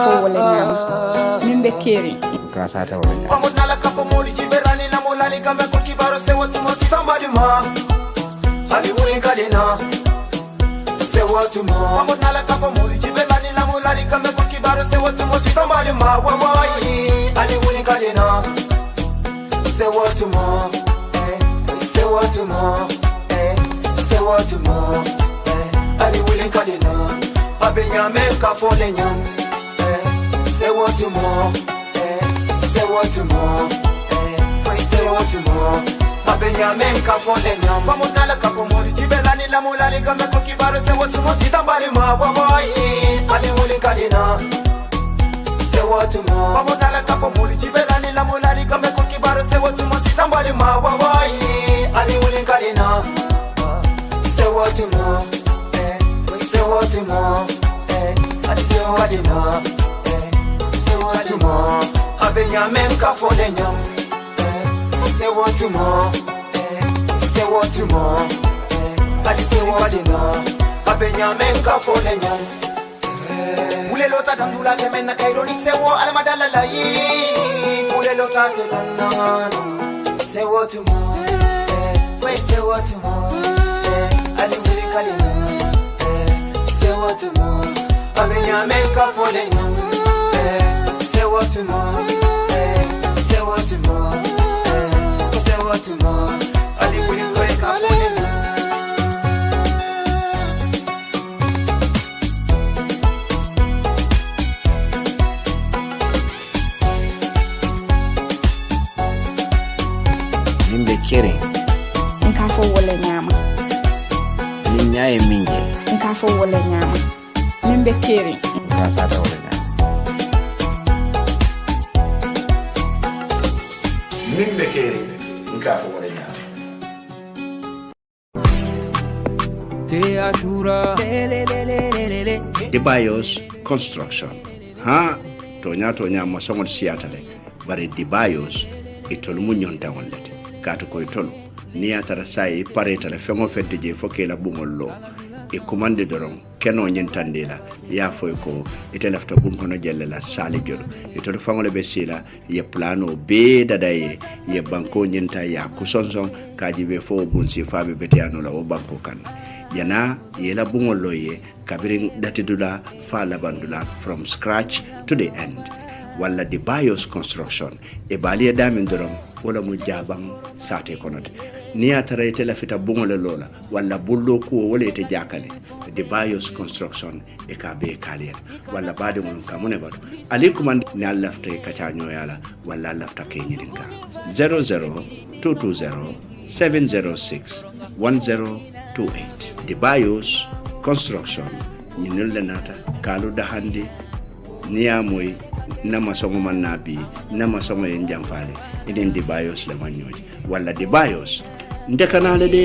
wala nyama nimbe keri ka sata wala nyama pamoja na kapo moli jiberani na mulali kama kwa kibaro sewa tumosita malima hali ulingalina sewa tumo pamoja na kapo moli jiberani na mulali kama kwa kibaro sewa tumosita malima wawai hali ulingalina sewa tumo sewa tumo sewa tumo hali ulingalina abenyame kafole nyam say what you more, say what you more, say what you more. Abenyame kafole nyam, pamoja na kapo moli jibelani la mulali kama kwa kibaro say what you more, sitambali mabwai, ali ulingalina. Say what you more, pamoja na kapo moli jibelani la mulali kama kwa kibaro say what you more, sitambali mabwai, ali ulingalina. Say what you more, say what you more, say what you more. Say what you more, abenyame kafole nyam. Say what you more, say what you more, say what you more, abenyame kafole nyam. Ule lota damdula temena kaironi sewo alamadala la yi. Ule lota temena. Say what you more, say what you more, ali wili kalina. Say what you more, abenyame kafole nyam. Say what you more, say what you more, say what you more. Ali wili kwe kafole nyam. nimbe keri nkafo wala nyama ninyaye minje nkafo wala nyama nimbe keri ka sata wala nyama nimbe keri nkafo wala nyama te ashura The BIOS construction. Ha tonya masongol siatale bari the BIOS itolu munyonta wonlete kato ko itolu ni atara sai pareta la fengo fedde je foke la bungol lo e commande doron keno nyentandela ya foy ko ite lafta bun kono jelle la sali jodo itolu fangole be sila ye plano be dadaye ye banko nyenta ya kusonson kaji be fo bun si fabe betiano la o banko kan yana yela bungol lo ye kabirin datidula fa labandula from scratch to the end wala the BIOS construction e baliya damin doron wala mu jabang sate konote ni atara ite la fita bungole lola wala bullo ko wala ite jakale the BIOS construction e ka be kaliya wala bade mun kamune bado alikum and ni allafta ka chanyo yala wala allafta ke nyirinka 00220 706 1028 the BIOS construction nyinul lenata kalu dahandi niamoy nama songo mannabi nama songo en jamfale eden di BIOS la manyoji wala di BIOS ndekanale de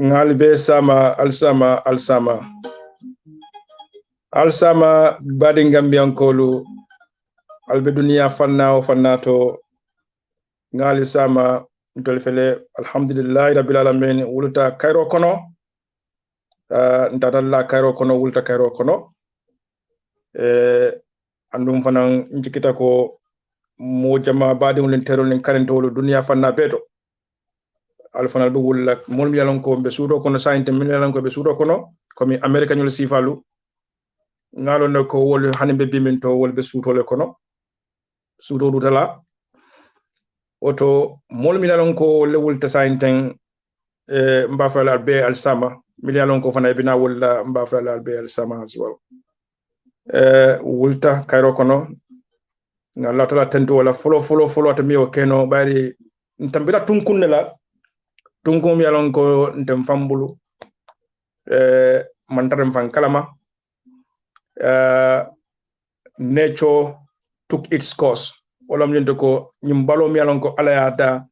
ngal be sama Alsamaa badi Gambiyankolu albe duniya fanna o fannato ngali sama ntol fele alhamdulillah rabbil alamin wulta kayro kono ntadalla kayro kono wulta kayro kono andum fanan njikita ko mo jama badi wulen terol len karento wolo duniya fanna beto alfanal be wulla mol mi yalon ko be suudo kono sainte min yalon ko be suudo kono komi america nyol sifalu ngalo ne ko wol hanbe bimin to wol be suutole kono suudo dutala oto mol mi yalon ko le wulta sainten mbafala be Alsamaa mi yalon ko fana bina wala mbafala be Alsamaa as well wulta kayro kono ngalla tala tento wala folo to mi o keno bari ntambira tunkunne la tunkum yalon ko ntem fambulu mantarem fan kalama nature took its course wala mnyende ko nyim balo mi yalon ko alayata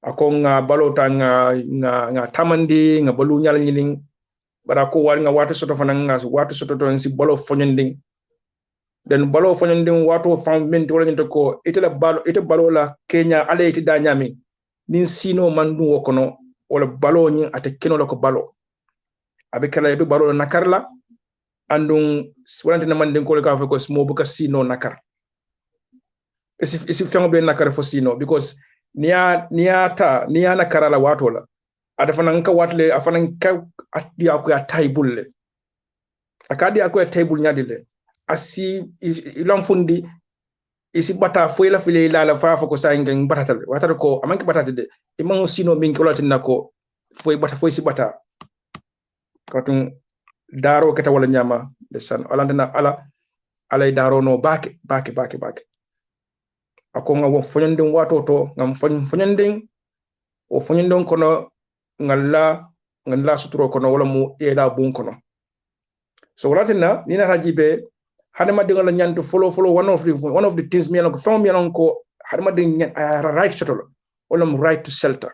ako nga balo ta nga tamandi nga balu nyal nyiling bara ko war nga watu soto fana nga watu soto to si balo fonyending den balo fonyending watu fam menti wala nyende ko ite balo la Kenya ale ite da nyami nin sino mandu wokono wala balo nyi ate keno lako balo abe kala be balo nakarla andung walante na manden ko ka fa ko smo buka sino nakar isi fengo be nakar fo sino because niya nakara la wato la ada fanan ka watle afanan ka adi aku ya taibulle akadi aku ya taibul nyadile asi ilan fundi isi bata foyla file la fa ko saingen batatal watar ko amanki batata de imang sino min ko latina ko foy si bata katun daro keta wala nyama de san alandana alay daro no bake ako nga wo fonyanding wato to ngam fonyanding o fonyandong kono ngalla suturo kono wala mu ela bun kono so walatina nina hajibe hadama de ngala nyanto follow one of the things mi yalon ko hadama de right shuttle wala mu right to shelter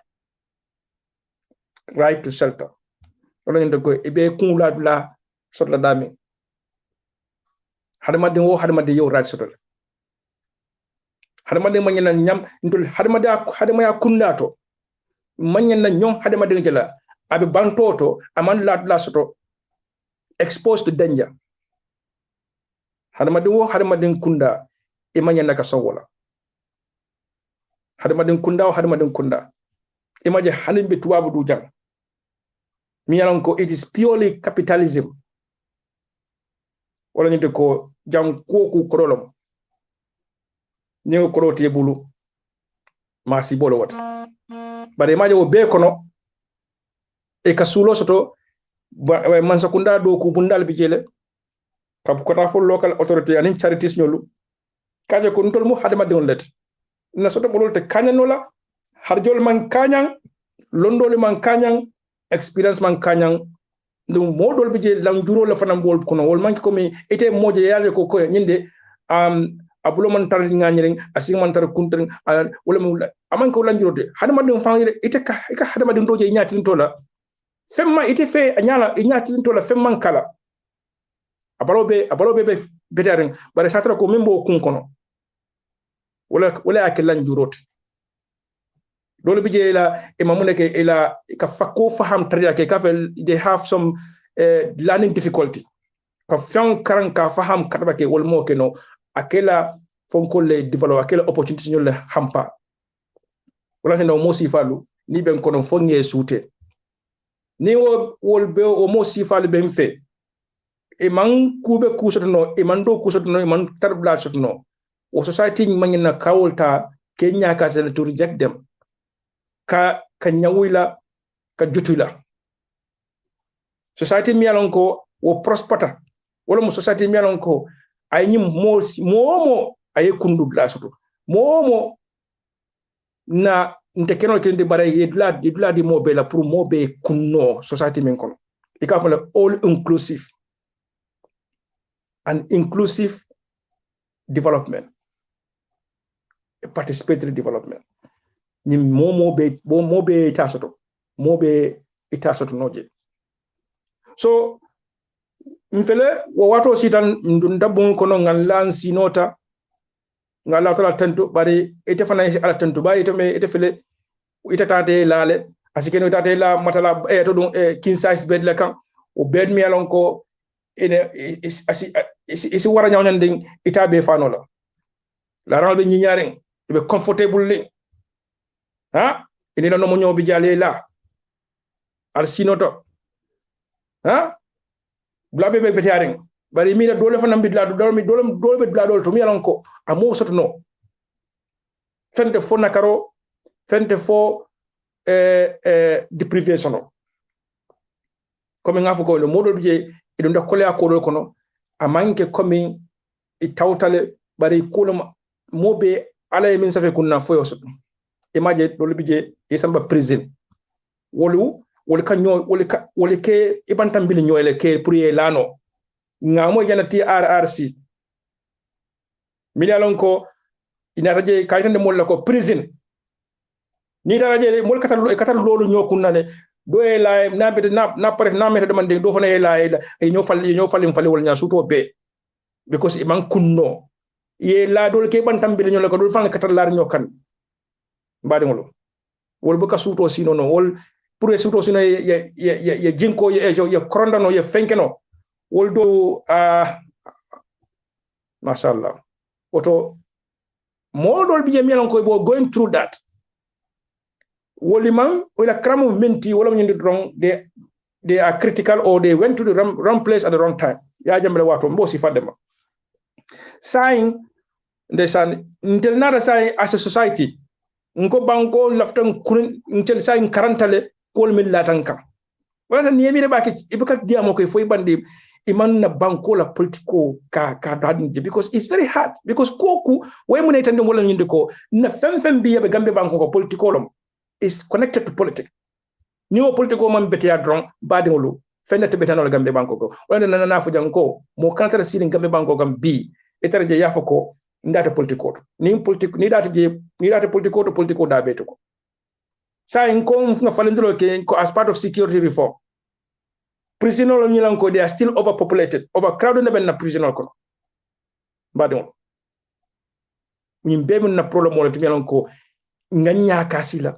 wala nyande ko ibe kunla dula sotla dami hadama de yo right shuttle hadama de manyana nyam ndul hadama ya kundato manyana nyom hadama de jela abe bantoto aman la soto exposed to danger hadama de kunda e manyana ka sowola hadama de kunda e maje hanimbe tuwabu du jang mi yalan ko it is purely capitalism wala nyinte ko jang koku kodolom ñew ko roti bulu masi bolo wat bare maje wo be kono e ka sulo soto man sakunda do ko bundal bi jele kab ko ta fo local authority anin charities ñolu kaje ko ntol mu hadama de on let na soto bolol te kanyanola harjol man kanyang londole man kanyang experience man kanyang ndum modol bi je lang juro la fanam bol kono wol man ko mi ite moje yale ko ñinde abulo man tar nganyring asing man tar kuntring wala mu aman ko lan jurote hadama de fangire ite ka hadama de doje ñaati tola femma ite fe nyala ñaati tola femman kala abalobe be betaren bare satra ko membo kun kono wala akilan jurote dole bije la imamune ke ila ka fakko faham tariya ke ka fel they have some learning difficulty ka fian karan ka faham kadaba ke wol mo ke no akela fonko le develop akela opportunity nyol le hampa wala no mo sifalu ni ben kono fonge sute ni wol be o mo sifalu ben fe e man kube kusoto no e man do kusoto no e man tarbla soto no o society mangina kawolta kenya ka sele to reject them ka nyawila ka jutula society mi alon ko wo prospata wala mo society mi alon ko ay nyim momo ay kundu glasoto momo na nte keno kende bare yedula di mo bela pour mo be kunno society men kono e ka fala all inclusive and inclusive development, participatory development. ni mo be tasoto mo be itasoto noje so mfele wo wato sitan ndun dabbo kono ngal sinota ngala tala tantu bari ite fana ala tantu ba ite me ite fele ite tate lale asikeno tate la matala to dum king size bed la kan o bed mi alon ko ene isi wara nyawnen ita be fanola la ran be nyiñaren be comfortable li ha ene no mo nyobi jale la al sinoto ha blabe be betaren bari mi na dole fanam bidla dole bidla dole to mi alon ko amo sotono fende fo nakaro fende fo deprivation comme ngafo ko le modol bije idum da kolya ko do kono amanke comme i tawtale bari kulum mobe ala min safe kunna fo yosut imaje dole bije e samba prison wolu kanyo wolu ke ibantam bil nyoyle ke pour ye lano ngamo janati RRC miliyalon ko ina raje kaytande molla ko prison ni taraje mol katal lolu nyokunale do e la na pare na meta demande do fana e la e ñofal wol nya suto be because iman kunno ye la dol ke bantam bi ñol ko do fana katal lar ñokan mbadi ngolo wol bu ka suto sino no wol pour e suto sino ye jinko ye krondano ye fenkeno wol do mashallah oto modol bi jamilan ko bo going through that woliman wala kramo menti wala nyindi drong they are critical or they went to the wrong place at the wrong time ya jambe wato mbosi fadema saying ndesan intel nada say as a society nko banko laftan kurin intel saying karantale kol min latanka wala ni yemi baki ibaka diamo ko foy bandi iman na banko la politico ka dadin because it's very hard because koku way mun etande wala nyindi ko na fem bi yabe gambe banko ko politico lom is connected to politics. Niwo political man bete ya drong badingolu fenne te betano gambe banko ko wala na na fu janko mo kantara silin gambe banko gam bi etere je yafo ko ndata political ni politique ni data political da beto ko sa en ko nga falendro ke ko as part of security reform prisonol ni lanko they are still overpopulated overcrowded na prisonol ko badingolu ni mbebe na problem wala timi lanko nganya kasila.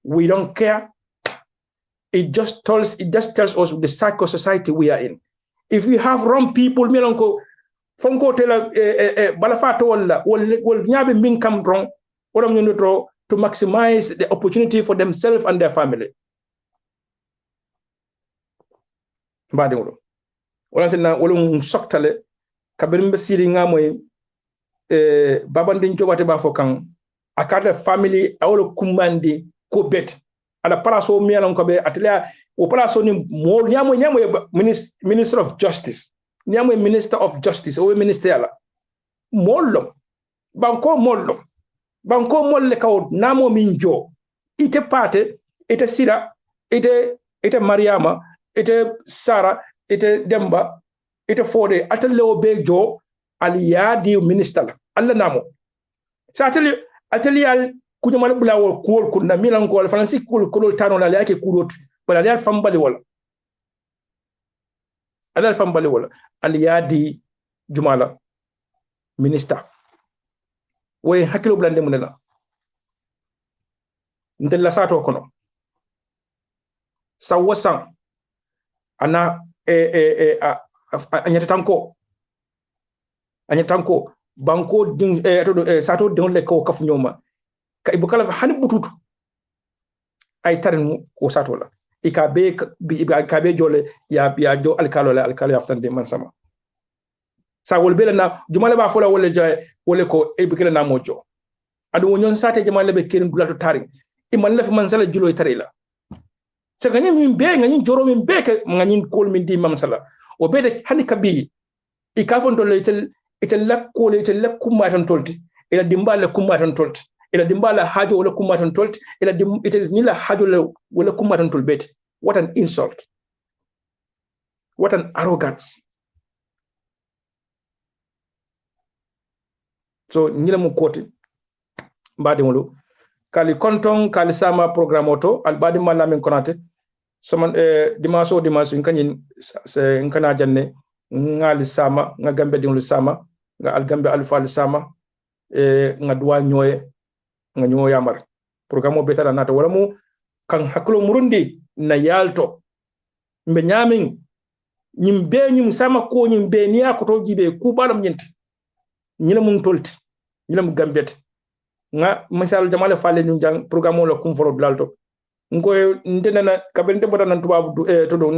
We don't care. It just tells us the psycho society we are in. If we have wrong people, milonko fonko tela balafato wal nyabe min come wrong, what I'm going to maximize the opportunity for themselves and their family. Badingo. Wala tena wala soktale kabirimbe siri ngamoy babandin jobate ba fokan akata family awlo kumandi ko bet ala palaso mialon ko be atlia o palaso ni mo nyamo minister of justice nyamo minister of justice o minister ala mollo banko molle kaw namo minjo ite pate ite sira ite mariama ite sara ite demba ite fode atlewo be jo aliyadi minister alla namo sa atelial kunya mal bula wol kuol kunna milan ko franci kul tano la yake kurot bala dal fambali wala adal fambali wala aliyadi jumala minister way hakilo blande munela ndella sato kono sawasan ana anyatanko banko ding sato ding le ko kafu nyoma ka ibukala hani bututu ay tarin ko sato la ikabe jole ya jo alkalo yaftande man sama sa wol bela na jumala ba fola wala joy wala ko ibukala na mojo adu wonyon sate jumala be kerin dulato tarin iman la fi man sala julo tarila sa ganyi min be ganyi joro min be ka ganyi kol min di mam sala o be de hani kabi ikafon do itel lakkole itel lakkumma tan tolti ila dimbala kumma tan tolti ila dimbala hajo wala kumma tan tolti ila itel nila hajo wala kumma tan tolbeti. What an insult, what an arrogance. So nyila mu koti mbade ngolo kali konton kali sama programme oto albadi malla min konate saman dimanche kanyin se nkana janne ngali sama nga gambe dinglu sama nga algambe alfal sama nga duwa nyoye nga nyoya mar programme o betala nata wala mu kan haklo murundi na yalto mbe nyamin nyim be nyim sama ko nyim be niya ko to jibe ku balam nyenti nyila mun tolti nyila mu gambet nga misal jamale falle ñu jang programme la kum foro blalto ngoy ndenana kabende boda nan tubabu to do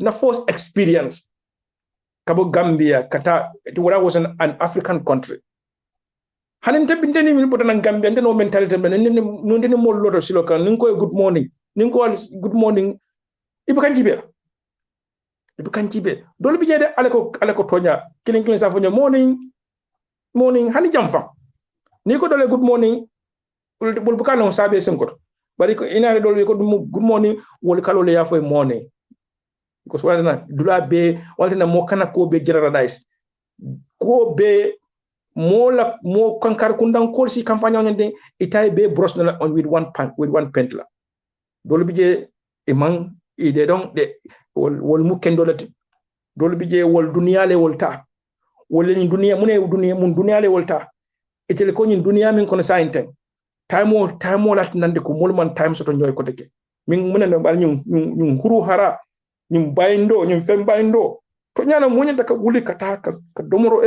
na first experience kabo Gambia kata it was an African country hanin tabinde ni boda nan Gambia ndeno mentality ben no ndeni mo lodo silo kan ngoy good morning ninko good morning ibe kan jibe dole bi jede ale ko tonya kilin sa fonyo morning hani jam fam ni ko dole good morning bul bukano sabe sen ko bari ko inaare dole ko good morning wol kalole ya foy morning ko so wana dula be waltina mo kana ko be generalize ko be mo kankar kundan ko si campagne nyande itay be brosse na on with one pen la dole bi je imang ide don de wol mu kendolati dole bi je wol duniyale wol ta wol ni duniya mun duniyale wol ta etele ko nyin duniya min kono sainten time lat nande ko molman time soto nyoy ko deke min munana bal nyum huru hara nyum bayndo nyum fem bayndo to nyana munyata ka wuli kata ka domoro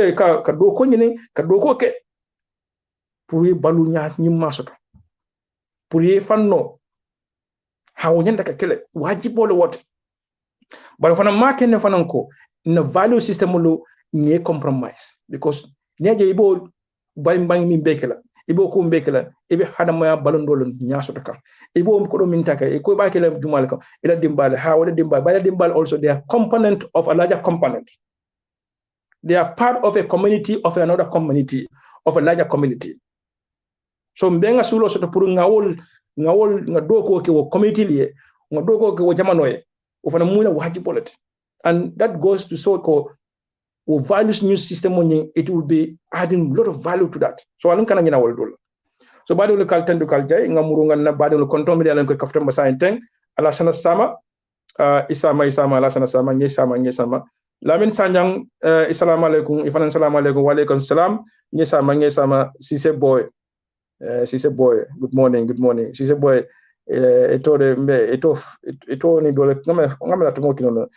ka do ko nyine ka do ko ke pour balu nyaat nyim masoto pour fanno hawo nyanda ka kele wajibo le wote bal fana ma ken fanan ko na value system lo nie compromise because neje ibo bang min bekela ibo ko mbekela ibe hadama balondol nyasoto kan ibo ko do min taka e ko bakela jumal kan ila dimbal ha wala dimbal also they are component of a larger component, they are part of a community of another community of a larger community. So mbenga sulo soto pour ngawol nga doko ke wo community liye nga doko ke wo jamanoye o fana muna wajibolati, and that goes to so ko or values new system on it will be adding a lot of value to that. So alun kana nyina wal dol. So badu le kal tendu kal jay nga murungan na badu le kontom bi alan ko kaftam ba sainteng ala sana sama isama ala sana sama ngi sama lamin sanjang assalamu alaikum ifan assalamu alaikum wa alaikum salam ngi sama sise boy good morning sise boy eto ni dole ngame la tumo kinono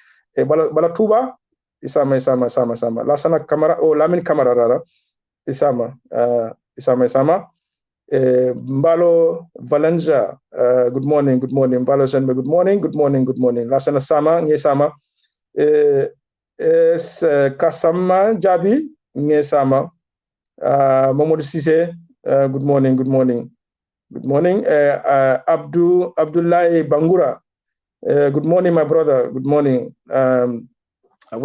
bala tuba Isama Lasana Kamara Lamin Kamara rara Isama Mbalo Valenza good morning Mbalo Senbe good morning Lasana Sama Ngesama Kasama Jabi Ngesama Mamadou Cissé good morning Abdullahi Bangura good morning my brother, good morning. I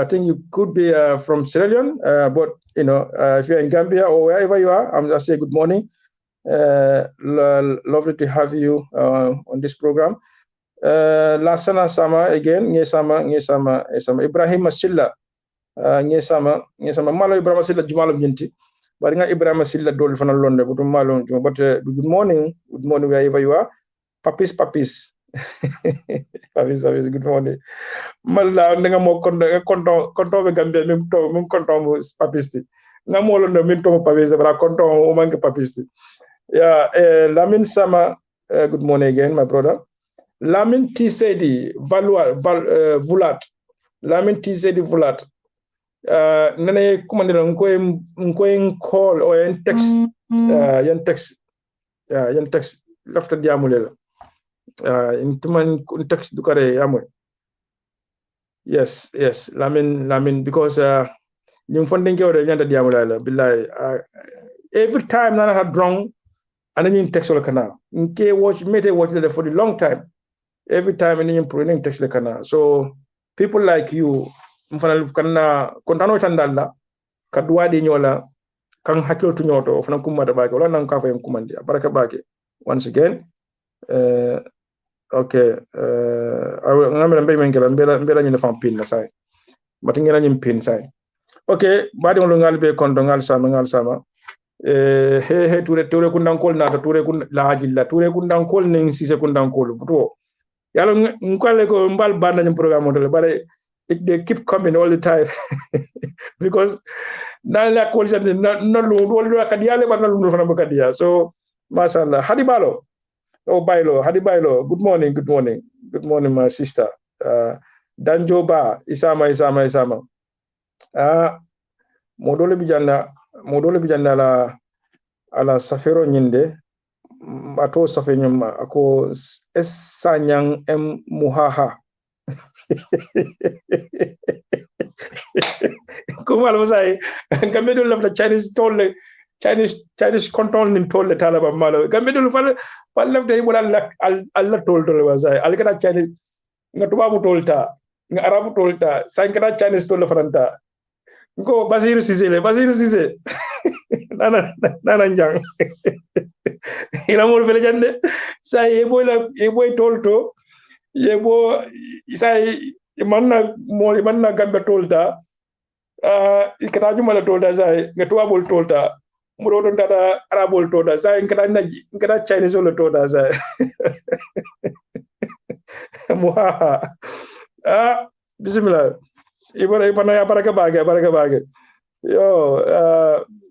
think you could be from Sierra Leone, but if you're in Gambia or wherever you are, I'm just say good morning. Lovely to have you on this program. Lasana Sama again, Ngesama, Ibrahim Masilla, Ngesama, Malo Ibrahim Masilla Jumalum Yinti, but Ibrahim Masilla Dol from London, but good morning wherever you are. Papis. Papis, good morning. Malla nga mo konto be Gambia mim konto mo papisti nga mo londo min to papiste bra konto o manke papisti Lamin Sama good morning again my brother. Lamin Tsedi Vulat Lamin Tsedi Vulat nene kumandira ngoy call o en text yan text lafta diamulela intuman text dukare yamoy. Yes, Lamin, because yung funding ko rin yan diamulala billahi every time na had wrong and then yung text kana nke watch for the long time every time and yung pruning text kana. So people like you mfana kana kontano chandalla kadwa di nyola kang hakilo tu nyoto fana kumada bake wala nang ka fa yung kumandi baraka bake once again. Okay, ngamela mbey mengela mbela nyine fam pin la say mati ngela nyim pin say. Okay, badi ngol ngal be konto ngal sama he ture kundankol nata ture kun laajilla ture kundankol nen sise kundankol to yalo ngale ko mbal banda nyum programme to bare they keep coming all the time because na la ko jande na lu wala kadiya le barna lu fana kadiya so mashallah hadi balo hadi baylo good morning my sister danjo ba isama modole bijanna ala safero nyinde ato safe nyum ako esanyang muhaha kuma lo sai gambe do la Chinese control nin tolle talaba malo gambe do fa lafta yi wala alla tolle wa sai alkata Chinese nga tubabu tolta nga arabu tolta sai ngata Chinese tolle faranta ngo Basiru Cissé nana njang ila mo fele jande sai e boy tolto yebo sai manna gambe tolta ikata jumala tolta sai nga tubabu tolta mudo don dada arabol tolta sai ngata Chinese lo tolta sai muhaha bismillah ibana ya baraka bage yo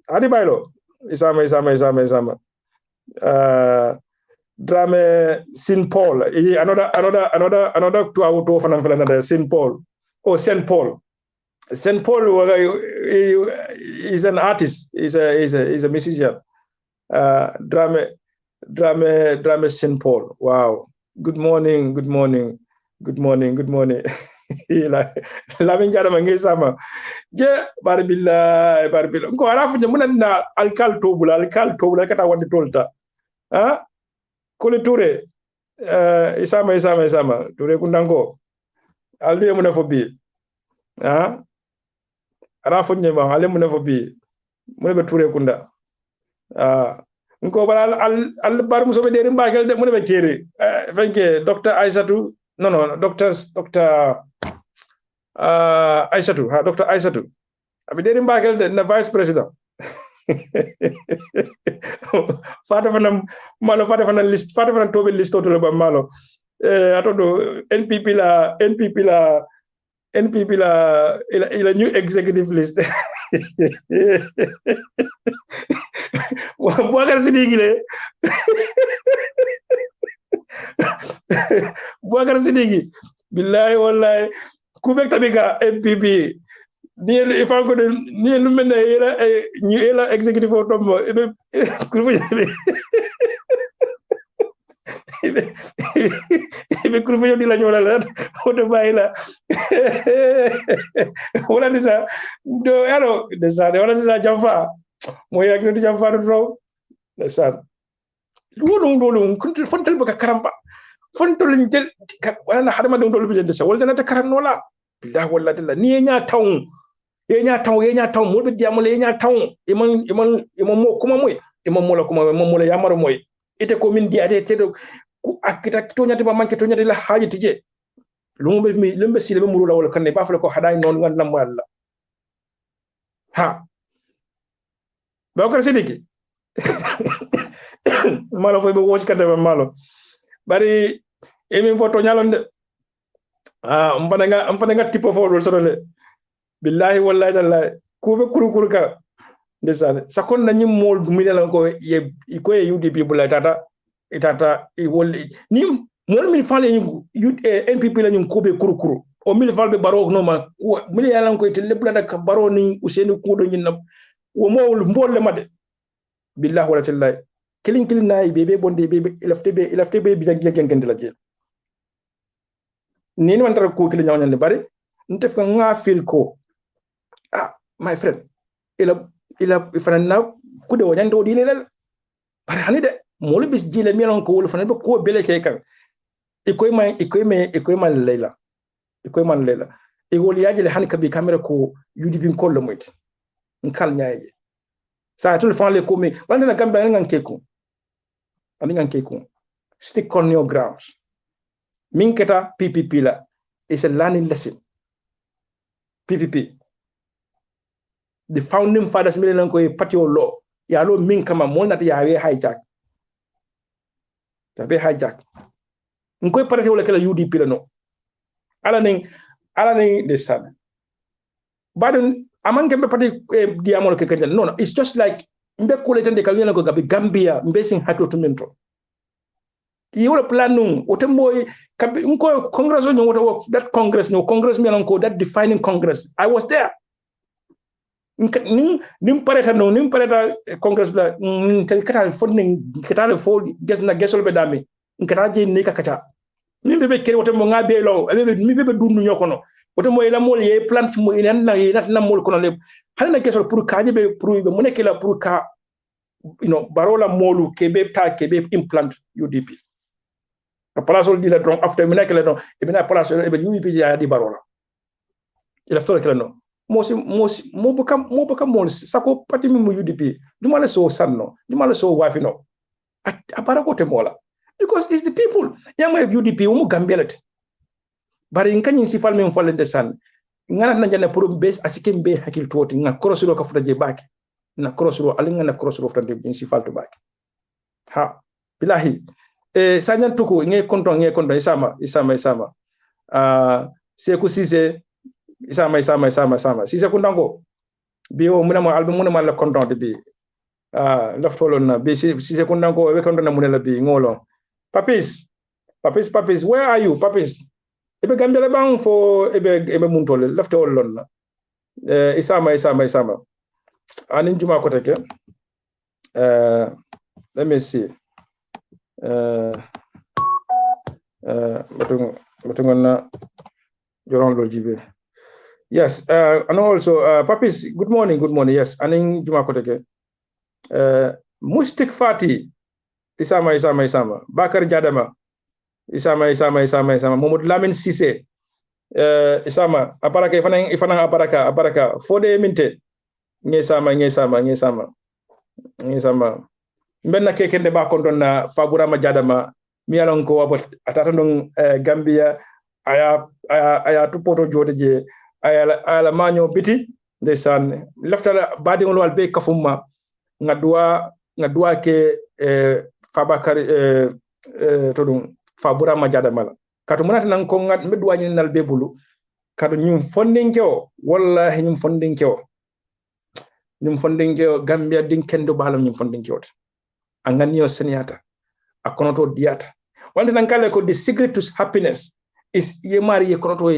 hadi baylo isama drame Saint Paul another to auto fanan fanan Saint Paul Saint Paul is an artist is a musician drame Saint Paul wow good morning la min jara mangi sama je barbillah ko arafu je munanna alkal tobula kata wandi tolta kole toure isama toure kundango albe muna fobi arafu je ba ale muna fobi muna be toure kunda ko bala al bar muso be deri mbagal de muna be kere fenke Dr. Aissatou no Dr. Aissatou abi deri mbagal de na vice president fata fana list tobe list to le ba malo atodo NPP la ila new executive list Boubacar Sidiki billahi wallahi kubek tabiga MPP ni ifango ni lumena ela executive autombo ebe kurfo di la ñola la oto bayila wala dina do alo de sade wala dina jamfa mo yak no jamfa do raw de sade lolu kunti fontal baka karamba fontol jel wala hadama do bi de sa wala dana ta karam nola billahi wallahi la ni nya taw mo be diamol nya taw iman mo kuma moy imam mola yamaro moy ite ko min di ate tedo ku akita to nyati ba manke to nyati la haji tije lumbe sile be murula wala kanne ba fala ko haday non ngan lam wala ha Boubacar Sidiki malo fo be woch kande ba malo bari emin foto nyalonde mfananga tipo fo do sodole billahi wallahi tallahi kube kuru ka ndesane sakon na nyim mol du minela ko ye UDP bula tata e wolli ni mol min fale NPP la nyum kube kuru o mil falbe baro no ma mil yalan ko te lebla da baro ni Useni ko do nyinna wo mol mbolle made billahi wala tallahi kilin nay bebe bonde bebe ilafte be bi jaggen la jeel ni man tar ko kilin nyawnyande bari ntef ko nga fil ko my friend ila fanana kude wonyande o dilelal bari hanide molu bis jile mielon ko wol fanana ko bele ke kan ikoy man layla e wol yaajile han kabi camera ko UDP ko le moyti nkal nyaaje sa tul fan le ko mi wanda na gamba ngan keku stick on your grounds min keta PPP la is a learning lesson PPP the founding fathers milen ko patio law ya lo min kama mol na ya we hijack tabe hijack ngoy parate wala kala UDP la no ala ning de san badon amanke be pati diamol ke kanja no it's just like mbe kule tande kalina ko gabi Gambia mbe sin hato to mento yola plan nung otemboy kabi nko congress no what that congress me lanko that defining congress I was there nim pareta congress la tel kata funding kata fo gesol be dami kata je ni kakata min bebe kere wotembo ngabe lo mi bebe dunnu nyokono wotembo ila mol ye plant mo ina na mol kono le halna gesol pour kaje be pour be monekela pour ka barola molu kebe implant UDP a place di la dron after monekela no e bina place e be UDP ya di barola ila fto kala no mo baka mol sako pati mi mu UDP duma la so sanno duma la so wafino a barako te mola because it's the people yama UDP mu gambelat bari nkanyi sifal men folende san ngana na jana pour bes asikim be hakil toti nga korosiro ka futa je baki na korosiro alinga na korosiro futa de sifal to baki ha bilahi sanyan tuku nge konton isama seku sise isama sise kundango biyo munama album munama la konton de bi laftolon na bi sise kundango we konton na munela bi ngolo papis where are you papis ebe gambele bang fo ebe muntole laftolon na isama anin juma ko teke let me see batun na joron lo jibe yes and also papis good morning yes anin juma ko teke mustik fati isama bakar jadama isama momod lamin sise isama aparaka ifana aparaka fode minte ngesama mbenna kekende ba konton na faburama jadama mi alon ko wabot atata non Gambia aya tupoto jodeje ala manyo biti ndesan laftala badi ngol wal be kafumma ngadwa ke Fabakar to dum faburama jadama la katu munata nan ko ngad medwa ni nal be bulu kadu nyum fondinkewo wallahi nyum fondinkewo Gambia din kendo balam nyum fondinkewo anganio seniata akonoto diata wante nan kala ko the secret to happiness is yemari ye konoto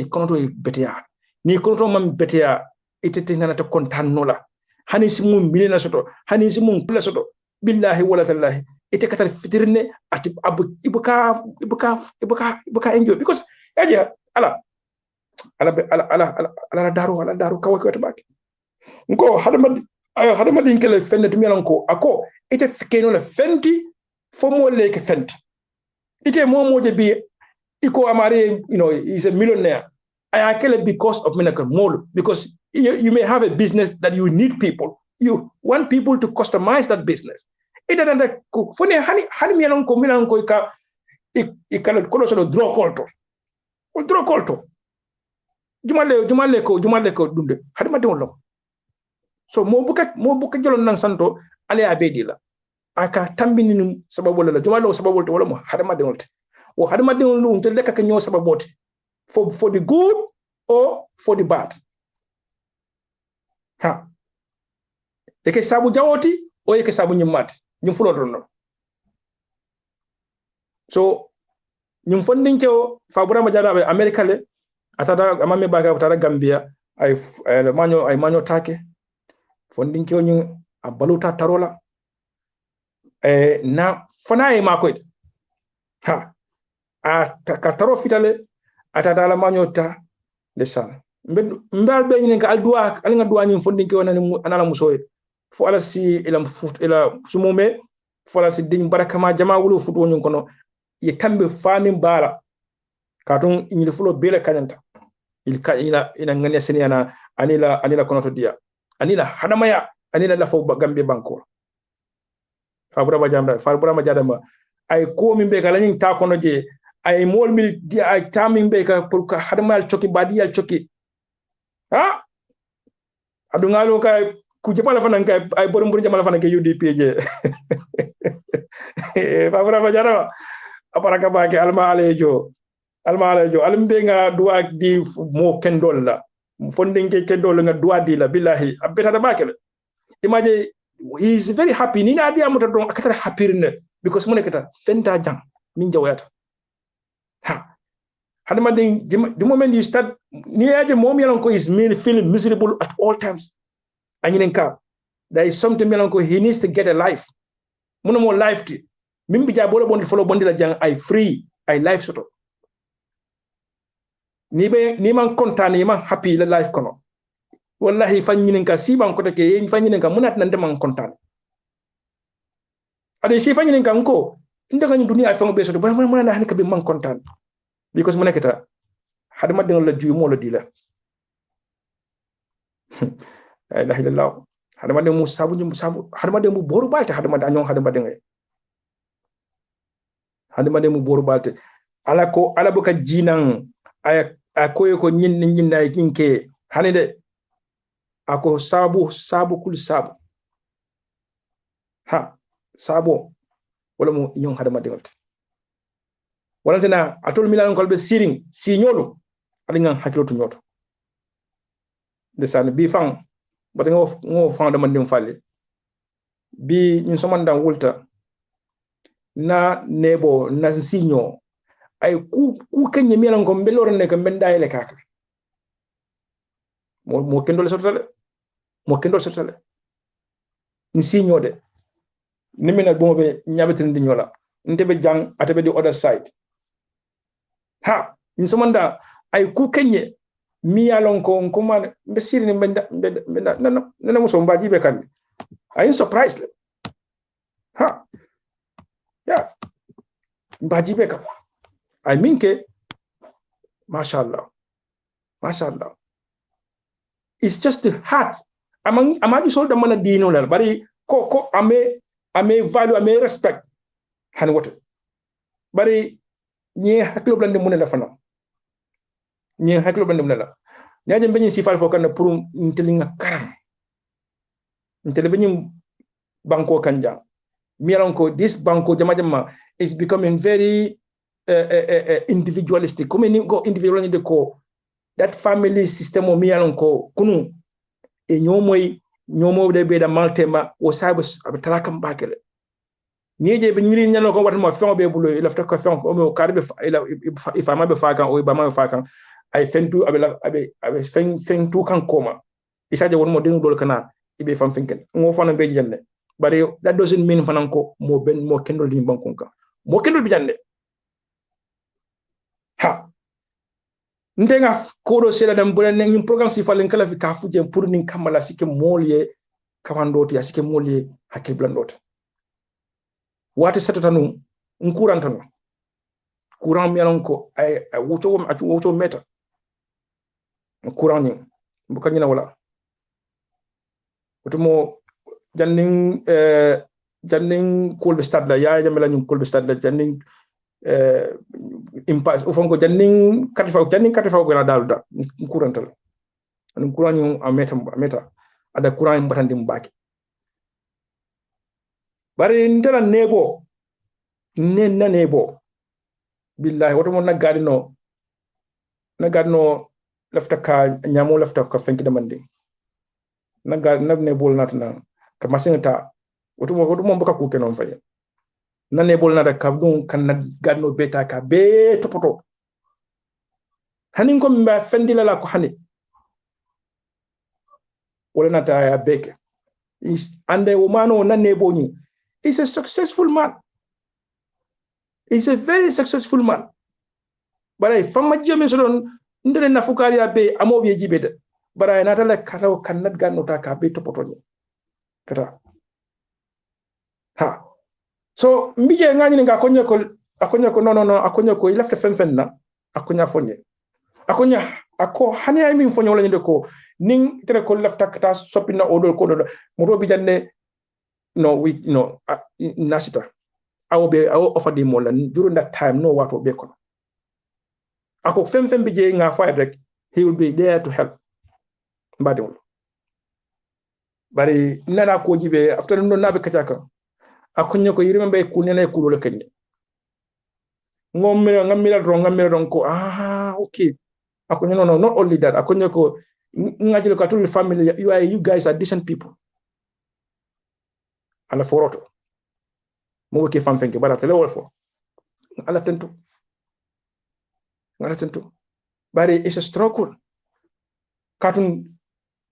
betia ni konoto mam betia itete nanata kontannola hani simum bilena soto hani simum kula soto billahi wala tallahi ite katar fitirne ati ibuka enjoy because aja ala daru kawai ko tabaki ngo hadama din kele fenne to milan ko ako ite fikeno la fenti fomo leke fenti ite momoje bi iko amare he's a millionaire I kele because of miracle mall because you may have a business that you need people you want people to customize that business ite danda ko fone hani milan ko ka ikala ko so draw kolto jumale ko dunde hadama de wonlo so mo buka jolon nan santo ale abedi la aka tambini num sababu la jumalo sababu to wala mo hadama de wolte o hadama de wonlo unte leka ka nyo sababote for the good or for the bad ha eke sabu jawoti o eke sabu nyimati nyum fuloto non so nyum fondinke o faburama jada America le atata amame baka atata Gambia ay manyo take fondinke o nyum abaluta tarola na fana e makoy ha ka taro fitale atata la manyo ta desan mbal be nyine ka alduwa alinga duwa nyum fondinke o anala musoy fo ala si ila sumume fo ala si din barakama jama wulu futu nyum kono ye kambe fani bara katun inyil fulo bele kananta ila ngane seniana anila konoto dia anila hadamaya anila la fo Gambia banko faburama jadama ay ko min be kala nyin ta kono je ay mol mil dia ay tamin be ka pour ka hadamal choki badiyal choki ha adungalo kay ku jamala fana kay ay borom borom jamala fana kay UDP je babra bajara aparaka baake alma alejo alimbe nga duwa di mo kendol la fondin ke kendol nga duwa di la billahi abeta da baake imagine he is very happy ni na dia mo don akata happy ne because mo nekata fenta jang min jawata ha hadama the moment you start ni aje mom yalan ko is feeling miserable at all times anyinen ka there is something yalan ko he needs to get a life mo no mo life ti min bi jabolo bondi follow bondi la jang I free I life soto ni man kontaan ni man happy la life kono wallahi fanyinen ka si man ko take yin fanyinen ka munat nan de man kontaan ade si fanyinen ka ko inda kan dunia fa be so do mo na ka be man kontaan because mo nekata hadama de la juy mo la dila la ilaha illallah hadama de mu sabu hadama de mu boru balte hadama de anyon hadama de ngay hadama de mu boru balte ala boka jinan ay akoy ko nyinna kinke hanide ako sabu kul sabu ha sabo wala mo nyon hadama de ngot wala tena atol milan kolbe siring si nyolo alinga hakilotu nyoto desan bi fang bata ngo fang dama nim falle bi ñun somanda wulta na nebo na sinyo ay ku kanye milan ko mbelor ne ko mbenda ile kaka mo kendol sotale ni sinyo de nimina bo be nyabetin di nyola ntebe jang atebe di other side ha ñun somanda ay ku kanye mi yalon ko man be sirini benda nana muso mbaji be kan ay surprise ha ya mbaji be kan ay minke mashallah it's just the heart amagi sol da mana dino la bari ko ame value ame respect han woto bari ñi haklo blande mun la fana ñi haklo blande mun la ñaje beñi sifal fo kan pour intelinga karam intele beñi banko kanja miran ko this banko jama is becoming very individualistic comme ni go individual de ko that family system o miran ko kunu e ñomo de be da maltema o sabu abatalakam bakele ñeje be ñiri ñalo ko watma fon be bulo ila fta ko fon o karbe ifa ma be fakan o ba ma be fakan ay fentu abe fentu kan koma isaje won mo dinu dol kana ibe fam fenken ngo fana be janne bare that doesn't mean fanan ko mo kendol din bankunka mo kendol bi janne ha ndenga kodo sela dam bulen ni programme si falen kala fi ka fuje pour ni kamala sike molye kamandoti ya sike molye hakil blandot wati satanu nkurantanu courant mi alon ko ay wuto meta courant ni bu kanyina wala wutumo janning kolbe stade la ya jamela nyum kolbe stade la janning impasse o fonko janning katifa ko na daluda courantal an courant ni a meta ada courant mbatandi mbaki bari ndela nebo billahi woto mon nagadno lafta ka nyamo lafta ka fenki demande nebo natna ka masinta woto mo baka ku kenon faye na nebo nada ka dum kan nagadno beta ka be topoto hanin ko mba fendila la ko hani wala nata ya beke is ande o mano na nebo ni is a successful man. He's a very successful man. But I found my German salon, ndere na fukari abe amo bi jibede. But I natala karaw kanat ganno ta ka be to potoni. Kata. Ha. So mbije ngani nga akonya ko no akonya ko ilafta fen na akonya fonye. Ako hani ay min fonye wala nyinde ko ning tere ko lafta kata sopina odol ko do mo bi janne nasita I will offer the more during that time no what will be kono ako fem bi je nga fight rek he will be there to help mbadi wol bari nana ko jibe after no nabe kacaka akunyo ko yirime be kunene kulole kanye ngamira don ko okay akunyo no not only that akunyo ko ngajilo katul family you guys are decent people ala foroto mo ke fam fenke bara tele wolfo ala tentu bari it's a struggle katun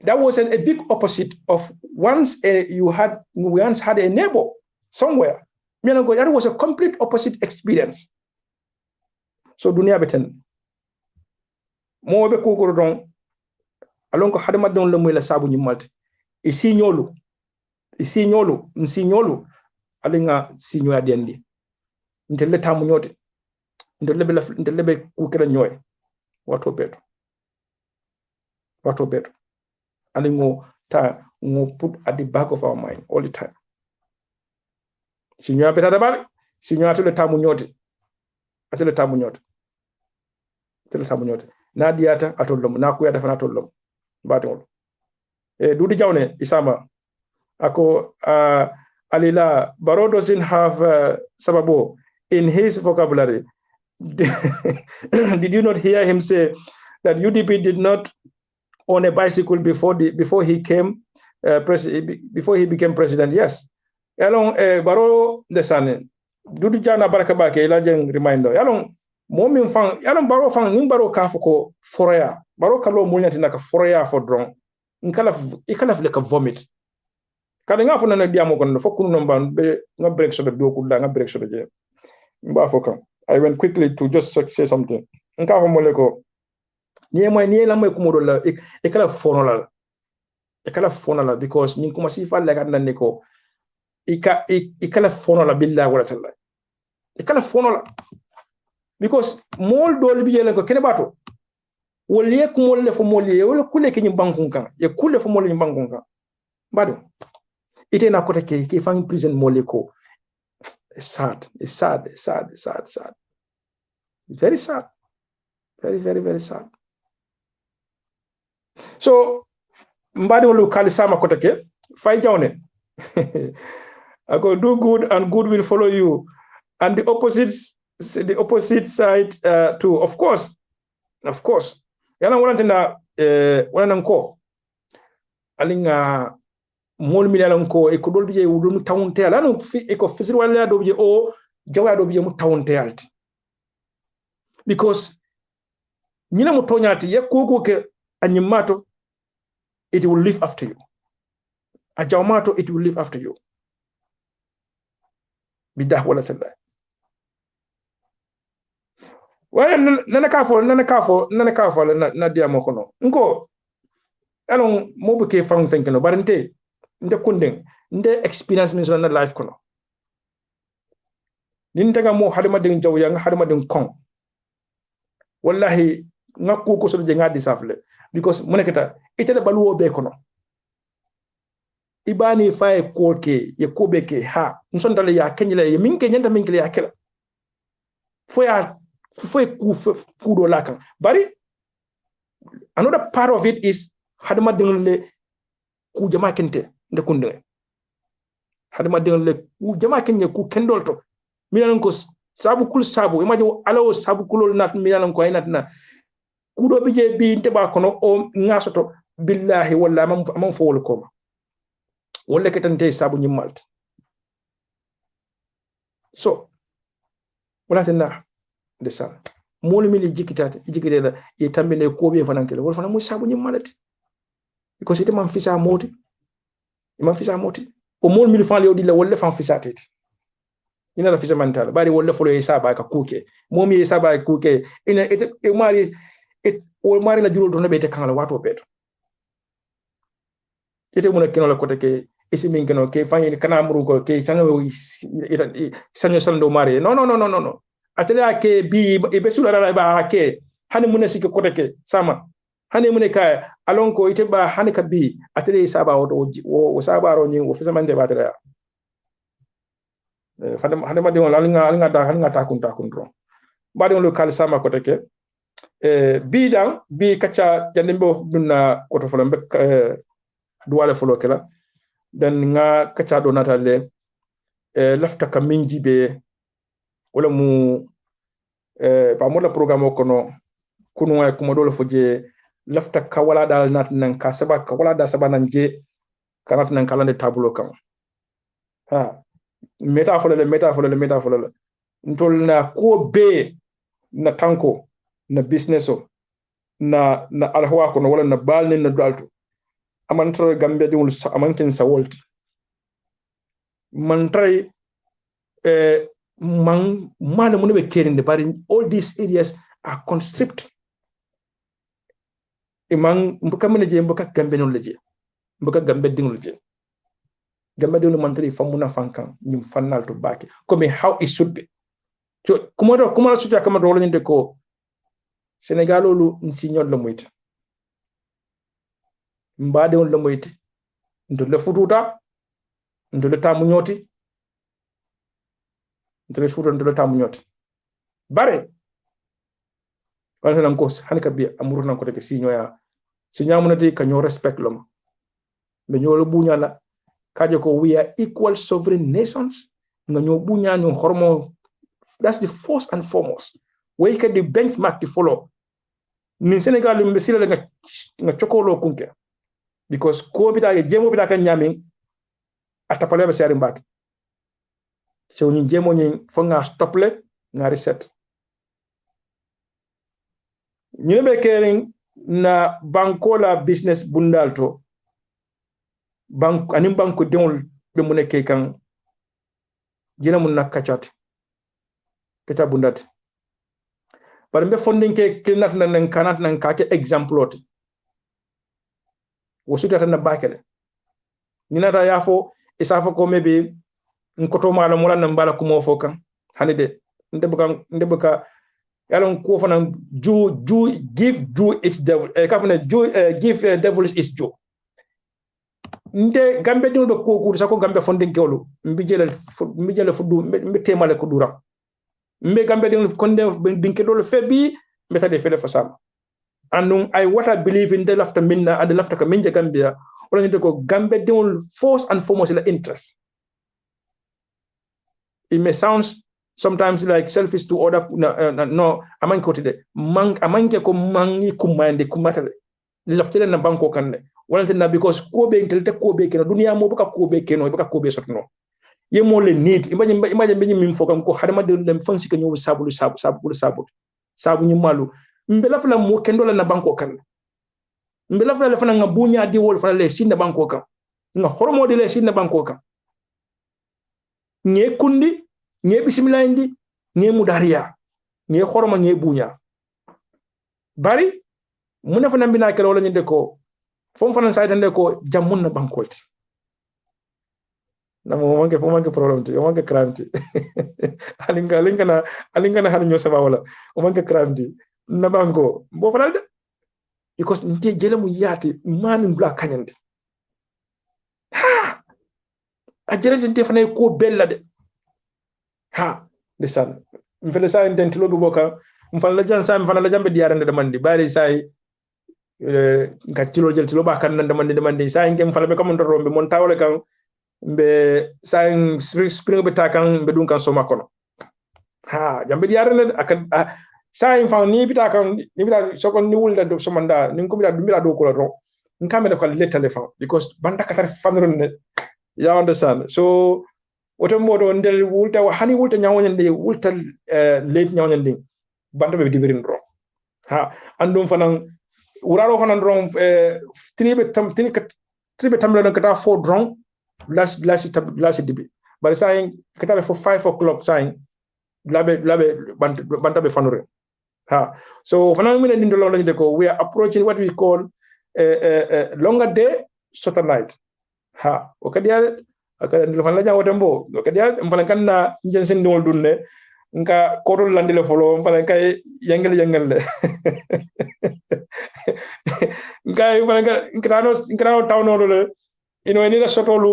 that was a big opposite of once we once had a neighbor somewhere. That was a complete opposite experience. So dunia beten. Mo be ko don alon ko hadama don le la sabu nyimalt. Isi nyolu alinga sinyo adendi. Ntelle tamu nyote. Ntelle be ku kera nyoy. Wato beto. And we put at the back of our mind all the time. Signora Petadabal, Signora to the Tamunyoti. Atele Tamunyoti. Nadiata atolum, Nakuya fanatolum. Battle. Dudi Jaune, Isama. Ako Alila, Baro doesn't have Sababo in his vocabulary. Did you not hear him say that UDP did not on a bicycle before he became president? Yes. Yalong baro desane dudu jana baraka bake ila jeng reminder yalong momin fang yalong baro fang ning baro kafuko foraya baro kalo munyati naka foraya for drone ikala fle ka vomit kada nga fona na diamo kon fokku no mban be nga break so do ku nga break so je mba foka. I went quickly to just say something nka fa moleko ni la moy kumodo la ikala fono la because nin kuma sifa la kan nan ko ikala fono la billahi wala talla ikala fono la because mol dol bi yele ko kene bato wolle ko molle fo molle wala kule ke nyim bankun kan e kule fo molle nyim bankun kan bado ite na kota ke fang prison molle ko it's sad. It's very sad, very sad. So mbadi wolu kalisama kota ke fay jawne I go do good and good will follow you, and the opposite side too, of course. Yana wana ko alinga mol mi yalan ko e ko dol biye wudum tawunte ala no fi e ko fisir wala do biye o jawya do biye mu tawunte alti because nyina mo tonyati ye ko ke anyimato it will live after you. A jawmato it will live after you. Bidah wala talla. Wala nana kafo na dia mo kono. Nko alon mo buke fang fenkeno barante nde kundeng nde experience min na life kono. Nin daga mo hadama den jawya nga hadama den kon. Wallahi ngakku ko so je ngadi safle because monekata itele baluwo be kono. Ibani faye koke ye kobeke ha nsondale ya kenyele ye minke nyanda minkele ya kela foye kudo lakan bari another part of it is hadama dengle ku jama kente nde kunde hadama dengle ku jama kenye ku kendolto minan ko sabu imaje alawo sabu kulol nat minan ko aynat na kudo bije bi nteba kono o ngasoto billahi walla mam fo wol ko wala ketante sabu nyimalt so wala tena ndesan molu mili jikite la e tambine ko be fanankele wala fana mo sabu nyimmalati because ite man fisa moti o molu mili fan le odilla wala fan fisa tete ina la fisa mental bari wala folo e saba ka kuke momi e saba kuke ina ite e mari la julo do no be te kangala wato beto ite mo na kino la kote ke isi min keno ke fanyi kana muru ko ke sanyo salndo mari no atele ke bi be sula ba ke hani munesi ke kote ke sama hani mun ka alon ko ite ba hani ka bi atele saba o saba ro nyi o fisa mande ba tele hani ma de wala alinga ta kun ro ba de lo kal sama kote ke bi dan bi kacha jandembe of dunna koto folo be duwale folo kala dan nga kacha do natale lafta ka minji be wala mu pa mo la programme ko no kunu ay kuma dole foje lafta ka wala dal nat nan ka saba ka wala da saba nan je kanat nan kalande tableau kam ha métaphore le ntol na ko be na tanko na businesso na alhawa ko no wala na balni na dalto amantra gambe dum amankin sawolti man tray man malamu no be kerinde bari all these areas are constricted imang mbuka mene je mbuka gambe non leje mbuka gambe dingul je gambe dingul man tray famuna fankan nim fannal to baki comme how it should be so kuma suja kama do wolinde ko Senegal lu nsignol la moyti mbade on la moyti ndo le fututa ndo le tamu nyoti ndo le fututa ndo le tamu nyoti bare wala nan ko hanka bi amuru nan ko te signoya signamunati ka ñoo respect lom be ñoo lo buñala kaje ko we are equal sovereign nations nga ñoo buña ñu hormo. That's the first and foremost. Where you can the benchmark to follow. In Senegal, you see like a chokolo kunke. Because ko bita ke jemo bita kan nyami atapale ba sari mbak. So ni jemo ni fonga stople nga reset. Ni be kering na bankola business bundalto. Bank anim banko demul be mu nekke kan jina mun nakachati. Kecha bundat par mbe funding ke klinat nan kanat nan ka ke example ot wosuta tan bakele ninata yafo isafo ko mebe nkoto mala mula nan bala ko mo fokan hanide ndebuka yalon ko fana ju give its devil kafane give devil its due nde gambe dum be ko sako gambe funding ke wolu mbijele fudu mbe temale ko dura mbe gambe den konde dinke dole febi meta de fele fasam andum I what I believe in the lafta minna and the lafta ka minja gambia wala ngite ko gambe den first and foremost la interest. It may sounds sometimes like selfish to order no aman ko tide amanke ko mangi kumande kumatale laftele na banko kanne wala na because ko be intelte ko be keno dunia mo baka ko be keno baka ko be sotno yemo le need imagine be min fokam ko hadama de dem fansi ko nyow sabu malu mbela fala mo kendo la na banko kan mbela fala fana nga bunya di wol fala le sinna banko kan nga hormo de le sinna banko kan nge kundi nge bismillah indi nge mudaria nge horma nge bunya bari muna fana mbina kala wala nyinde ko fom fana saytande ko jammun na bankoti na mo manke problem ti o manke kramti alinga na hanu nyosaba wala o manke kramti na banko bo falde because nte jelemu yati mani bla kanyande ha a jere nte fana ko bella de ha lisan mfele sa intenti lobi boka mfala jan sa mfala la jambe diarande de mandi bari sai ngati jel tilo ba kan nan de mandi sai ngem fala be kam ndo rombe mon tawle kan be sai spring be takan be dun kan soma kono ha jambe diarande akan sai fa ni bita sokon ni wulda do somanda ni ko bita do ko ro ngam be ko le telephone because banda katar famron ne you understand so woto modo ndel wulta hani wulta nyawnyande wulta late nyawnyande banda be dibirin ro ha andum fanan uraro fanan ron tribe tamla kata 4 drone last dibi bari say kata for 5 o'clock say labe banda be fanure ha so fanan mi ndindo lo lañde ko we are approaching what we call longer day shorter night ha o kadiya aka ndil fan la jawote mbo kadiya mfana kanna jensen dol dunne nka korol landile folo mfana kay yengel le nka mfana nkrano tawno le ino ni la sotolu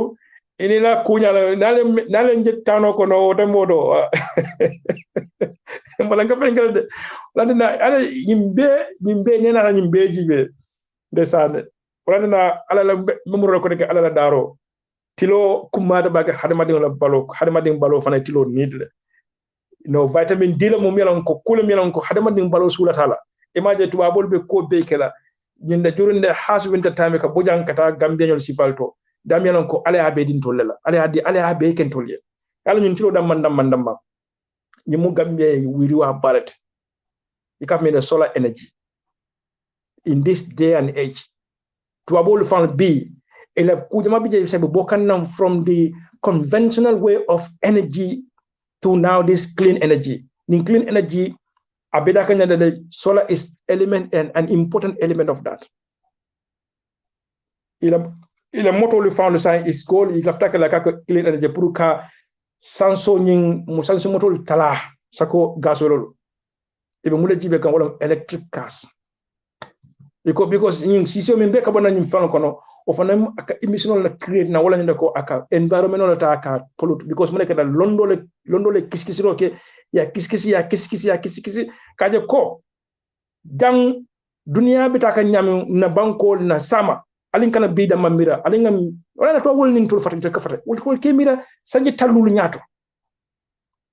ini la kunya la nale nje tawno ko no wote mbodo mfana nka fengel de landina ala yimbe nena la yimbe jibe de sane landina ala la memuro ko de ala la daro tilo kumada baga hadamadin la balo hadamadin balo fana tilo nidle vitamin D la mo melan ko kula melan ko hadamadin balo sulatala imaje tubabol be ko be kala nyinda jurunde has winter time ka bojan kata gambeñol sifalto damielon ko ala be din tolela ala be ken tolye ala ñun tilo dam mandam ñi mu gambe wiri wa barat ikaf me the solar energy in this day and age tubabol fan be ela kujama bije sabe bokanam from the conventional way of energy to now this clean energy. In clean energy, the solar is element and an important element of that. Il moto le found sign is goal il aftaka la clean energy pour ka sanso ning musanso moto tala sako gasolol. Ibe mule jibe kan wala electric cars. Because ning sisio mimbe ka bona nim fan kono ofana aka emission la create na wala ndako aka environmental ta aka pollute because mo nekada londo le kiskisiro ke ya kiskisi kaje ko jang dunia bitaka nyam na banko na sama alin kana bida mamira alin ngam wala to wol ning to fatata ka fata wol kemira sanji talulu nyato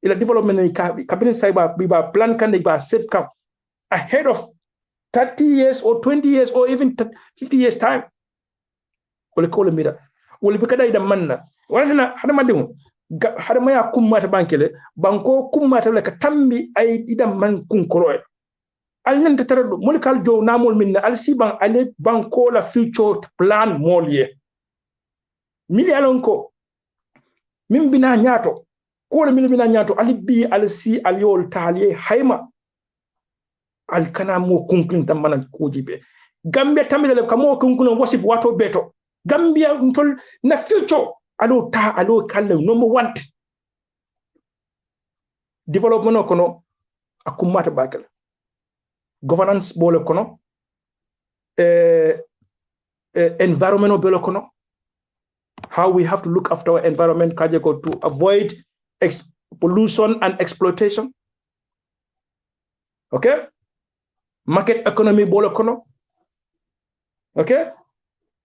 ila development ni cabinet cyber biba plan kan ba set kam ahead of 30 years or 20 years or even 50 years time wala ko mira wala be kada ida manna wala na hada madin hada maya kummata bankele banko kummata la ka tambi ay ida man kun koroy al nan ta tarado molikal jow namol minna al siban ale banko la future plan molye mili alonko min bina nyato ko la mili bina nyato ali bi al si al yol taliye hayma al kana mo kunkun tam manan kojibe gambe tambe ka mo kunkun wasip wato beto Gambia ntol na future alo kalle number 1 development kono akumata bakal governance bole kono environmental bole kono how we have to look after our environment kaje ko to avoid pollution and exploitation okay market economy bole kono okay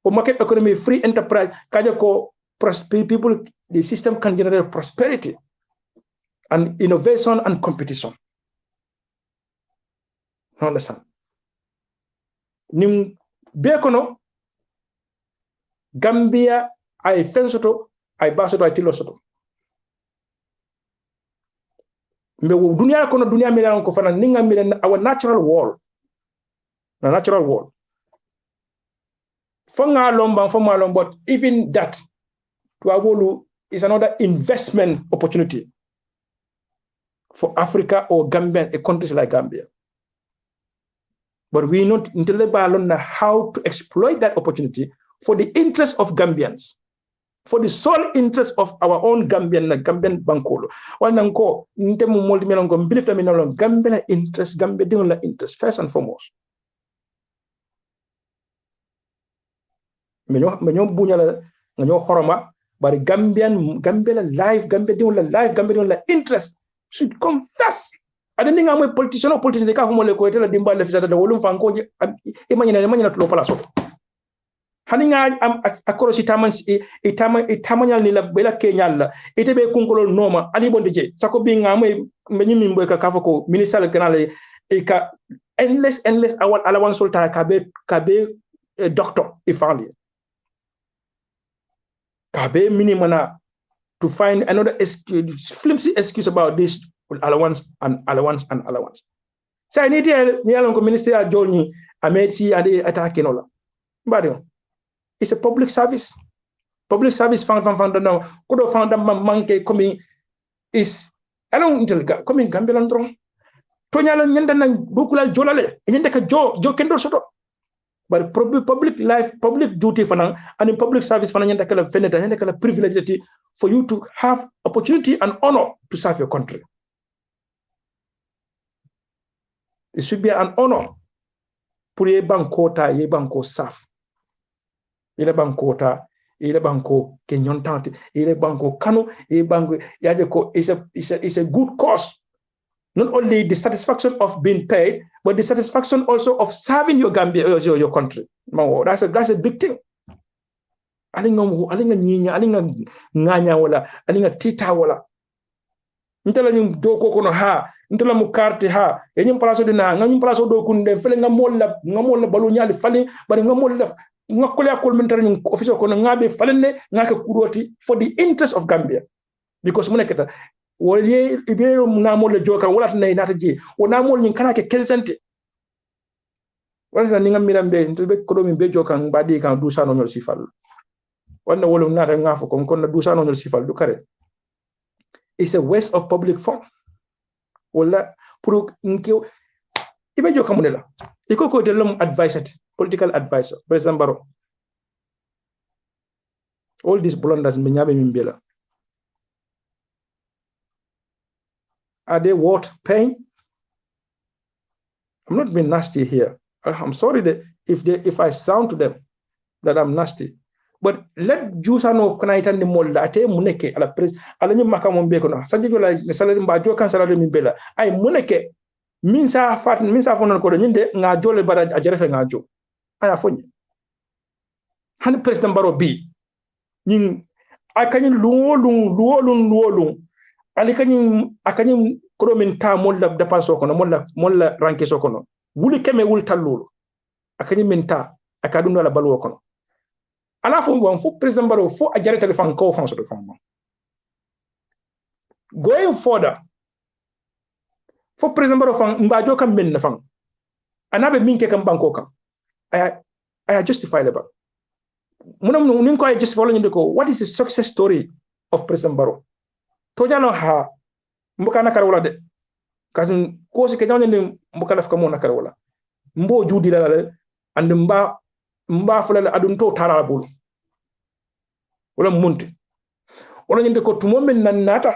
for market economy, free enterprise, people, the system can generate prosperity and innovation and competition. Understand? Nim bekono Gambia ay fensoto ay basoto ay tilosoto. Mbe dunia kono dunia milan ko fana ninga milan our natural world. The natural world. But even that Tuabolu is another investment opportunity for Africa or Gambia, a countries like Gambia. But we not know how to exploit that opportunity for the interest of Gambians, for the sole interest of our own Gambian Bankolo. Wananko, Ntemu Moldimelongo, believe them in Gambia interest, Gambia interest, first and foremost. menyo bunya la nganyo horoma bari Gambia la life Gambia la interest should confess adani nga moy politician ka mo le ko tela dimba le fisa da wolum fanko e manyina tulo pala so hani nga am akorosi tamanyal ni la bela kenyal la itebe kunkolo noma ali bonde je sako bi nga moy menyimi mboy ka fako minister kanale e ka endless awal alawan sulta ka be doctor ifali Kabe minimana to find another excuse, flimsy excuse about this allowance. So I need to minister Johnny Ameti and the attacking all. But it's a public service. Public service found now. Could have found a monkey coming is along until coming Gambilandron. Tonyala Yandan Bukula Jolale, and Yendaka Joe Kendo Soto. But public life, public duty and in public service privilege for you to have opportunity and honor to serve your country. It should be an honor pour ye banko serve. Ile banko kenyon tante, ile banko kano, ile banko yajeko is a good cause. Not only the satisfaction of being paid, but the satisfaction also of serving your Gambia, your country. That's a big thing. alinga nyinya alinga nganya wala alinga tita wala ntala nyum do ko kono ha ntala mu carte ha e nyum place dina ngam place do kunde fele ngamolla balu nyali fali bari ngamolla ngakole akol min tar nyum officer kono ngabe falenne ngaka kuroti for the interest of Gambia because munekata woliye ibero ngamolla joka wala tan nata je o namol nyin kana ke kelsante wala ni ngam mirambe ntobe ko do min be joka mbadi kan du sano nyol sifal wanda wolum nata ngafo kon na du sano nyol sifal du kare. It's a waste of public fund. Wala puru nkio ibe joka munela iko ko delum advisor political advisor President Barrow all these blunders minyabe mimbela are they worth paying? I'm not being nasty here. I'm sorry that if I sound to them that I'm nasty, but let Jusano Kanaitan the Molda ate muneke ala pres ala ni makamon be kono sanjo la salary mba jo kan salary min bela ay muneke min sa fonon ko nyinde nga jole bara a jerefe nga jo aya fonye han President Barrow bi nyin akanyin luwolun ali akanyin ko min ta molla dépense ko no molla ranke so kono wuli keme wul tallulu akanyin min ta akadun la balwo kono ala fo bon fo President Barrow fo a jare téléphone ko France de fond going further fo President Barrow fan mbajo kam men na fan anabe minke kam banko kam I justify the bank munam nin ko ay justify lo ñinde ko what is the success story of President Barrow to jalo ha mbuka nakar wala de kadun ko se ke ñande mbuka daf ko mo nakar wala mbo judi la and mba fulala adun to tara bulu wala munti wala ñinde ko tumo men nan nata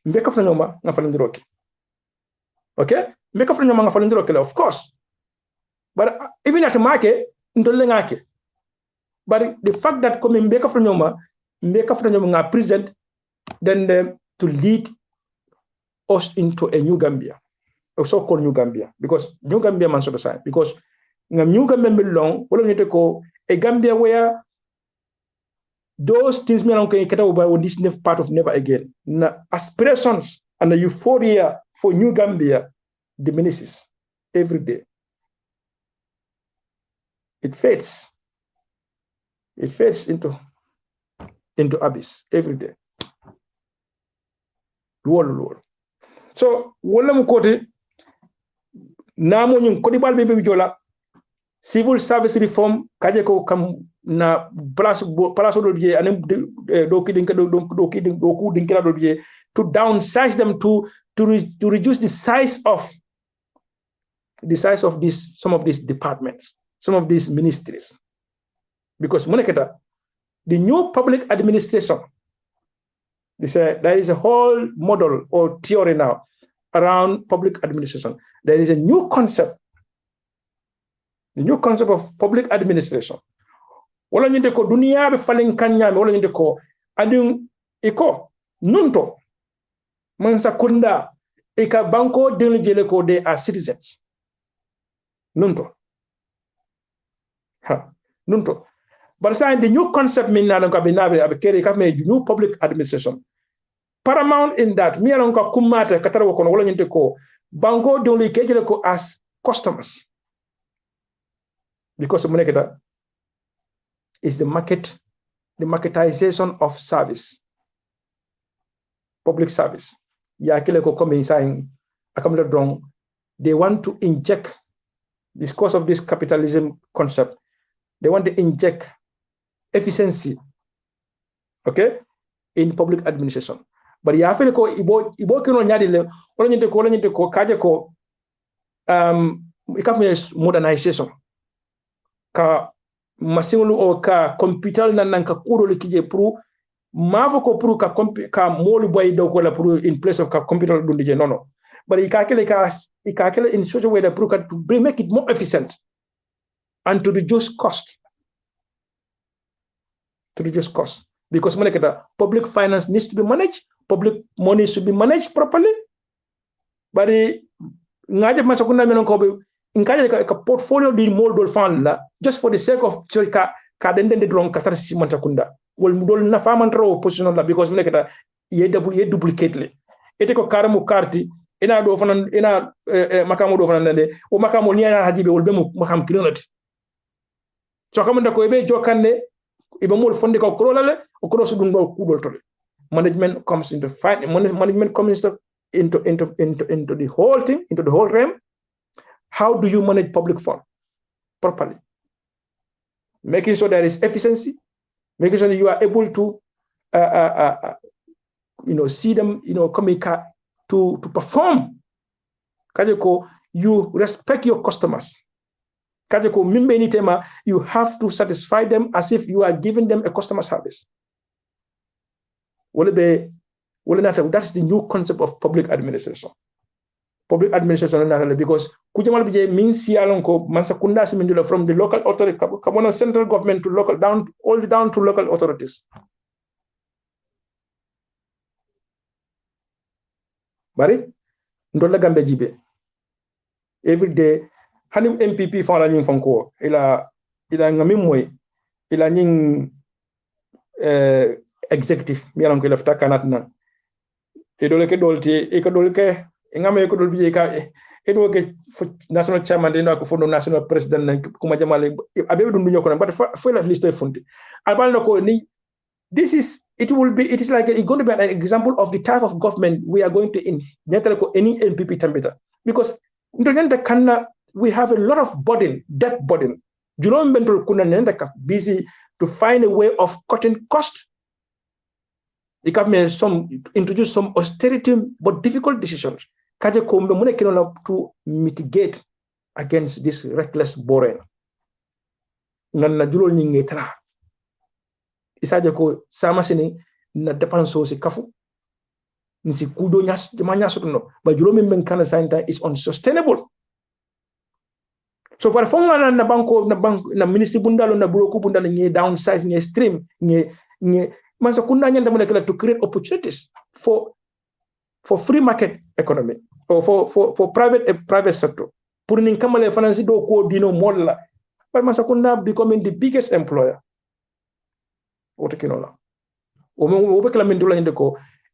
mbeka fa ñoma nga fa ndiroki okay mbeka fa ñoma nga fa ndiroki of course but even at market ndolle ngake but the fact that comme mbeka fa ñoma nga present then to lead us into a new Gambia, a so-called New Gambia, because New Gambia man so the same because New Gambia belong wala ñete ko a Gambia where those things me can get over this part of never again. Na aspirations and the euphoria for New Gambia diminishes every day. It fades. It fades into abyss every day. So wala mu kote namo ñun kodi bal be jola civil service reform kaje ko kam na place do biye anem do kidin kila do biye to downsize them to reduce the size of these some of these departments, some of these ministries, because moneketa the new public administration, they say there is a whole model or theory now around public administration. There is a new concept, the new concept of public administration. Wala ñinde ko duniya be falen kanyame wala ñinde ko adun iko nunto man sakunda ika banko den jele ko they are citizens nunto but say the new concept min na ko be nabe abe kere ka me new public administration paramount in that mi alon ko kumata kataro ko wala ñinde ko banko den le ke jele ko as customers because moneketa is the marketization of service, public service. They want to inject, because of this capitalism concept, they want to inject efficiency, okay, in public administration. But ya feel ko ibo kino nyadi le wala nyinte ko kaje ko ikafme modernization ka masingulu o ka computer nan ka kuro le kije pour mavo ko pour ka molu boy do ko la pour in place of ka computer do dije no but ikakele in such a way that pour to make it more efficient and to reduce cost because public finance needs to be managed, public money should be managed properly, but ngaje masakunda menon ko in ka portfolio di moldol fan la just for the sake of ka ka den de dron katar si manta kunda wol mudol na famantro position la because mine kata ye duplicate le ete ko karamu karti ina do fanan ina makamo do fanan de o makamo ni ana hajibe wol be mu makam kilonati so kamanda ko be jokanne ibe mol fonde ko krolale o cross dum do kudol tole management comes into management comes into the whole thing, into the whole realm. How do you manage public fund properly? Making sure there is efficiency, making sure that you are able to see them coming to perform. Kajeko, you respect your customers. Kajeko, you have to satisfy them as if you are giving them a customer service. That's the new concept of public administration. Public administration because kujamal bije means sialonko mansakunda simindula from the local authority, kamona central government to local all down to local authorities. Bari ndola gambe jibe every day hanim MPP fala nying fanko ila ngami moy ila nying executive mi yalanko ila fta kanat na e dole ke dolti e ko dole ke ngame ko dol biye ka e do ke national chairman de ko fondo national president na kuma jamale abe dum ñoko na but for la list fonti albal ko ni it is like it's going to be an example of the type of government we are going to in netal ko any MPP tambita because ndonenta kanna we have a lot of debt burden julom bentol kuna nenda ka busy to find a way of cutting cost. The government introduce some austerity but difficult decisions. To mitigate against this reckless borrowing. Na julol nyingi tala. Isaje ko sama sini na depanso si kafu. Nisi kudo nyas demanya sotuno. Ba julo memben kana sainta is unsustainable. So para fonga na banko na ministry bundalo na bureau bundalo ngi downsize ngi stream ngi Mansakunda nyanda to create opportunities for free market economy or for private sector. Purning kamale finance do ko dino molla. But Mansakunda becoming the biggest employer. Otekinola.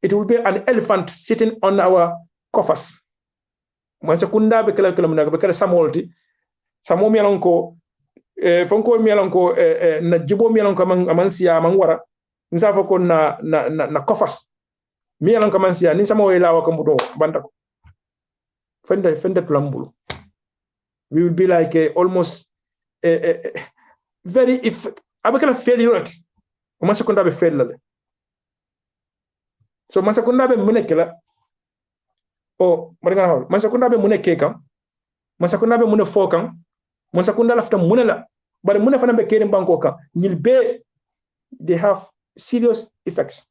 It will be an elephant sitting on our coffers. Mansakunda bekala samolti. Samo mialonko fonko mialonko na jibo mialonko amansia mangwara. Nsafa ko na coffers mi yalan kamansia ni sama wayla wa kambudo bandako fende plambulu we will be like almost very if abakala failure o man sekonda be failure so man sekonda be munekela o marina hol man sekonda be muneke kam man sekonda be mune fokam man sekonda lafta munela bare mune fana be kere banko kam nyilbe they have serious effects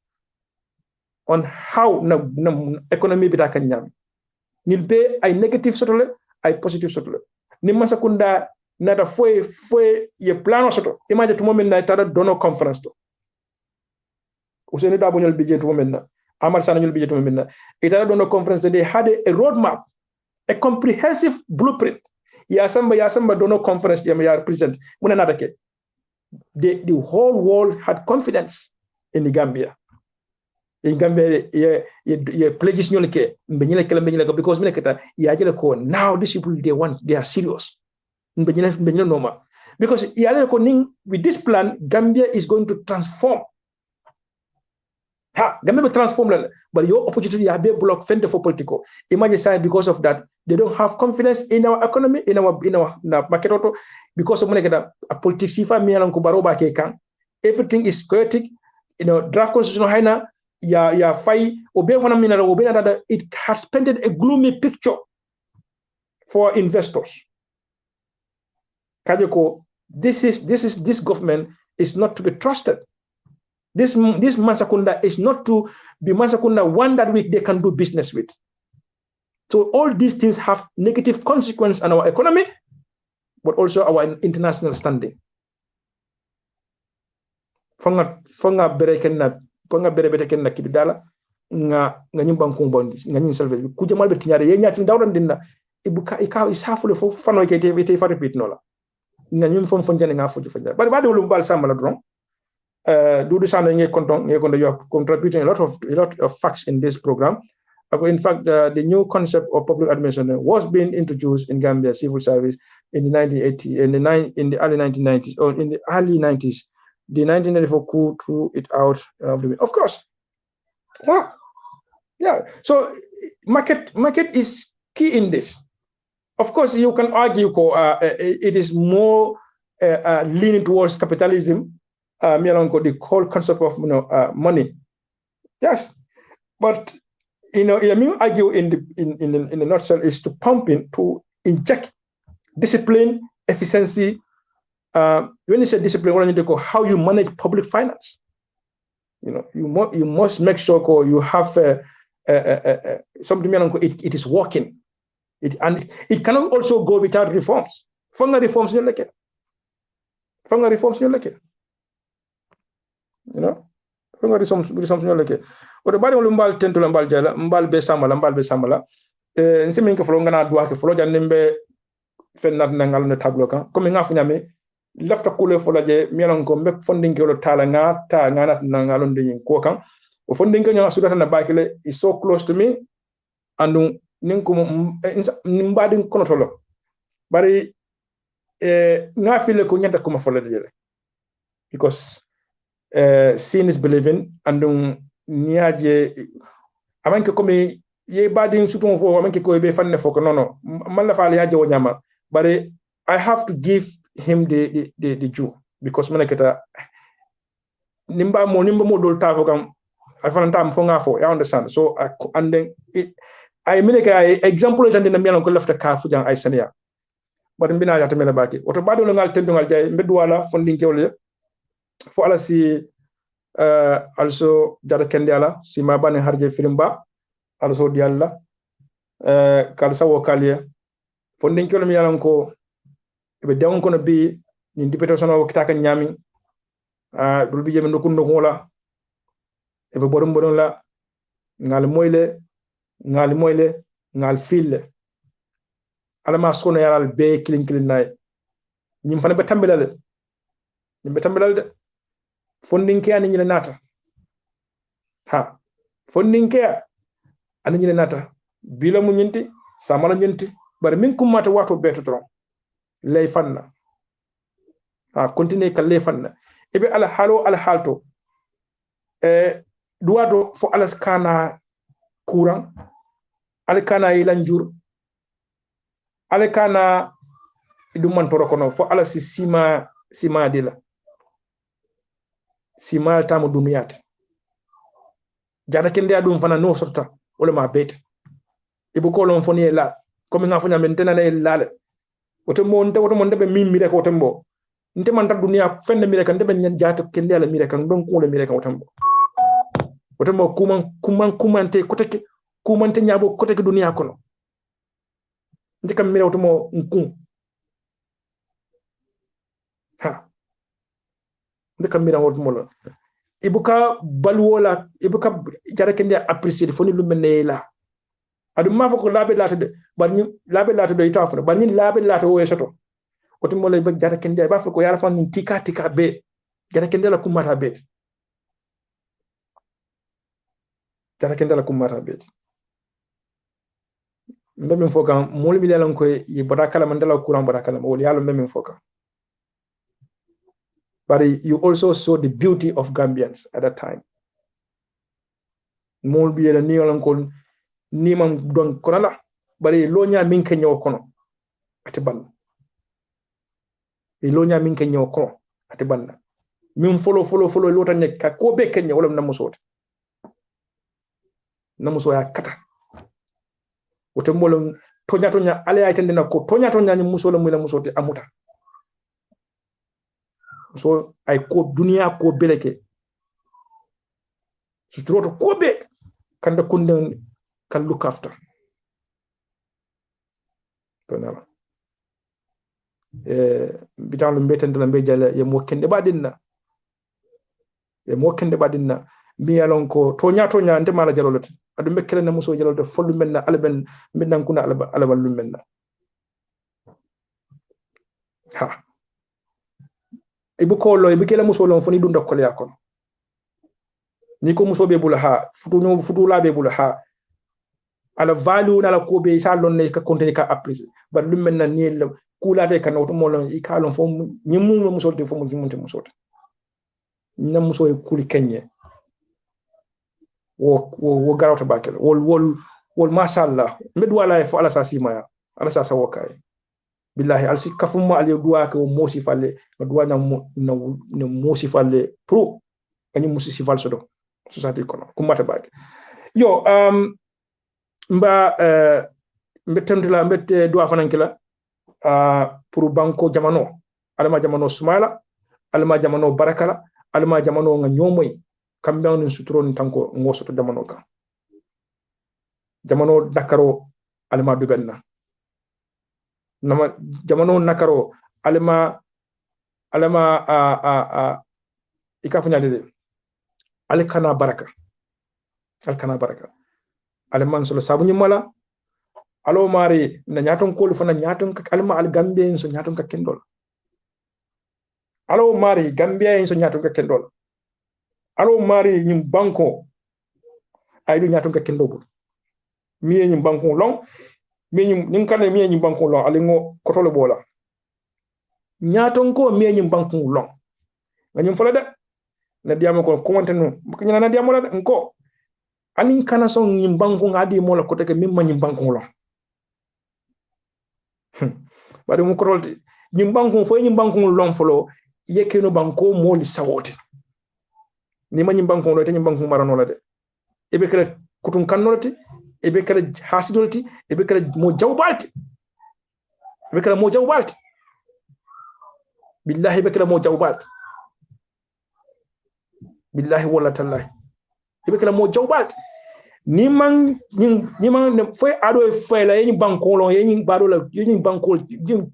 on how na economy bita kan nyam nil be ay negative sotole ay positive sotole ni Masakunda nata foi ye plano soto imagine to moment na tada dono conference to useni da bonyol bije to moment na amal sana nyol bije to moment na tada dono conference they had a roadmap, a comprehensive blueprint ya samba dono conference ya present muna nata ke the whole world had confidence in the Gambia. In Gambia, ye pledges nyoleke mbenyele because mineketa yajele ko now these people they are serious. Mbenyele normal because yale ko ning with this plan Gambia is going to transform. Gambia will transform, but your opportunity you have be blocked fender for political. Imagine say because of that they don't have confidence in our economy, in our market auto because of mineketa a politics sifa mialan ko baroba ke kan. Everything is chaotic. Draft constitutional haina ya fai obe wana minara obe na it has painted a gloomy picture for investors. Kajeko, this government is not to be trusted. This Mansakunda is not to be Mansakunda one that they can do business with. So all these things have negative consequence on our economy, but also our international standing. Fonga bere kenna kidala nga nyimba nkumbondi nga nyin salve kuja malbe tinyare ye nyati ndawran dinna ibuka ikaw isafule fo fano ke te fa repeat nola nga nyum fon fon jani nga fo fo but ba de lu bal samala dron do the sound nge konton you are contributing a lot of facts in this program. In fact, the new concept of public administration was being introduced in Gambia civil service in the 1980s, in the early 1990s, or in the early 90s. The 1994 coup threw it out of the way. Of course, yeah. So market is key in this. Of course, you can argue it is more leaning towards capitalism. The whole concept of money. Yes, but I mean, argue in the nutshell is to pump in, to inject discipline, efficiency. When you say discipline, what I need to go, how you manage public finance. You must make sure you have something. It is working. It cannot also go without reforms. Funga reforms you like it. Funga reforms you like it. Oto bari wala mbal tento la mbal jala mbal be samala nsi min ko folo ngana duwa ke folo jannembe fennat na ngal ne tablo kan comme nga funyame lafta kule folo je mielon ko mbe fondin ke lo tala nga ta ngana na ngalon de ko kan o fondin ke nya sudata na bakile is so close to me andu nin ko mbadin kono tolo bari nga file ko nyanta ko ma folo de because seeing is believing andu niaje amanke komi ye badin suton fo amanke ko be fanne fo ko nono man la faali haje wonyama bare I have to give him the due because manaketa nimba mo dol tafo kam afanta am fo nga fo I understand so and then I mean I example tan dina miano ko lafta ka fu jang ay sania bare mbina ya tamela baki oto bado ngal tendungal jay mbeddu wala fondin kewle fo ala si also jara kende ala si ma bane harje firimba also di alla kal sawo kalye fondin kelo mi yalan ko be dewon kono bi ni dipete sono kitaka nyami dul bi jeme ndokun ndokola e be bodon la ngal moyle ngal fille ala ma sono yalal be kilin nay nyim fane be tambelal de fondinke ani nyine nata fondinke ani nyine nata bila mu nyinti samala nyinti bar min kumata wato beto tron lay fanna continue ka lay fanna ebe ala halto duwado fo ala kana courant ala kana ilanjur ala kana idum man toro kono fo ala si sima dila si maltamo duniyat jada kende adum fana no sorta wala ma bet ibu ko lon foni la comme nga fanya men tenana la woto mon be mimmi rek woto mbo nte man tar duniya fenne mi rek ndebe nyen jata kende ala mi rek don ko le mi rek woto mbo kumante koteke kumante nyabo koteke duniya kono ndikam mi woto mo nkum ndika mira wot molo ibuka balwola ibuka jara kende apprécier foni lu melne la adu ma fako labe lata de bar ñu labe lata do itafu bar ñu labe lata wo yesoto oti molo ba jara kende ba fako yara fan tika be jara kende la kumata be mbem foka mol mi lelan ko yi bodakala mandala courant bodakala wol yalo mbem foka. But you also saw the beauty of Gambians at that time. Mol bi la niyolan ko ni man don konala bari lo nya min kenyo kono ati ban lo nya min kenyo kono ati ban min follow lo tan ne ka ko be kenya wala na musote na muso ya kata wote mbolom tonya ale ay tande na ko tonya ni musola muy la musote amuta so ay ko dunia ko beleke so troto ko be kanda kunde kan look after tonala bitan lo mbetende la mbejala ye mo kende badinna mi yalon ko tonya nte mala jalolote adu mekkele na muso jalolote follu menna alben minnan kuna albalum menna ibu ko lo ibu kela muso lon foni dun dokkole yakon ni ko muso be bula ha futu la be bula ha ala value na la ko be sa lon ne ka contenu ka apprécier ba lu men na ni la kula de kan auto mo lon i ka lon fo ni mu muso de fo mo jimunte muso na muso e kuli kenye wo garawta bakel wol mashallah med wala fo ala sa sima ala sa sawokay billahi alsi kafuma ali duwa ko mosi falle duwa na mosi falle pro kany musi si fal sodo society kono kumata baake yo mbetendula mbette duwa fanankila pour banko jamano alma jamano sumala alma jamano barakala alma jamano nga nyomoy kambe on sutron tanko ngosoto jamano ka jamano dakaro alma dubenna nama jamano nakaro alma ikafanya dede alkana baraka alman solo sabu nyimala alo mari na nyaton ko fana nyaton ka alma al gambien so nyaton ka kendol alo mari gambien so nyaton ka kendol alo mari nyim banko ay do nyaton ka kendol mi nyim banko long mi nyim kane mi nyim banko long alingo kotolo bola nyaton ko mi nyim banko long nganyum fala de na diamo ko kontenu makanya na diamo la nko anin kana son nyim banko ngadi mo la ko teke mimma nyim banko long bari mu korolti nyim banko fo nyim banko long folo yekeno banko mo li sawoti ni ma nyim banko lo te nyim banko marano la de ebe kala kutun kannolati ebe kala hasidolti ebe kala mo jawbalti billahi ebe kala mo jawbalti billahi wala tallahi ebe kala mo jawbalti ni man foy ado e fayla yeni banko lon yeni bado la yeni banko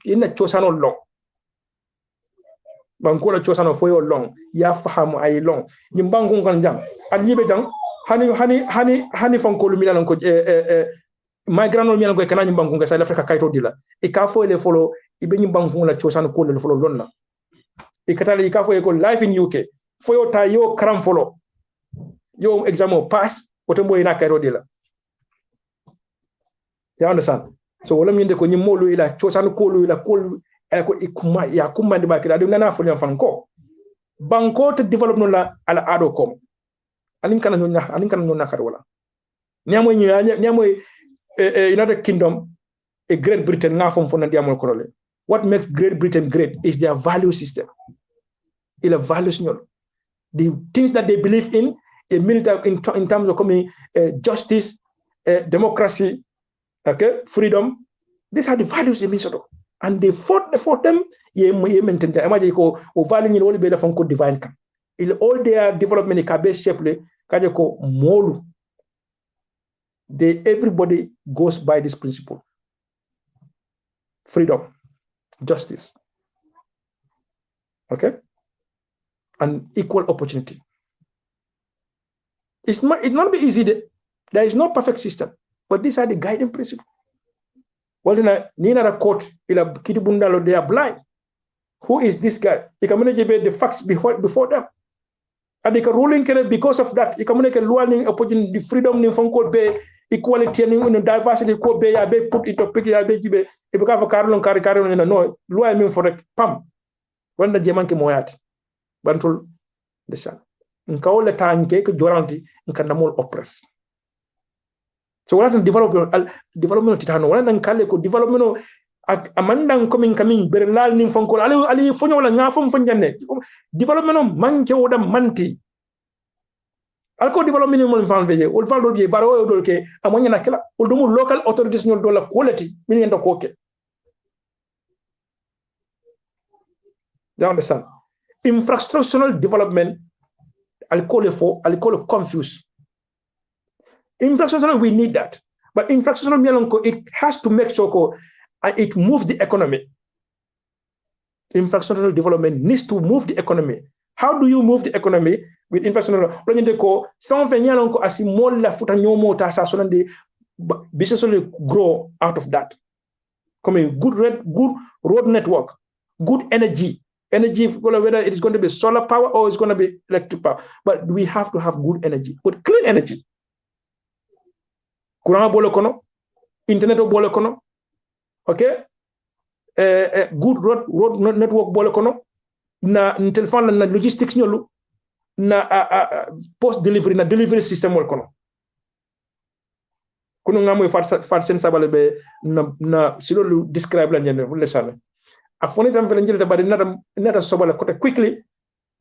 yeni chosano long banko la chosano foy long ya fahamu ay long ni banko kan jang alibe jang hani fanko lu milan ko migrant milan ko kana ni banko ga South Africa kayto dila e ka fo le folo ibe ni banko la chosano ko le folo lonna e katale ka fo ko life in UK fo yo ta yo kram folo yo exam pass otombo ina kayro dila you understand so wala minde ko nyimolo ila chosano ko lu ila ko ko ikuma ya kuma ndi bakira dum nana fo fan ko banko to development la ala ado kom alin kana nyonna kar wala niamoy United Kingdom e Great Britain nga fom fona diamol ko le what makes Great Britain great is their value system ila values nyol the things that they believe in a military in terms of coming justice democracy okay freedom these are the values in Minnesota and they fought them ye maintain the imagine ko o value ni wol be la fon ko divine kan il all their development ka be shape kaje ko molu everybody goes by this principle freedom justice okay and equal opportunity it's not be easy there is no perfect system but these are the guiding principles well ni na court ila kiti bundalo they are blind who is this guy he can manage the facts before them and they can ruling because of that he can manage luaning opportunity freedom ni fonko be equality ni diversity ko be ya be put into pick ya be jibe e be ka fa karlon kari no loi min for pam wanda jemanke moyati bantul desan nkawle tanke ko joranti nkandamol oppress so wala tan development titano wala nan kale ko development amandan komin kamin berlal nin fonko ali fonyo wala ngafom fonjanne development manke woda manti alko development mo fan veje ol faldo je baro o dolke amonya nakela ol do local authorities nyol do la quality min yendo koke you understand infrastructural development I'll call it confused. Infrastructure, we need that. But infrastructure, it has to make sure it moves the economy. Infrastructural development needs to move the economy. How do you move the economy with infrastructure? Business will grow out of that. Come good road network, good energy, energy, whether it is going to be solar power or it's going to be electric power. But we have to have good energy, but clean energy. Courant bole kono, internet bole kono, okay? Good road network bole kono, na telephone na logistics nyolu, na post delivery na delivery system bole kono. Kuno ngamoy fat sen sabale be na silo lu describe la nyene wala sala. A foni tam fele njilta bari nata sobala kote quickly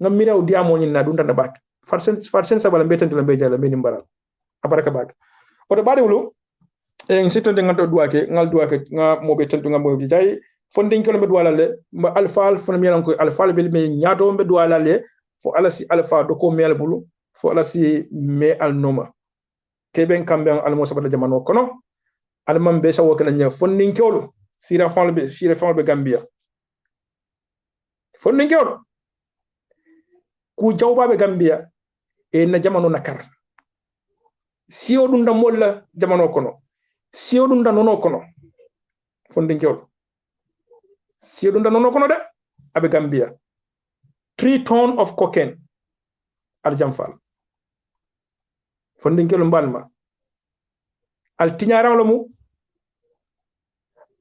ngam mira o diamo nyina dunta na bak. Fat sen sabale be tantala be jala be ni mbara. Abaraka bak. Oto bari wulu en sito de ngato duake nga mobe tantu nga mobe jay fondin ko be duala le alfa fona mi ko alfa be me nyaato be duala le fo alasi alfa do ko mel bulu fo alasi me al noma keben kambe al mo sabata jamano kono al man be sawo kala nya fondin kewlu sira fon be gambia fondin kewlu ku jawba be gambia e na jamano nakar siyo dum da molla jamano kono siyo dum da nono kono fondin kewlu siyo dum da nono kono de abe gambia 3 tons of cocaine al jamfal fondin kewlu mbalma al tiñaram lo mu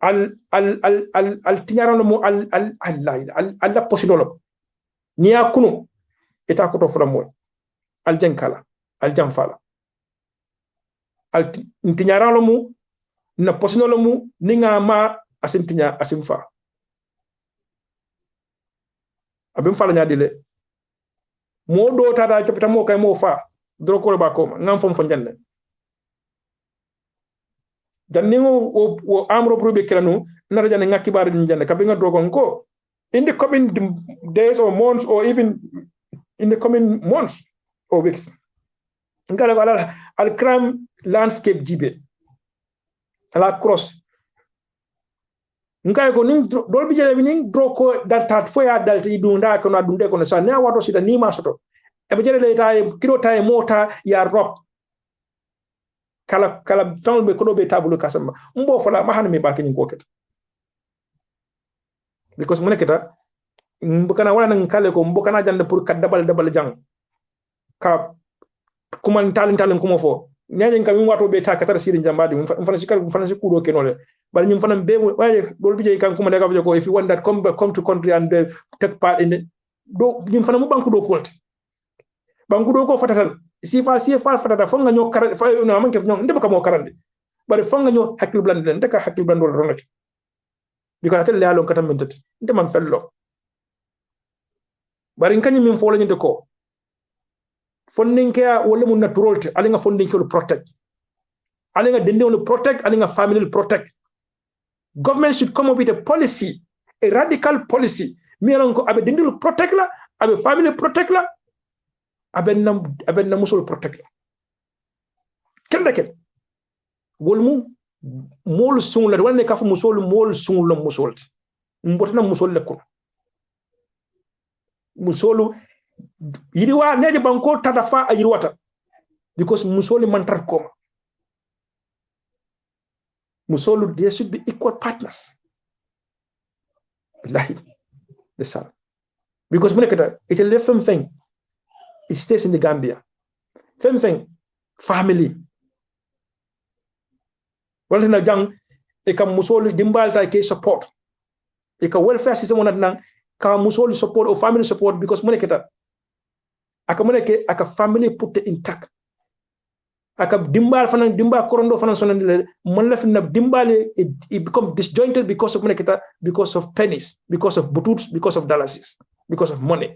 al tiñaram lo mu al la posidolo niya kunu eta ko to fula moy al jankala al jamfala al tiñaram lo mu na posidolo mu ninga ma asim tiña asim fa abim fala nya dile mo do tata chopita mo kay mo fa dro ko ba ko ngam fom fo janne janningo o amro probe kelanu na rajane ngaki bar ni janne kabe nga drogon ko in the coming days or months or even in the coming months or weeks ngala wala al crime landscape jibe ala cross ngay ko ning dol bi jere bi ning dro ko daltat fo ya dalti dunda ko na dunde ko na sa ne wato sita ni ma soto e be jere le tay kilo tay mota ya rob kala tan be ko do be tabulu kasama mbo fala ma hanmi ba kin ko ket because mun keta mbukana wala nan kale ko mbukana jande pour ka dabal jang ka kuman talin kuma fo nyaje kam wato be ta katar sirin jambadi fana sikar fana sikudo kenole bal nyum fana be waye dol bije kan kuma daga ko if you want that come to country and take part in the do nyum fana mu banku do kolti banku do ko fatatal si fa fatata fo nga ñoo kar fa no man kef ñoo ndeba ka mo karande bari fo nga ñoo hakil bland den ndeka hakil bland wala ronati biko atel le alon katam mentati nde man fello bari ngani min fo la ñinde ko fondinke wala mun natural te ali nga fondinke lu protect ali nga dende lu protect ali nga family lu protect government should come up with a policy, a radical policy mi alon ko abe dende lu protect la abe family protect la abe na musul protect la kende ken wolmu mol sun la wala ne kafu musul mol sun la musul mbotna musul le ko musolu yiriwa neje banko tada fa a yirwata because musoli mantar koma musolu they should be equal partners billahi the sun because munekata it's a left thing it stays in the Gambia thing family wala na jang e kam musolu dimbalta ke support e ka welfare system wonat nan ka musolu support or family support because munekata aka family put intact aka dimbal fanan dimba korondo fanan sonande man la finna dimbale it become disjointed because of money because of pennies, because of bututs, because of dollars, because of money.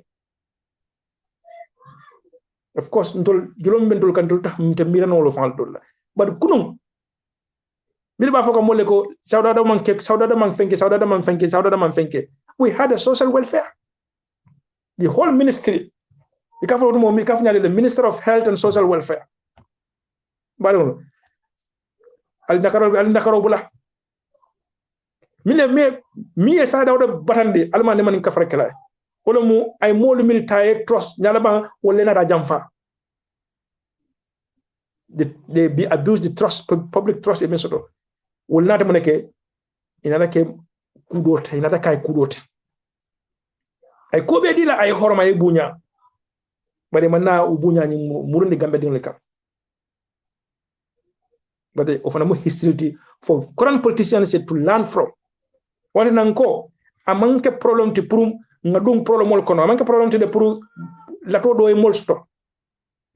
Of course ntol julom bentol kan dol tax mte mirano lo fal dol but kunum bil ba fako molle ko sawda man fenke we had a social welfare, the whole ministry the Minister of Health and Social Welfare. Baru al nakaro bula. Mi esa da batande alma ne man ka frekela. Wala mu ay molu militaire trust nyala ba wala na da jamfa. They be abuse the trust, public trust in Minnesota. Wala na ta muneke inana ke kudot inata kai kudot. ay ko be dila ay horma ay bunya bari manna u bunya ni murundi gambe ding le kam but ofana mo history for current politicians to learn from wala nanko amanke problem ti pour ngadum problem mol kono amanke problem ti de pour lato do e mol stop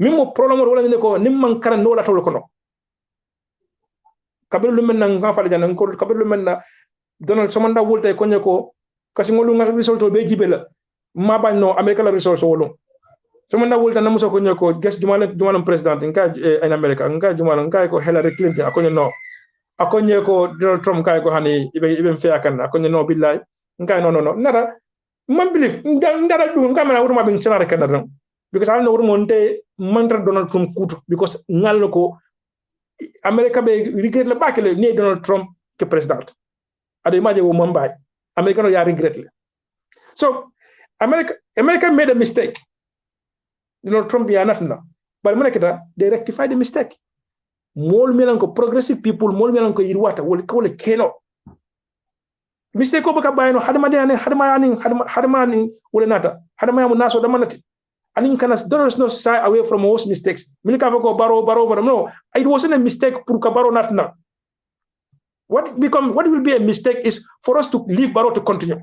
mimo problem wala ne ko nim man karan no lato kono kabir lu men nga fa jana ko kabir lu men na Donald Somanda wolte ko nyako kasi ngolu ngal result be jibela ma bañ no america la result wolo Somanda wolte na muso ko nyako guest jumalam president nka en america nka jumalam nka ko Hillary Clinton akonyo no akonye ko Donald Trump kay ko hani ibe mfiya kan akonye no billahi nka no nara man believe ndara du nka mana wurma bin cinare kan dan because I know wurmo nte mantra Donald Trump kutu because ngal ko America be regret le bakele ne Donald Trump ke president ade maje wo mambay America no ya regret le so America made a mistake Donald Trump ya natna but America they rectify the mistake mol melan ko progressive people mol melan ko yirwata wala keno mistake ko baka bayno hadama ni wala nata hadama yamu naso damanati anin kana don't no shy away from most mistakes milika ko baro no it wasn't a mistake pour ka baro natna what will be a mistake is for us to leave baro to continue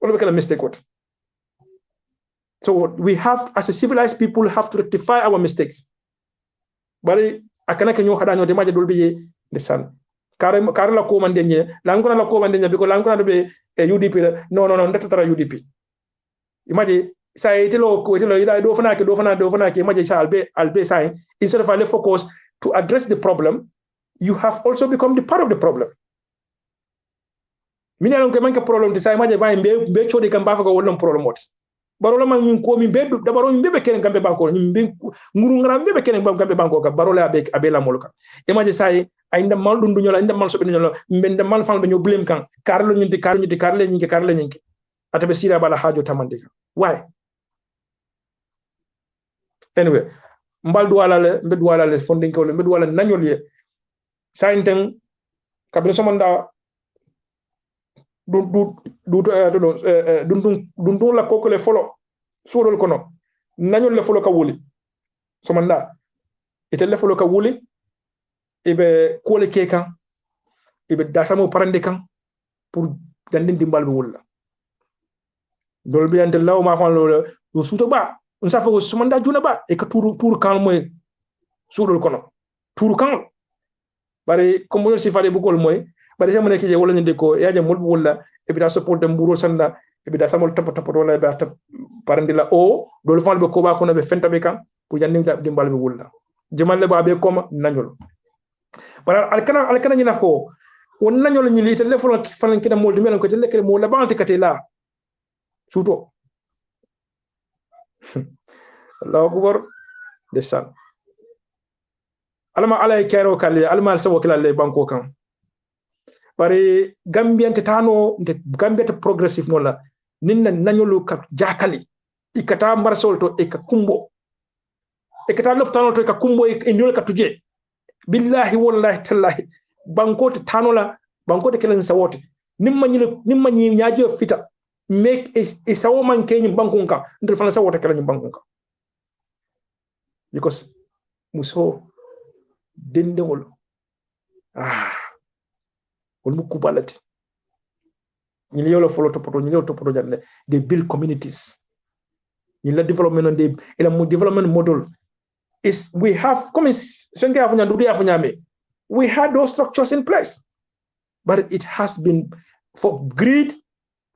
what become a mistake what so we have as a civilized people have to rectify our mistakes bari akana ke nyo khada nyo de maje dolbe ye desan kare la ko man denye la ngona la ko man denye biko la ngona be UDP no ndata tara UDP imaje say telo ko telo ida do fana ke maje sa albe say instead of alle focus to address the problem you have also become the part of the problem minalon ke manke problem de say maje bay be chodi kam ba fa ko wollon problem mot barola man min ko min beddu dabaro min bebe kenen gambe banko min be nguru ngara bebe kenen gambe banko ka barola abe la molka e maji say ay ndam mal dundu nyola ndam mal so be nyola mbende mal fal be nyo blem kan karlo nyinti karle nyinki atabe sira bala hajo tamande why anyway mbal duwala le fondin ko le mbed wala nanyol ye sainten kabino somanda dun la kokole folo surol kono nañol le folo ka wuli somanda ite le folo ka wuli ibe kole kekan ibe dasamo parande kan pour gandin dimbal be wulla dol bi ante law ma fan lo suto ba on sa fo somanda juna ba e ka tour kan moy surol kono tour kan bare comme si fade bu gol moy bari sama nekk je wala ñu de ko yaaje mul wala e bita support dem buro sanda e bita samol top wala be ta parandi la o do lu fal be ko ba ko no be fenta be kan pour janni dimbal be wala jemalle ba be koma nañol bara alkana ñu naf ko won nañol ñu li te lefol fan ki dem mol di melen ko te lekk mo la banti kate la suto Allahu akbar desan alama alay kero kalle alma sawo kala le banko kan bari Gambian te tano nte Gambia te progressive no la ninna nanyolu ka jakali ikata marsol to e ka kumbo ikata loptano to e ka kumbo e nyol ka tuje billahi wallahi tallahi banko te tano la banko te kelen sawote nimma nyi nyaajo fita make e sawo man kenyi banko ka ndel fana sawote kelen banko ka because muso dendewol wol mu kubalati ñi yola folo topoto janne they build communities ñi la development on they ila mu development model is we have comme senga afunya ndu afunya me we had those structures in place but it has been for greed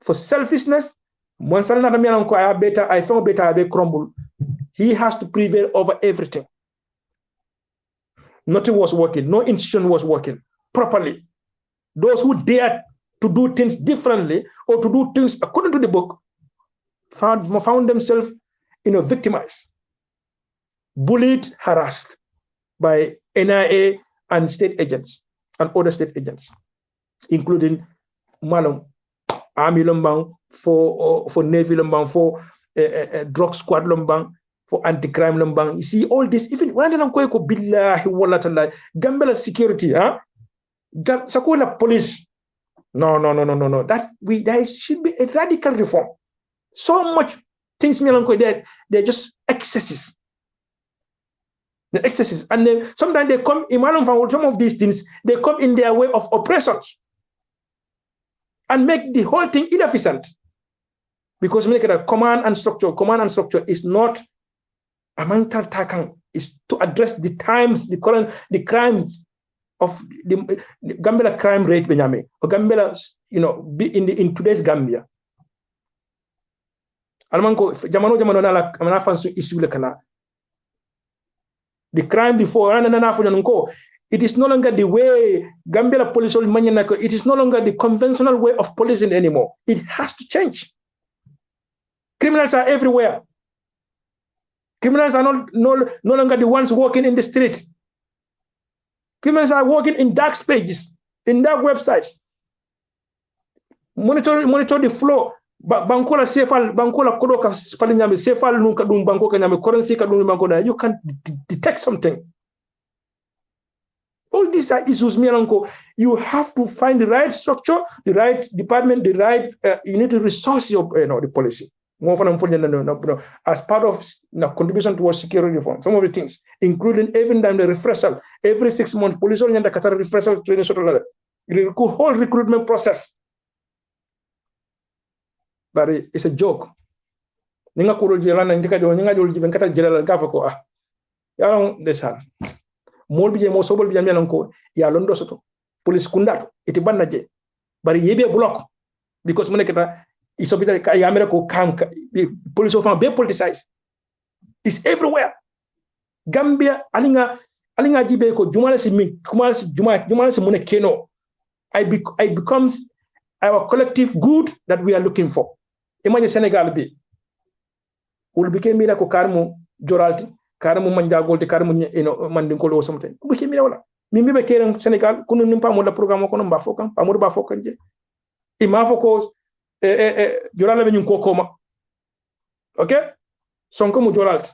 for selfishness mon salna tam yanan ko ay beta be crumble he has to prevail over everything nothing was working no institution was working properly. Those who dared to do things differently or to do things according to the book found themselves victimized, bullied, harassed by NIA and state agents and other state agents, including Malum, Army Lombang, for Navy Lombang, for drug squad Lombang, for anti-crime Lombang. You see all this, even when I'm going to billahi wala taala, Gambela security, Sakola police. No. That should be a radical reform. So much things they're just excesses. The excesses. And sometimes they come, some of these things, they come in their way of oppressions and make the whole thing inefficient. Because command and structure is not a mental takang, is to address the crimes of the Gambia crime rate, Benjamin, or Gambia, in today's Gambia. Almanko jamano na amana fansu issue le kana. The crime before it is no longer the way Gambia police it is no longer the conventional way of policing anymore. It has to change. Criminals are everywhere. Criminals are no longer the ones walking in the street. Criminals are walking in dark spaces, in dark websites. Monitor the flow. Bankola sefal, bankola kodoka falinyame sefal nunka dum bankoka nyame currency kadum bankoda. You can detect something. All these are issues, Miranko. You have to find the right structure, the right department, the right. You need to resource your, the policy. As part of contribution towards security reform, some of the things, including even the refresher, every 6 months, police only the Qatar refresher training the whole recruitment process. But it's a joke. Ninga kuro jelana ndika jo ninga jol jiben kata jelala gafa ko yaron desan mol bije mo sobol bije melan ko ya londo soto police kundato iti bannaje bari yebe block because mo nekata isobita ka yamere ko kanka police ofan be politicized is everywhere. Gambia alinga jibe ko jumala si min jumala si mune keno I becomes our collective good that we are looking for. Imagine Senegal be will became mira ko karmu joralti karmu manjagolti karmu mandinko lo something became mira wala mimbe be keren Senegal kunu nimpa mo la programme ko no ba fokan amuru ba fokan je ima foko jorala be nyun ko koma okay sonko mu joralti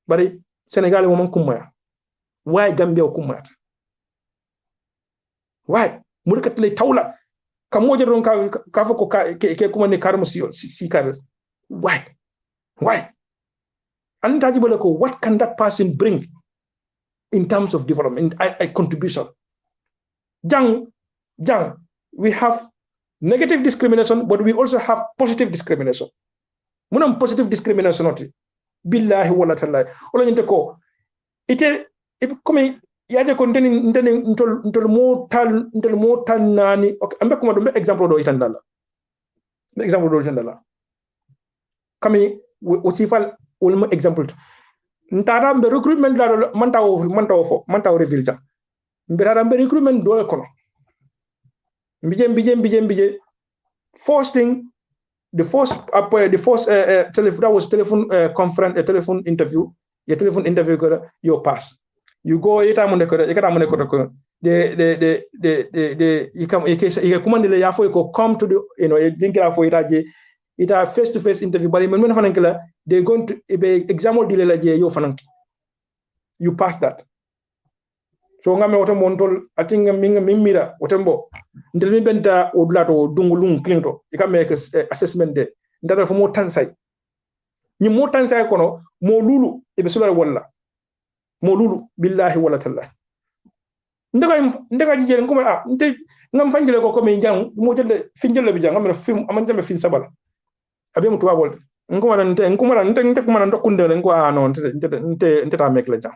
bari Senegal mo man kumaya why Gambia kumaya why murkat lay tawla kamoje ron ka foko ke kuma ne karmu si kares why and what can that person bring in terms of development, a contribution? Jang, we have negative discrimination, but we also have positive discrimination. Munam positive discrimination oti. Billahi wala tallahi. Ola nyinte ko. Ite come yaje ko ntol mo tal nani. Okay, ambe kuma do example do itandala. Example do itandala. Kami wosifal ulma example ntara mbe recruitment la manta o reveal jam mbira mbe recruitment do kono mbije first thing the first telephone conference telephone interview your pass you go ita mo ne ko de you command le ya fo ko come to the dingira fo ita je ita face to face interview bari men fanankela they going to example dile la je yo fananki you pass that so ngame woto montol atinga mimira wotembo ndel mi benta o dulato dungulung klinto ikame assessment de ndata fo mo tansay ni mo tansay kono mo lulu e be sulare walla mo lulu billahi wala tallahi ndega jije ngoma nte ngam fanjile ko ko me jang mo jelle finjelle bi jang ngam film amanje fin sabala abe mu tuba bolde nte kuma ndokunde le ngo no nte ta mek la jam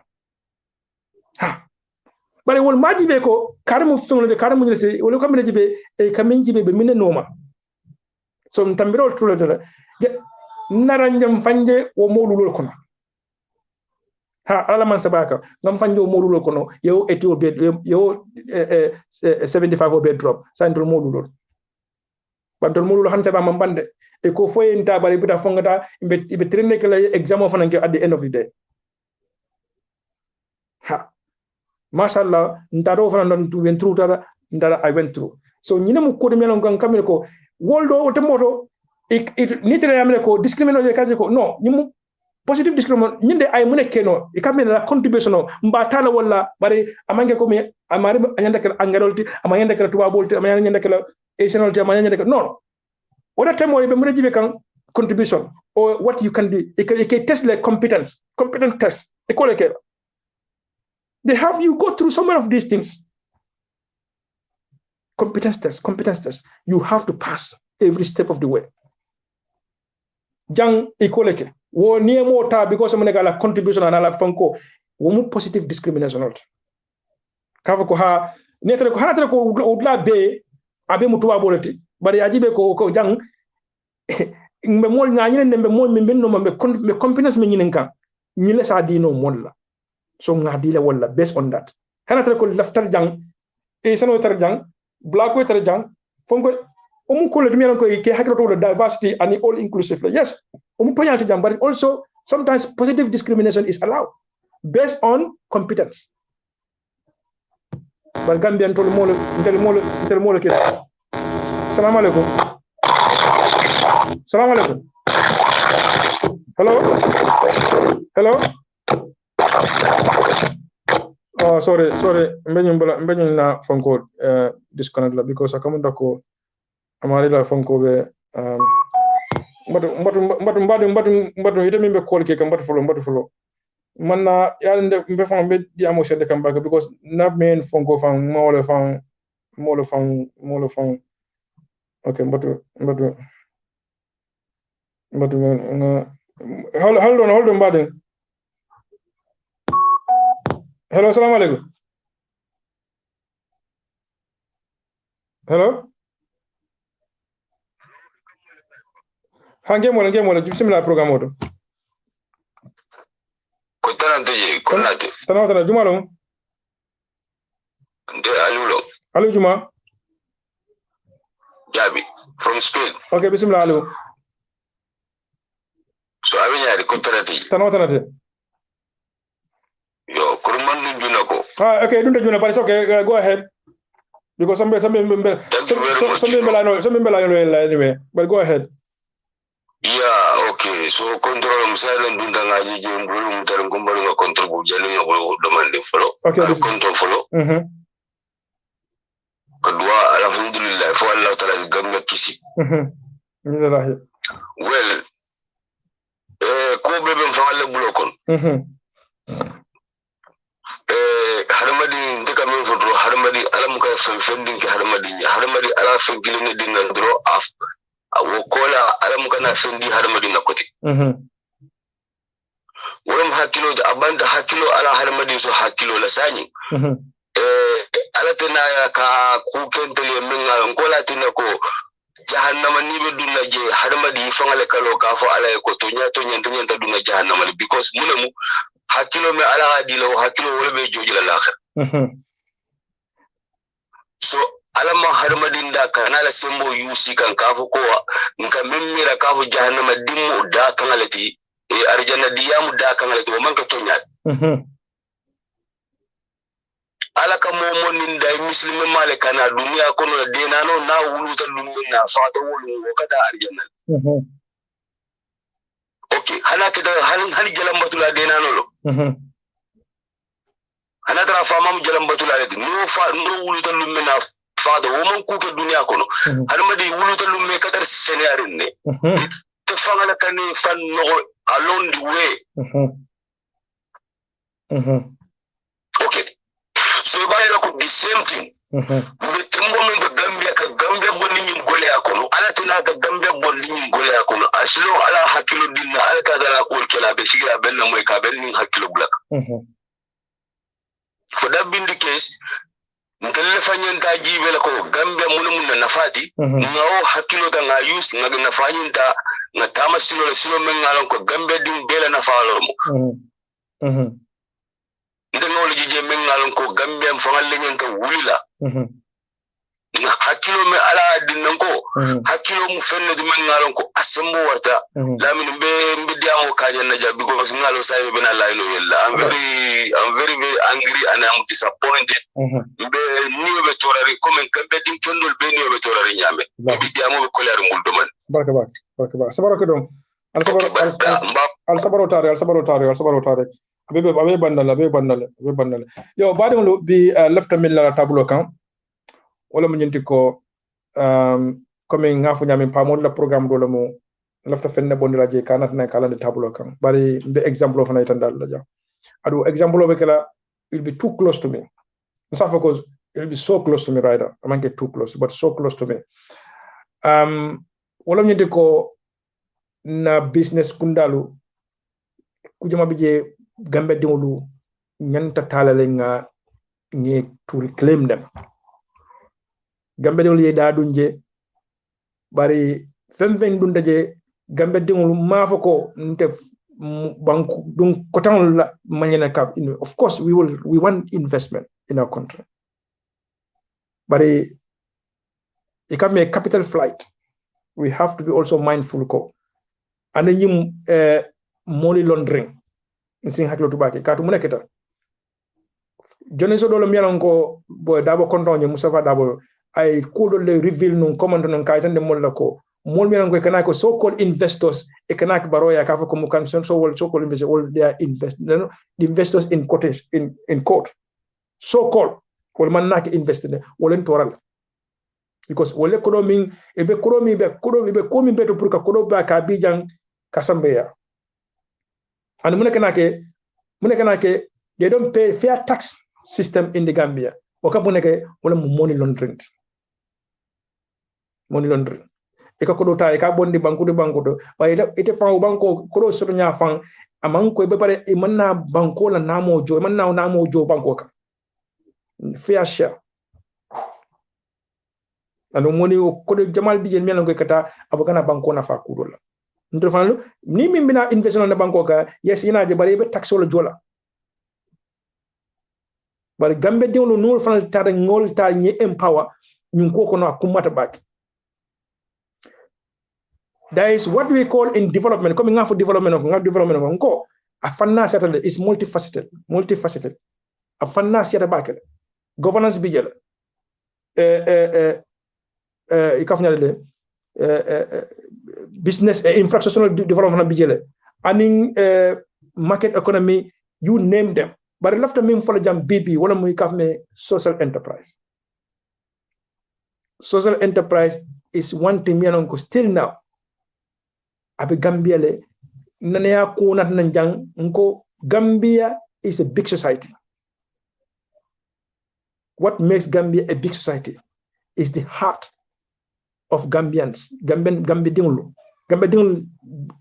ha bare wol majibe ko karamu fenglo de karamu nyete wol kambe jibe e kamin jibe be minne noma so tambiro tulo de naranjam fanje wo molulol kono ha ala man sabaka ngam fanje wo molulol kono yo etio be yo 75 be drop santol molulol bantol molulol han saba man bande e ko foye nta bari bita fongata be trainer kala exam fananke at the end of the day ha mashallah ntaro fanan to went through tara ndara I went through so nyina mu ko de melon kan kamel ko woldo o temoto it nitere yamle ko discrimination kaje ko no nyimu positive discrimination nyinde ay mune keno e kamel la contribution mbatala wala bari amange ko mi amari anyanda kala angarolti amanyanda kala tubabolti amanyanda kala esenolti amanyanda kala no wala temo be mune jibe kan contribution or what you can do. It can test like competence test. They have you go through some of these things. Competence test. You have to pass every step of the way. Jang equality. Wo near more because I'm gonna contribution and ala funko. Wo positive discrimination not. Kava ko ha netre ko hanatre ko udla be abe mutuwa boleti. Bari ajibe ko jang mbe mol ngani mbe mol mbe no mbe competence me nyinenka. Nyile sa dino molla. So ngadi la wala based on that. Hanatre ko laftar jang e sano tar jang black way tar jang fonko ko ke hakilo to diversity and all inclusive. Yes, but also sometimes positive discrimination is allowed based on competence. But Gambian told mole ke. Salam alaikum. Hello. Oh, sorry. Mbenyu na phone call disconnect la because akamunda ko amari la phone call be mbatu ite mimbe call ke kam mbatu follow manna yalinde mbe fam be di amo sede kam baka because na men phone call fam mole fam okay mbatu hold on mbadu. Hello, assalamu alaikum. Hello. Hange mola bismillah program oto. Konate. Tana juma lo. Nde alulo. Alu juma. Jabi from Spain. Okay, bismillah alu. So abinya konate. Tana te. Yo, kuruman juna ko. Okay, dunda juna, but it's okay. Go ahead. Because some anyway. But go ahead. Yeah, okay. So control msala dunda ngaji jembulu mutara kumbalo nga control jani nga demande follow. Okay. Control follow. Kedua, alhamdulillah, fa Allah taala gamma kisi. Alhamdulillah. Well, ko bebe mfala bulokon. Harmadi ndeka men fotro harmadi alam ka fending ki harmadi ala fengilene dinna dro af wo kola alam kana fendi harmadi nakoti wolam hakilo da abanda hakilo ala harmadi so hakilo la sani ala tena ya ka ku kentele men kola tena ko jahannama ni be dunna je harmadi fangale kalo ka fo ala ko to nyanta dunna jahannama because munemu hakilo me ala hadilo hakilo wala be jojila lakhir so alama harmadin da kana la sembo yusi kan kafu ko nka memmira kafu jahannama dimmu da kan alati e arjanna diyamu da kan alati o manka tonya ala ka momonin da muslimi malaka duniya kono de nano na wuluta duniya fata wulu kata arjanna okay hala kita hal jalan batula de nano lo ana tara fama jalan batula de no wuluta lumena fada wo man kuke duniya kono harmadi wuluta lumme katar senarin ne te fangala kani fan no along the way okay so ba ko the same thing be tembo men ko gambia bonni min gole akono ala tuna ga gambia bonni min gole akono aslo ala hakilo dinna ala ka dara ko kala be sigira benna moy ka benni hakilo black for that being the case ngel fanyenta jibe ko gambia mun nafati ngawo hakilo ta nga use nga nafanyinta nga tamasilo le silo men ngalon ko gambia din bela nafalo mo ndengol jije men ngalon ko gambia fangal lenyenta wulila hakilo me ala dinnan ko hakilo mu fenne di men ngalon ko asembo warta lamin be diamo kanya naja because ngalo sai be na la ilo yella I'm very angry and I'm disappointed be niyo be torari comme kambe din kendol be niyo be torari nyame be diamo be kolere mul doman barka sabaro kedom al sabaro tare abe bandale yo badon lo bi left min la tableau kan wala mu ñenti ko comme ngafu ñami pamol la programme do la mo lafta fenne bondi la je kanat na kala de tableau kan bari be example of na itandal la ja adu example of kala will be too close to me so because it will be so close to me right now I might get too close but so close to me wala ñu de ko na business kundalu kujama bije gambe dingulu ñanta talale nga ñe to reclaim them gambe dingulu ye da dunje bari fem dundaje gambe dingulu mafo ko nte banku dum kotan la manyena kap of course we want investment in our country bari it can be a capital flight we have to be also mindful ko and ñim money laundering sin haklo tubake katu muneketa jone so dolo miyalan ko bo dabo kontonje Mustafa dabo ay kudo le reveal non commande non kaytande molla ko mol miyalan ko kana ko so called investors e kana ko baroya ka fa ko mu kan so wol so called investors all they are investors in quotation in court so called wol man nak invested wolen toral because wole ko do min e be ko do mi be ko mi beto pour ka ko do ba ka bijang kasambeya and muneke they don't pay fair tax system in the Gambia oka muneke wala money laundering e ka kodo ta e ka bondi banku do ba ite fa banko kodo so nya fan aman ko be pare e manna banko la namo jo banko ka fair share anu moni kodo jamal bijen melan ko kata abagana banko na fa kudo la ndo fanu ni mimbina investment na banko ka yes ina je bari be tax wala jola bari gambe dewlo nul fanal tada ngol ta ñi empower ñun ko kono akumata baki that is what we call in development coming ngafu development ko afanna settle is multifaceted afanna seta baki governance bi jela ikafnya le business infrastructural development bi jele aning market economy you name them but lafta min fola jam BB wala muy kafme social enterprise is one thing yanon ko still now abe Gambia le nanaya ko nat nan jang nko Gambia is a big society. What makes Gambia a big society is the heart of Gambians. Gambia dinglu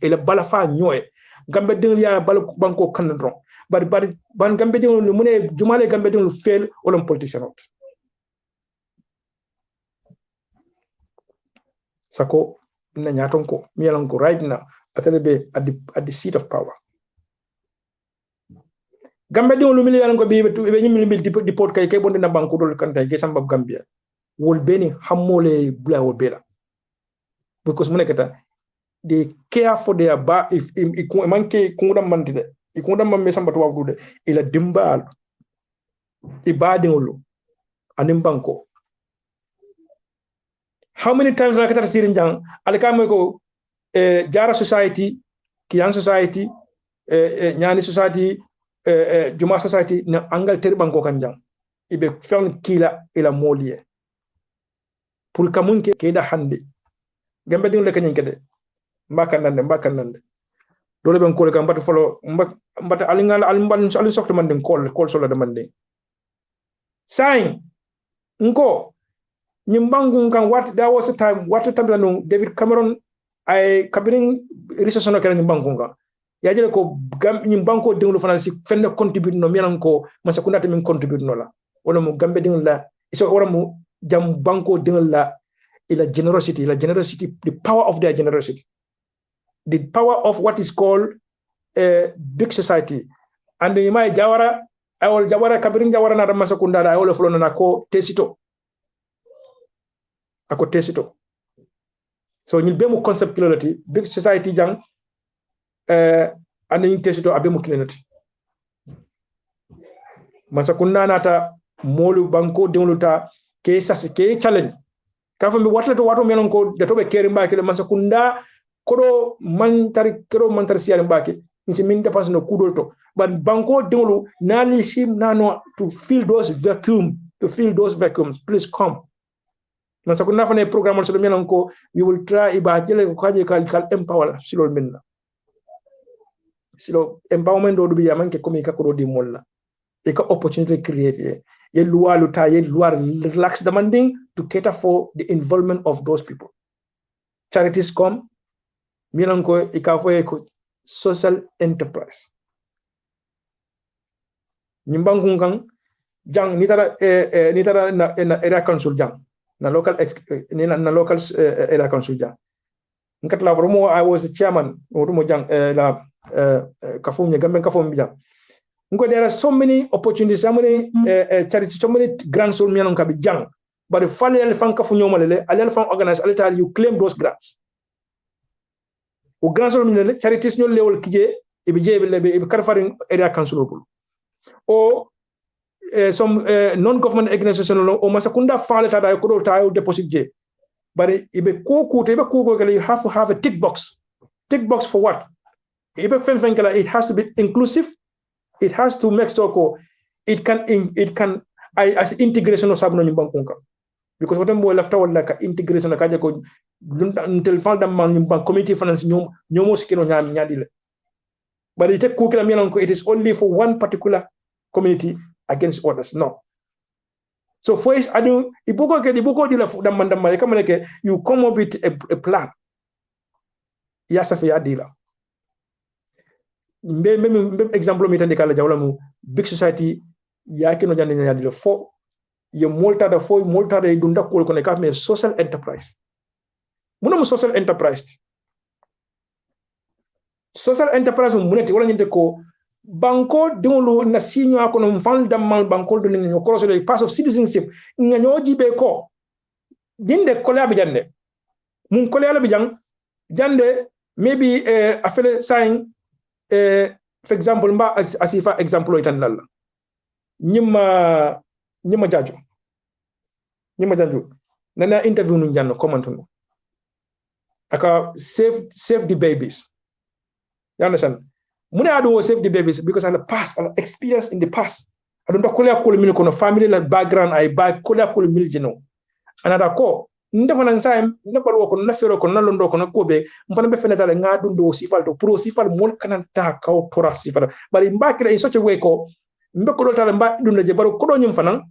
ele balafa nyoe Gambia dinglu ya bal banko kanadron ban Gambia dinglu mune jumale Gambia dinglu fail wala politician out sako na nyaton ko miyalan ko right now atale at the seat of power Gambia dinglu mi yalan ko be nyimmi deport kay bonde na banko dol kan tay sambab Gambia wol beni hammole bula wol bela because munekata they care for their if manke kungudam mantide ikungudam mamme samba to wabdude ila dimbal ibadingulu anim banko how many times na katar sirin jang alkamo ko jara society kiyan society nyani society juma society na Angleterre banko kanjang ibe fen kila ila molie pour kamunke keda hande Gambia dingule kanyen kede mbakanande dole ben ko ka mbata folo mbata alingala alin sokto man den call solo de mande sign nko nyimbangu kan what there was a time what time no David Cameron ay kabirin recession no kala nyimbangu kan ya jele ko nyimbanko dingulu fanal si fenne contribute no mianan ko masa kunata min contribute no la wala mo Gambia dingula iso wala mo jam banko dingula ila generosity, the power of their generosity, the power of what is called a big society. And imai jawara, awol jawara kabirin jawara na ramasa kundara awol flono na ko tesito. Ako tesito. So nyilbemu concept kilolati, big society jang, and in tesito abemu kilolati. Masakunda nata molu banko dengluta ke sasi ke challenge. Kafa mi watu melon ko de tobe keri mbake le masakunda kodo mantari siyar mbake nsi min dépense no kudol to but banko dinglu nali sim nano to fill those vacuums please come man sakuna fane programme so do ko we will try iba jele ko kaje kal empower silol minna silo empowerment do bi yamanke komi ka ko di molla e ka opportunity create ye loi lu ta ye loi relax demanding to cater for the involvement of those people. Charities come milanko e ka fo ko social enterprise nyimbangu kan jang nitara na area council jang na local na local area council jang nkat la romo I was the chairman romo jang la kafum nya gamben kafum jang ngo there are so many opportunities so many charity so many grants on mianon kabi jang but the fale el fan kafu nyomalele alel fan organize aleta you claim those grants o grants on mianon charities nyol lewol kije ibe jebe lebe ibe karfaring area council bul o some non-government organization o masakunda fale tada ko do tayo deposit je but ibe ko you have to have a tick box for what ibe fen kala it has to be inclusive, it has to make sure it can as integration of sabno nyimbankunka because what mo lafta wala ka integration ka je ko until fall dam man nyimban community finance nyomo skino nyadi le but it take kukila mianon ko it is only for one particular community against others. No. So for is adu ibuko di la dam kama ke you come up with a plan. Yasa fi adila. Mbe example mi tandika la jawla mu big society yake no jande nyadi fo ye molta da dunda ko ne ka me social enterprise. Muna mu social enterprise. Social enterprise muneti wala nyinde ko banko dingulu na sinyo ako no mfal dammal banko do ni ko so pass of citizenship nga nyoji be ko dinde kole abi jande mun kole ala bi jande maybe afele sign for example mba asifa example itan lalla nyima jaju nana interview nu janno comment no aka save the babies, you understand. Mune adu save the babies because I past experience in the past. I don't know ko min kono family like background I back ko mil jino. Anada ko ndefa nan say ndefal ko na fero ko na londo ko na kobe mfana be fenata nga dundo sifal to pro sifal mol kanan ta kaw tora sifal bari mbakira in such a way ko mbe ko dotale mba dum je baro ko do nyum fanan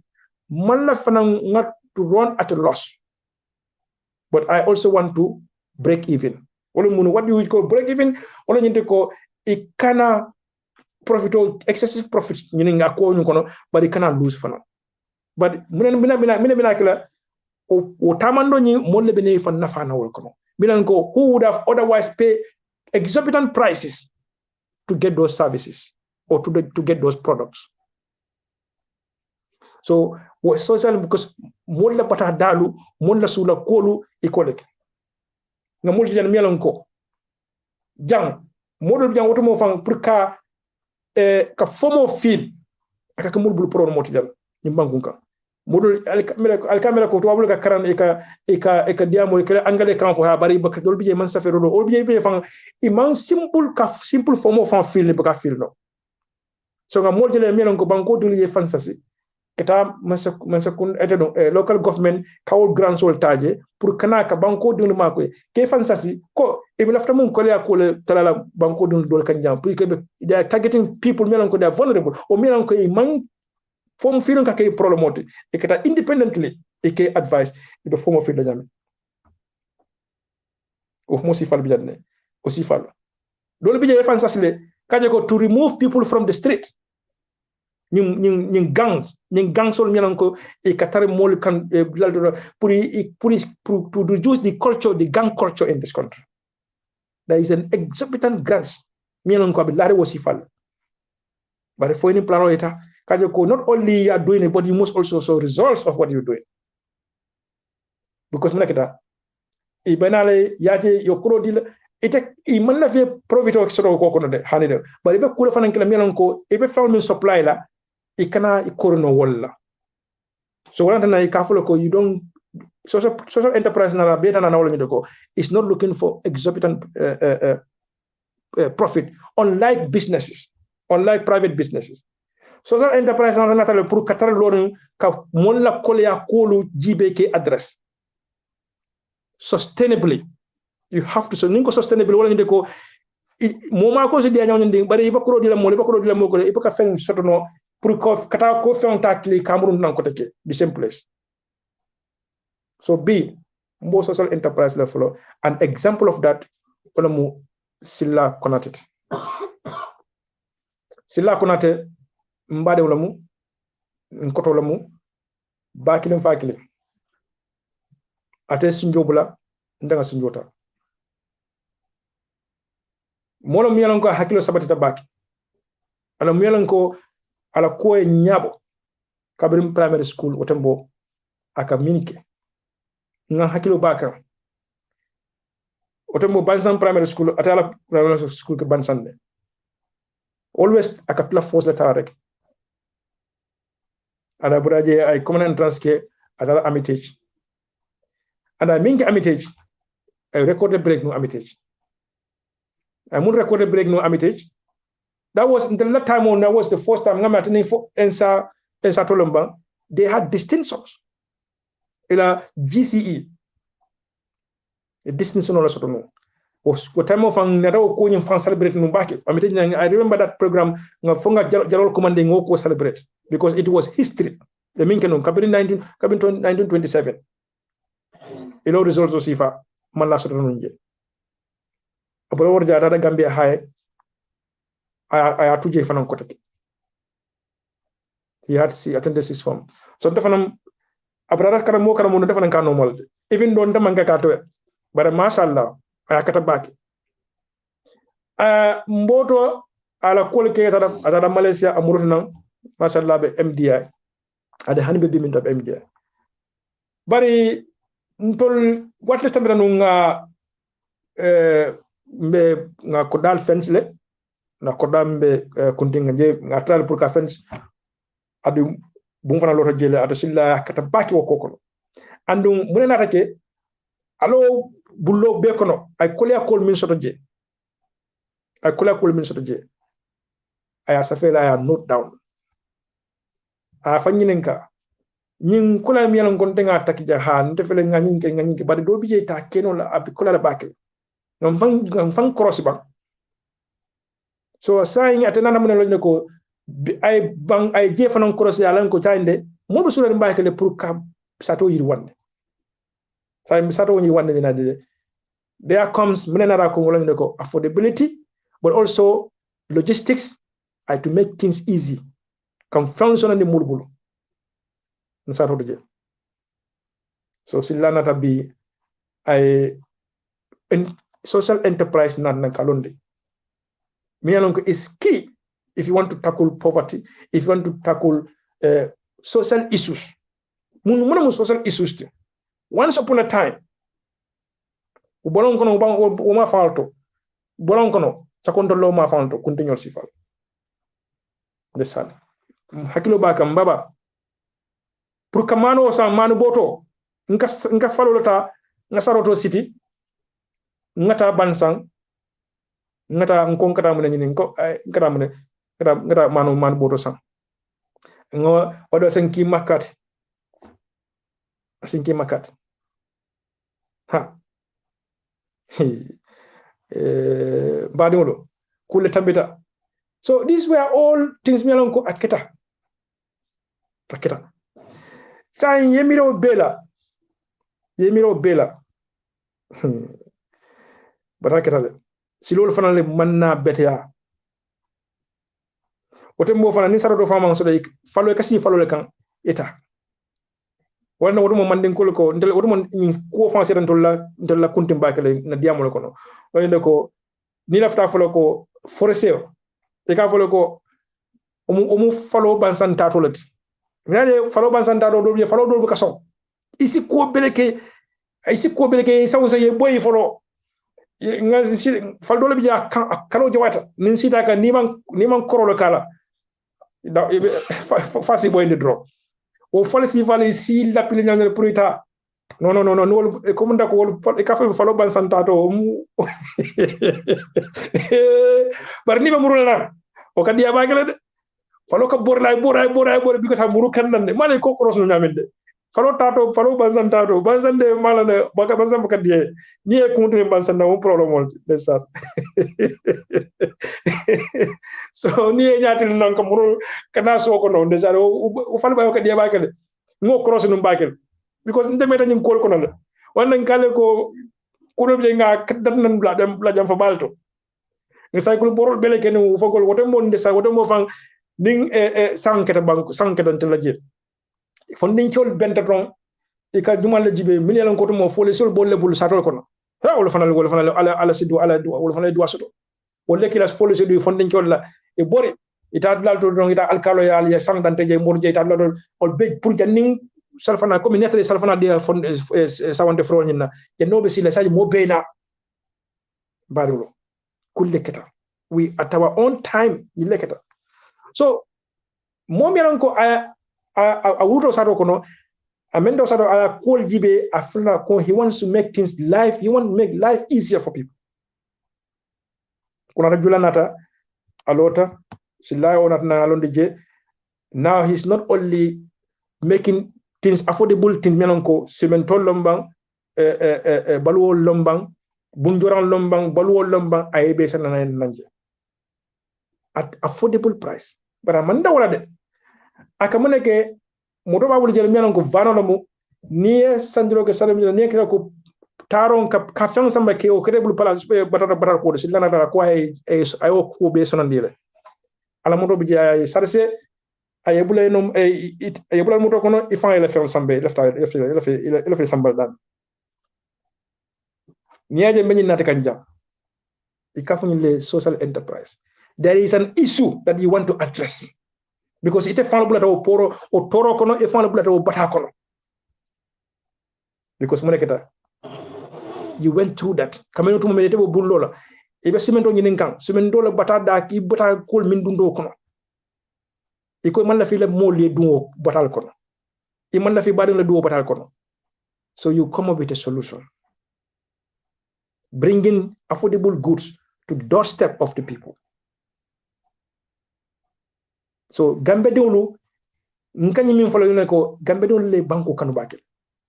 man la fanan ngat to run at a loss, but I also want to break even. What do you call break even? Wala nyinte ko ikana profit or excessive profit nyini nga ko nyukono but it cannot lose fana. But mina kila o tamando nyi molle bene fan nafa na wol kono. Minan ko who would have otherwise pay exorbitant prices to get those services or to get those products. So what social because molle pata dalu molle sula kolu ikoleke. Nga multi jan mielon ko jang modul jang woto mo fang pour ka fomo fil aka ka mulbul pro mo tijal ni bangunka modul al camera ko to wabul ka karan eka diamo ka angale kan fo ha bari bak dol bije man safero do ol bije fang iman simple fomo fang fil ni baka fil no so nga modul mielon ko banko dul ye fansasi keta masakun etedo local government kawol grand sol taje pour kana ka banko dun ma ko ke fansasi ko e bi lafta mun ko le akole talala banko dun dol kanjam pour que they are targeting people melan ko they are vulnerable o melan ko e man fom firon ka kay problème moti e keta independently e ke advice e do fomo fi da jami o mo si fal bi jadne o si fal dol bi je fansasi le kaje ko to remove people from the street ñing gang sol ñanan ko e katare mol kan pour to reduce the gang culture in this country. There is an exorbitant grants ñanan ko bi lare wosi fal but for any plan eta kaje ko not only you are doing it but you must also show results of what you're doing because manakata e banale yaje yo kuro dil ite e man la fe profit o so ko kono de hanide bari be kula fanan kila ñanan ko e be found supply la ikana ikorono walla so wala na ikafulo ko you don't social enterprise na beta na wala nyidoko is not looking for exorbitant profit unlike private businesses. Social enterprise na natale pour katar lorun ka molla kolya kolu jibe ke address sustainably. You have to so ninko sustainably wala ngende ko moma ko se dia nyaw nding bari iba ko dila mo iba ko dila mo ko iba ka fen sotono pour ko kata ko fen takli Cameroon nan ko take the same place. So B, more social enterprise level. An example of that wala mu Silla Konate. Silla Konate mbade wala mu nkoto wala mu bakilim fakilim ate sinjobula ndanga sinjota mono miyalan ko hakilo sabatita baki ala miyalan ko ala ko e nyabo kabrim primary school wotembo aka minike nga hakilo baka wotembo bansan primary school atala primary school ke bansan always aka tula force la tarek ada buraje ay common entrance ke atala amitage ada mingi amitage ay recorded break no amitage I mun recorded break no amitage. That was in the last time when that was the first time I'm attending for Ensa Tolomba. They had distinctions. Ila GCE. A distinction also don't know. Was what time of an nero ko in fan celebrate no back. I remember that program nga fonga Jarol commanding ko celebrate because it was history. The Minkenon Cabin 1927. Ilo results of Sifa man la sotonunje. Abula warja dada Gambia high I tuje fanan kotake. He attended six form. So defanam abrada kana mo kana mo defanan ka normal. Even though ndamanga ka to but mashallah I kata baki. Mboto ala kolke tada Malaysia amuruna mashallah be MDI. Ada hanbe bi min tab MDI. Bari ntol watle tambira nga mbe nga kodal fence le na kodam mbe kuntinga je nga tral pour ka fence adu bu fana loto jele ado silla kata baki wo kokono andum munena take alo bullo be kono ay kolya kol min soto je aya safela aya note down a fanyinenka nyin kula mi yalan gonte nga takija ha ndefele nga nyinke bade do bije ta keno la abi kula la bakil ngam fang cross bang so saying atena mun lo ko ay bang ay jefanon cross yalan ko tainde mo be sura mbakele pour kam sato yir wonde say mi sato yir wonde na de there comes munena ko lo ko affordability but also logistics I to make things easy kam function and mulbulu sato de so silana tabi ay social enterprise nan kalonde mialonko is key if you want to tackle poverty, if you want to tackle social issues. Mun social issues. Once upon a time, ubolon kono uma falto. Bolon kono sakondo lo ma falto continue sifal. Desal. Hakilo ba kam baba. Pour kamano sa manu boto nka falolota ngasaroto city ngata bansang ngata nkata mun nyini ngata mun ngata manu boto sang ngo odo senki makat ha badolo kule tambita. So these were all things melonko aketa sa yemiro bela baraketa le silol fanale manna betia wotembo fana ni sarado fama so day falo kasi falo le kan eta wala wodo mo manden ko ndel wodo mo ko fanse tan tolla kuntim bakale na diamolo kono wala ko ni lafta falo ko forceo e ka falo ko omu falo bansan tatolati minade falo bansan tato do falo do ka so isi ko beleke sawsa ye boy falo ngasi faldo le biya kalo jawata nin sita ka niman korolo kala da fasi boy de drop o falsi fali si la pili nyamel purita no ko mun da ko e ka falo ban santato mu bar ni ba murula o kadi ya bagale de falo ka boray because ha muru kan nan male ko cross no nyamel de falo bansan tato bansan de malana baka bansan baka die ni e kuntu bansan na un problem wol de sa so ni e nyati non ko muru kana so ko non de sa o fal ba ko die ba kele ngo cross num ba kele because ndeme tan ngol ko non wannan kale ko kuno be nga kaddan nan la jam fa balto ni cycle borol bele ken u fogol wote mon de sa wote mo fang ning sanketa banku sanketa tan la je fondin ciol bentaton e ka jumal la jibe min yalan ko to mo fole sol bolle bul satol kono ha wala fanal ala sidu ala du wala fanal du asoto wala kilas fole sidu fondin ciol la e bore ita dal to don ita alkalo ya al ya sang dante je mor je ita dal ol be pour janning salfana comme netre salfana de fond sawande froñina je nobe sila saji mo beena barulo kulle keta we at our own time yille keta so mom yalan ko a wuto sato kono amendo sato ala call jibe afuna ko he wants to make things life he want to make life easier for people kuna rajula nata alota silla onat na alonde je now he's not only making things affordable things menon ko cementol lombang baluwol lombang bunjoran lombang baluwol lombang aybe sanana nanje at affordable price bara manda wala de akamune ke moto babul jere menon ko vanono mo ni sandiro ke salam ni ke ko taron ka fen samba ke o krebul pala batata ko de silana dara ko ay o ko be sonandire ala moto bi jay sarse ay bulay no ay bulal moto kono ifan ele fen sambe lefta sambal dan niaje meñi nati kanja ikafuñi le social enterprise there is an issue that you want to address because ite fan bulata o poro o toro kono e fan bulata o bata kono because moneketa you went through that kameno to menete bo bullola e be simento nyinin kan simento la bata da ki bata kol min dundo kono e ko man la fi le mol duo batal kono e man la fi badin la duo batal kono so you come up with a solution bringing affordable goods to the doorstep of the people. So gambe dewlu nkanyi min folo yone ko gambe dewlu le banko kanu bakel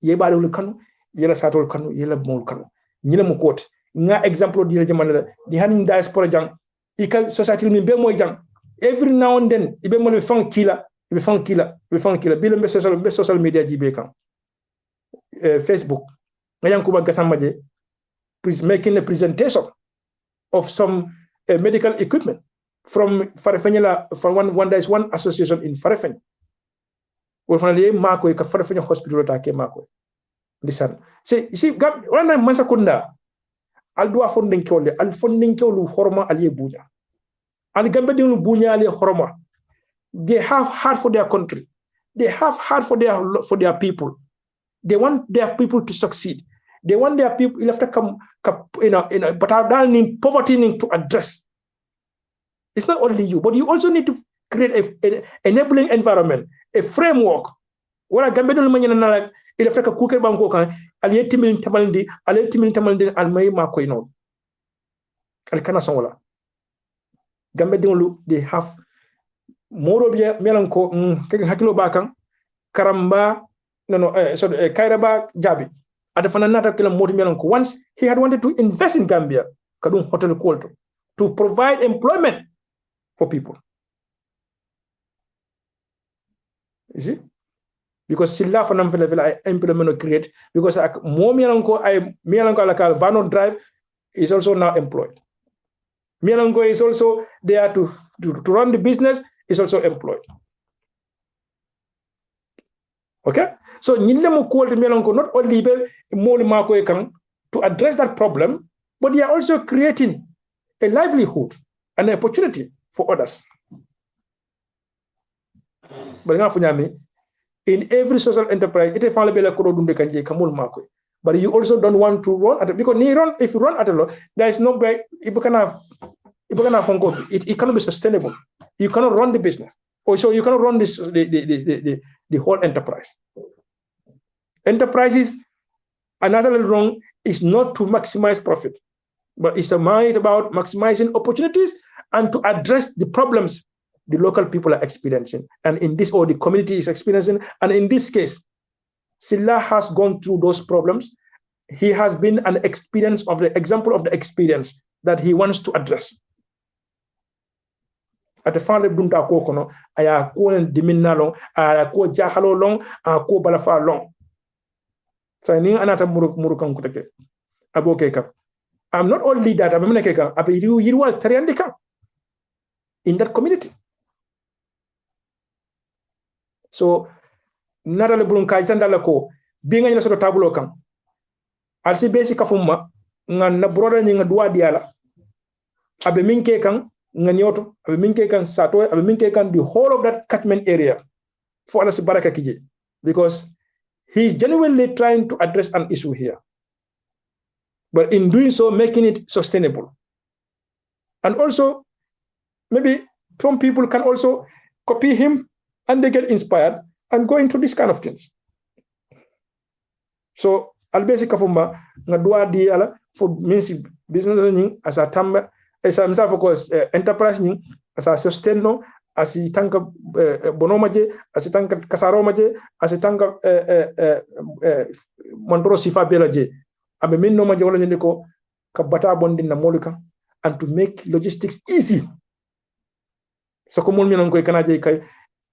ye balul kanu yela satol kanu yela mol kanu nyina mu kot nga example di jamana di hanin diaspora jang ika society min be moy jang every now and then ibe mo fan kila bi le social media jibe kan Facebook nga yanku ba gasamaje please making a presentation of some medical equipment from Farafenela, from one there is one association in Farafen. We finally Marco ka Farafen hospital take Marco. Listen. See one masakunda al do funding kewle al funding kewlu horma ali bunya. Al gambe dinu bunya ali horma. They have heart for their country. They have heart for their people. They want their people to succeed. They want their people left to come but are in poverty to address. It's not only you, but you also need to create an enabling environment, a framework. Wala gambe no manyana na la ila freka kuke banko kan ali timin tamalndi al may ma koy non al kana son wala gambe dinglu they have moro biya melanko ke hakilo bakan karamba kairaba jabi ada fana nata kila moti melanko once he had wanted to invest in Gambia kadum hotel kolto to provide employment for people. You see? Because silla fanam fela employment create because mo mielanko alakal vano drive is also now employed. Mielanko is also there to run the business, is also employed. Okay? So nyille mo call mielanko not only be mo mako kan to address that problem, but they are also creating a livelihood and an opportunity for others. In every social enterprise, but you also don't want to run at it because if you run at a lot, there is no way it cannot be sustainable. You cannot run the business. Also, you cannot run the whole enterprise. Enterprises, another wrong is not to maximize profit, but it's about maximizing opportunities and to address the problems the local people are experiencing, and in this, or the community is experiencing, and in this case, Silla has gone through those problems. He has been an example of the experience that he wants to address. At the final dunta ko kono aya ko diminna long aya ko jahalo long ko balafa long. So ni anata muru kan kutake aboke ka. I'm not only that I'm menake ka abe yirwal tariandi kan in that community. So narale bulun kajitandala ko binga ina soto tabulo kan alsi besi kafumma ngan na broda ni nga duwa diala abe minke kan nga nyoto abe minke kan sato abe minke kan the whole of that catchment area for alasi baraka kije because he's genuinely trying to address an issue here, but in doing so making it sustainable. And also maybe some people can also copy him and they get inspired and go into this kind of things. So albesi kafumba nga dua di ala for means business ni asa tamba esa msa for course enterprise ni asa sustain no asi tanka bonoma je asi tanka kasaroma je asi tanka mandro sifa bela je abe min no ma je wala ni ko ka bata bondi na molika and to make logistics easy. So ko mon mi nan koy kana je kay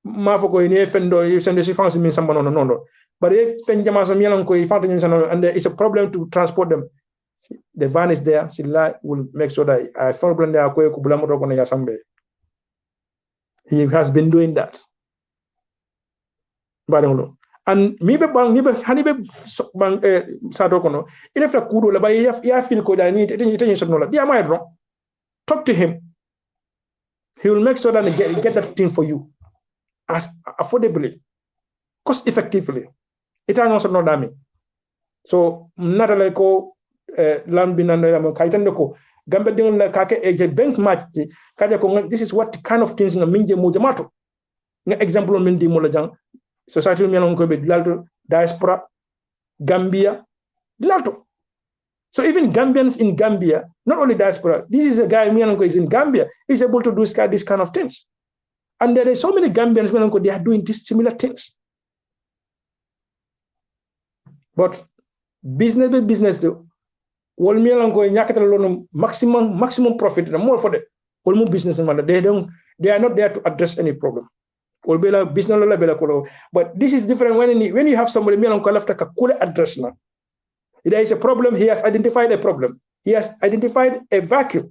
ma fo ko ni fendo sende si France min samba no but if fenjama so mi nan koy fanta ni sano and it's a problem to transport them. The van is there, Silla will make sure that I problem there ko bulamo do ko na yasambe. He has been doing that. And maybe hanibe bang sato kono ile fra kudo la ba ya feel ko da ni tenyi so no la dia may wrong. Talk to him. He will make sure that he get that thing for you as affordably, cost effectively. It is also not dami. So not like ko land binando mo kaitande ko gambe ding la kake eje bank match kaja ko this is what kind of things nga minje mo jamato nga example min di mo la jang society mi non ko be lalto diaspora Gambia lalto. So even Gambians in Gambia, not only diaspora, this is a guy mi non ko is in Gambia, is able to do this kind of things. And there are so many Gambians mi non ko they are doing these similar things. But business do wol mi lan ko nyakatal lon maximum profit the more for the wol mu business man they are not there to address any problem wol bela business la bela ko. But this is different when you have somebody mi lan ko lafta ka kule address na there is a problem. He has identified a problem, he has identified a vacuum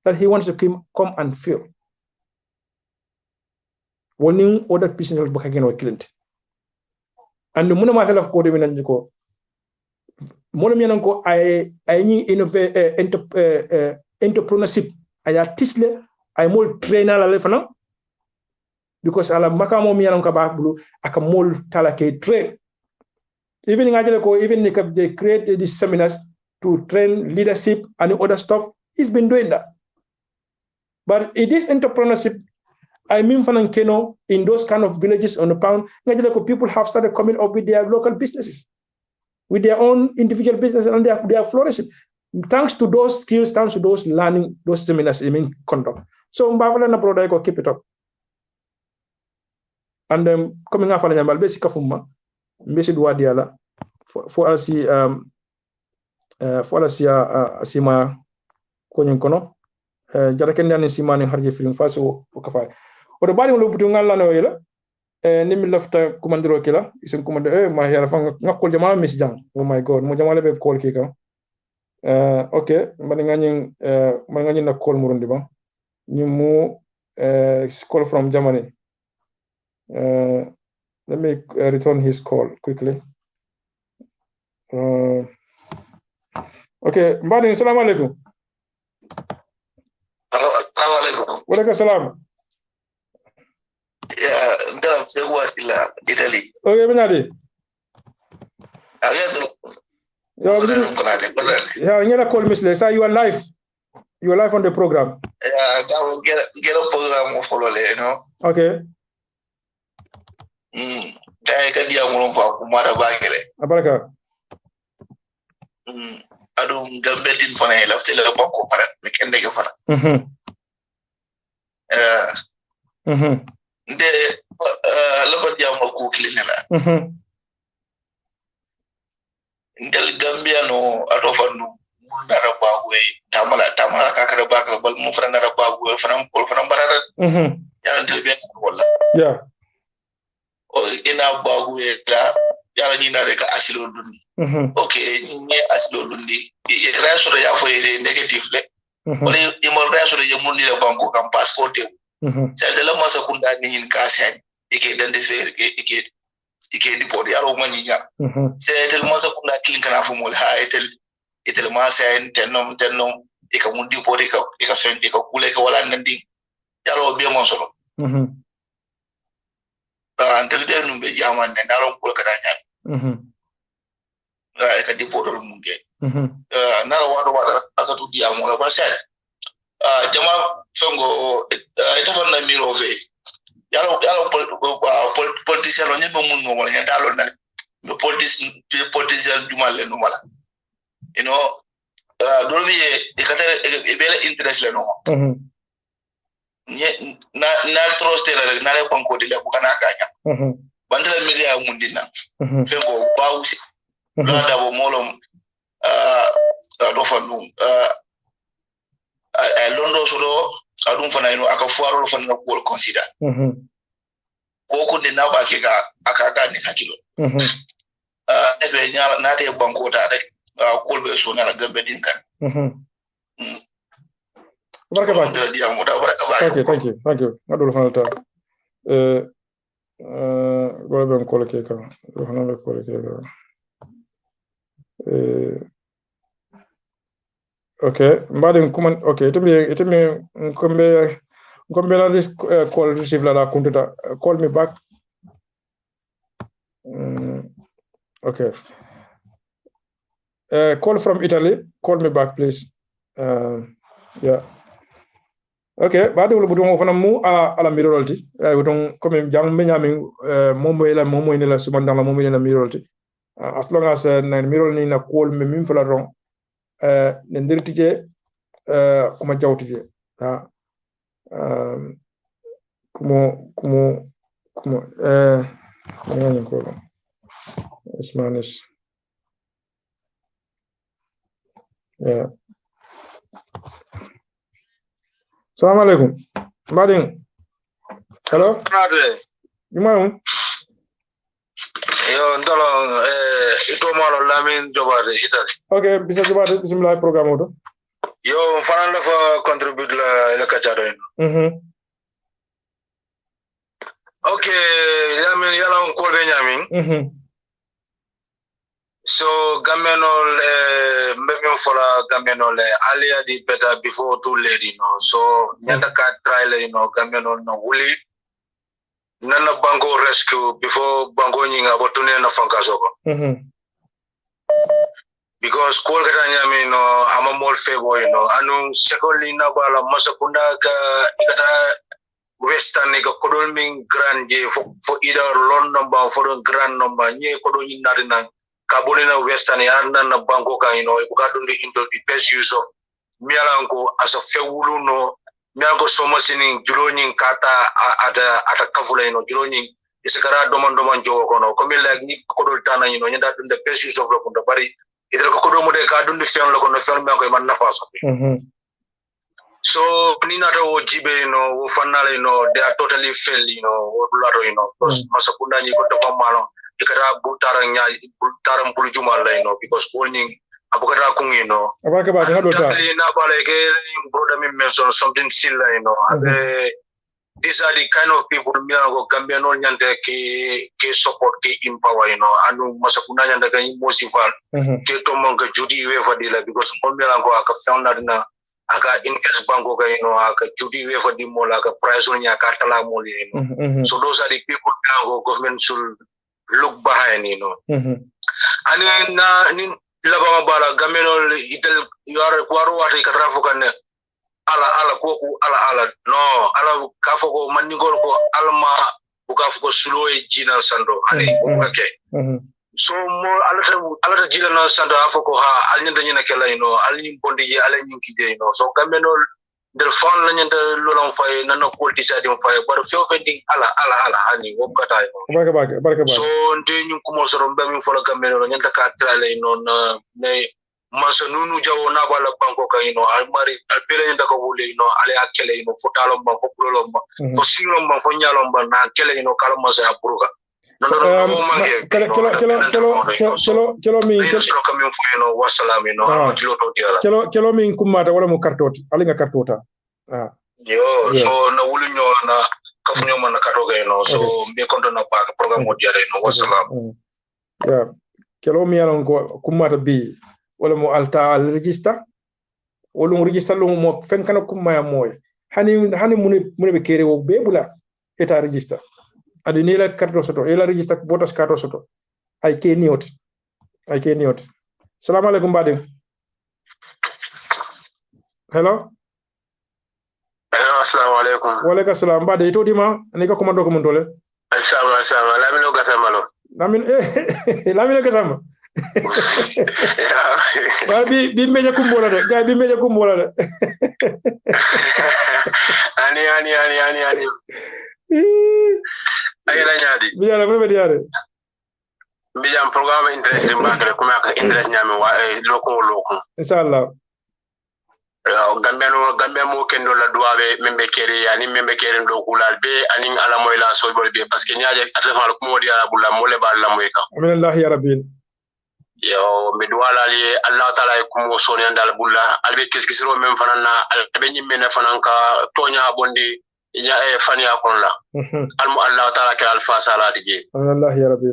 that he wants to come and fill. Warning other business book again or client and the muna ma tala ko de minan ko mo mi nan ko ay ni entrepreneurship ay teach le ay mol trainer la le fana because ala makamo mi nan ko ba bulu aka mol tala ke train even ngajele ko even they create these seminars to train leadership and other stuff. He's been doing that, but it is entrepreneurship. I mean, in those kind of villages on the pound, people have started coming up with their local businesses, with their own individual businesses, and they are flourishing. Thanks to those skills, thanks to those learning, those seminars, conduct. So, Mbavale keep it up. And then coming after the basic kafuma, basic duadiala for us, sima konyenkono, jarakendiani sima ni harje film faso ukafai. Odo bari mo lubutu ngalla no yela nimi lafta kumandiro kila isin kumande ma yara fa ngakol jama miss jang. Oh my god mo jama lebe call kika okay man ngani na call murundi ba nyimu call from Germany. Let me return his call quickly. Okay, mbadi assalamu alaikum. Assalamu alaikum. Wa alaikum salam. Yeah, ndam se wasila Italy. Okay, benadi. Yeah, you call Miss Lesa. You are live. You are live on the program. Yeah, I will get a program follow you know. Okay. Dai ka dia ngulum fa kumada bagele. Abaraka. Adum gambetin fana lafte la bako para me kende ke fana. De la ko dia mo ku klinela. Intel Gambia no atofanu dara bagwe tamala kakara baka bal mu fana dara bagwe fana barara yalla ndel be wala yeah o ina bagwe la yalla ni na reka asilo dundi okay ni asilo dundi reso ya fo ire negative le wala imo reso ya mundi la banko kam passport c'est de la masa kunda ni ka sen ike dande fe ike dipodi aro maninya c'est de la masa kunda kilin kana fo mol ha etel ma sen tenom ika mundi podi ika fen ika kule ka wala nandi yaro be mo solo antel de numbe jaman ne daron kul ka danya ika dipodol munge nara wado aka tu dia mo ba sen jama fengo ita fonna miro ve yalo politician lo nyebe mun mo wala nyata lo na politician dumale no mala you know do mi e katare e bele interest le no na trust la na le banko de la bukana kanya bandala media mundina fengo bawusi la da bo molom do fanu londo solo adum fana ino aka fuaro fana ko consider ko de na ba ke ga aka ga ni hakilo ebe nya na de banko da rek ko be so na gambe din kan barka ba okay thank you ngadul fana ta go ben ko ke ka do fana ko ke ka okay mbaɗen kuman okay itemi kombe la call receive la kuntuta call me back okay call from Italy, call me back please. Yeah okay baɗe wala buton fana mu ala mirolti buton comme jang meñami momo ene la sumandang la momo ene la mirolti as long as na mirol ni na call me min fala ron ne ndirtije kuma jawtije ha kumo ngani ko Spanish yeah Assalamu alaikum mbadin hello Jumau yo ndolo ito malo lamin jobade Italy okay bisa jobade bismillah programme oto yo fana la fa contribute la kacharo okay yamin yala on ko be nyamin so gamenol maybe for gamenol earlier the better before too late so nyanda ka trial gamenol no wuli nana bango rescue before bango nyinga botune na fankasoko because ko gata nyami ama mol febo anu secondly na bala masakunda ka ikata western ga kodol min grand je for either london ba for grand number nye kodol nyinna kabonina western yarna na banko ka ibukadunde into the best use of mialanko as a fewulu mialanko somasini julonin kata ata kafula julonin isekara doman jowo kono comme like ni kodol tana nyanda dunde best use of ko bari idel ko kodol mode ka dunde fen la kono fen mianko man nafa so so nina to jibe wo fanale they are totally fail wo laro masakunda ni ko to malo ikara butaram bulujuma la because warning abukara kungi abaka ba ngado ta na bale ke brother me mention something similar these are the kind of people me go Gambia no nyande ke support ke empower anu masakuna nyanda ga mosival ke to monga judi we fadila because on me go aka found na aka invest banko ga aka judi we fadimola aka price nya ka tala moli so those are the people now government should look behind and then labama bala gamenol itel yar kwaro wati katrafu kan ala koku ala no ala kafoko maningol ko alma bukafoko sulo e jina sando ani okay so mo ala jina na sando afoko ha alnyanda nyina kala alnyi bondi je ala nyinki je so gamenol der fan la nyanta lolan fay nana ko disadi fay bar fio fendi ala hani wobata barka so nte ñu ko mo sorom be mi fola gamelo nyanta ka trale non ne masanunu jawo na bala banko kayino almari albele nyanta ko wole no ale akele no fotalo ba fo prolo ba fo silo ba fo nyalo ba na kele no kala mo sa puruga kelo min kummata wala mo kartoti alinga kartota yo so na wulu ñoo na kafu man na katoga no so be konto na pa programme mo diale no wassalam ya kelo mi yalon ko kummata bi wala mo alta al register wala mo register lo mo fen kana kumma moy hani mun be kere wo be bula eta register adi ni la carte soto ela register votas carte soto ay ke niot assalamu alaikum bade hello assalamu alaikum wa alaikum assalam bade to dima ni ka komando ko mon dole assalamu la mino gasamalo lamino gasama ya bi meja kumbola de ga bi meja kumbola de ani ayala nyaadi biara be diare bijam programme interest mbagre kuma ka interest nyame wa loko inshallah gambe mo kendo la duwabe membe kere yani membe kere do kulal be anin ala moy la so be parce que nyaaje atfa ko modi ala bulla mo le bal la moy ka amin ya rabbil yo be duwala li allah taala ko mo soni andal bulla albe kiskisiro mem fanana albe nyimme na fananka tonya bondi ya fania kon la almu allah taala ka alfa salati je Allah ya rabbi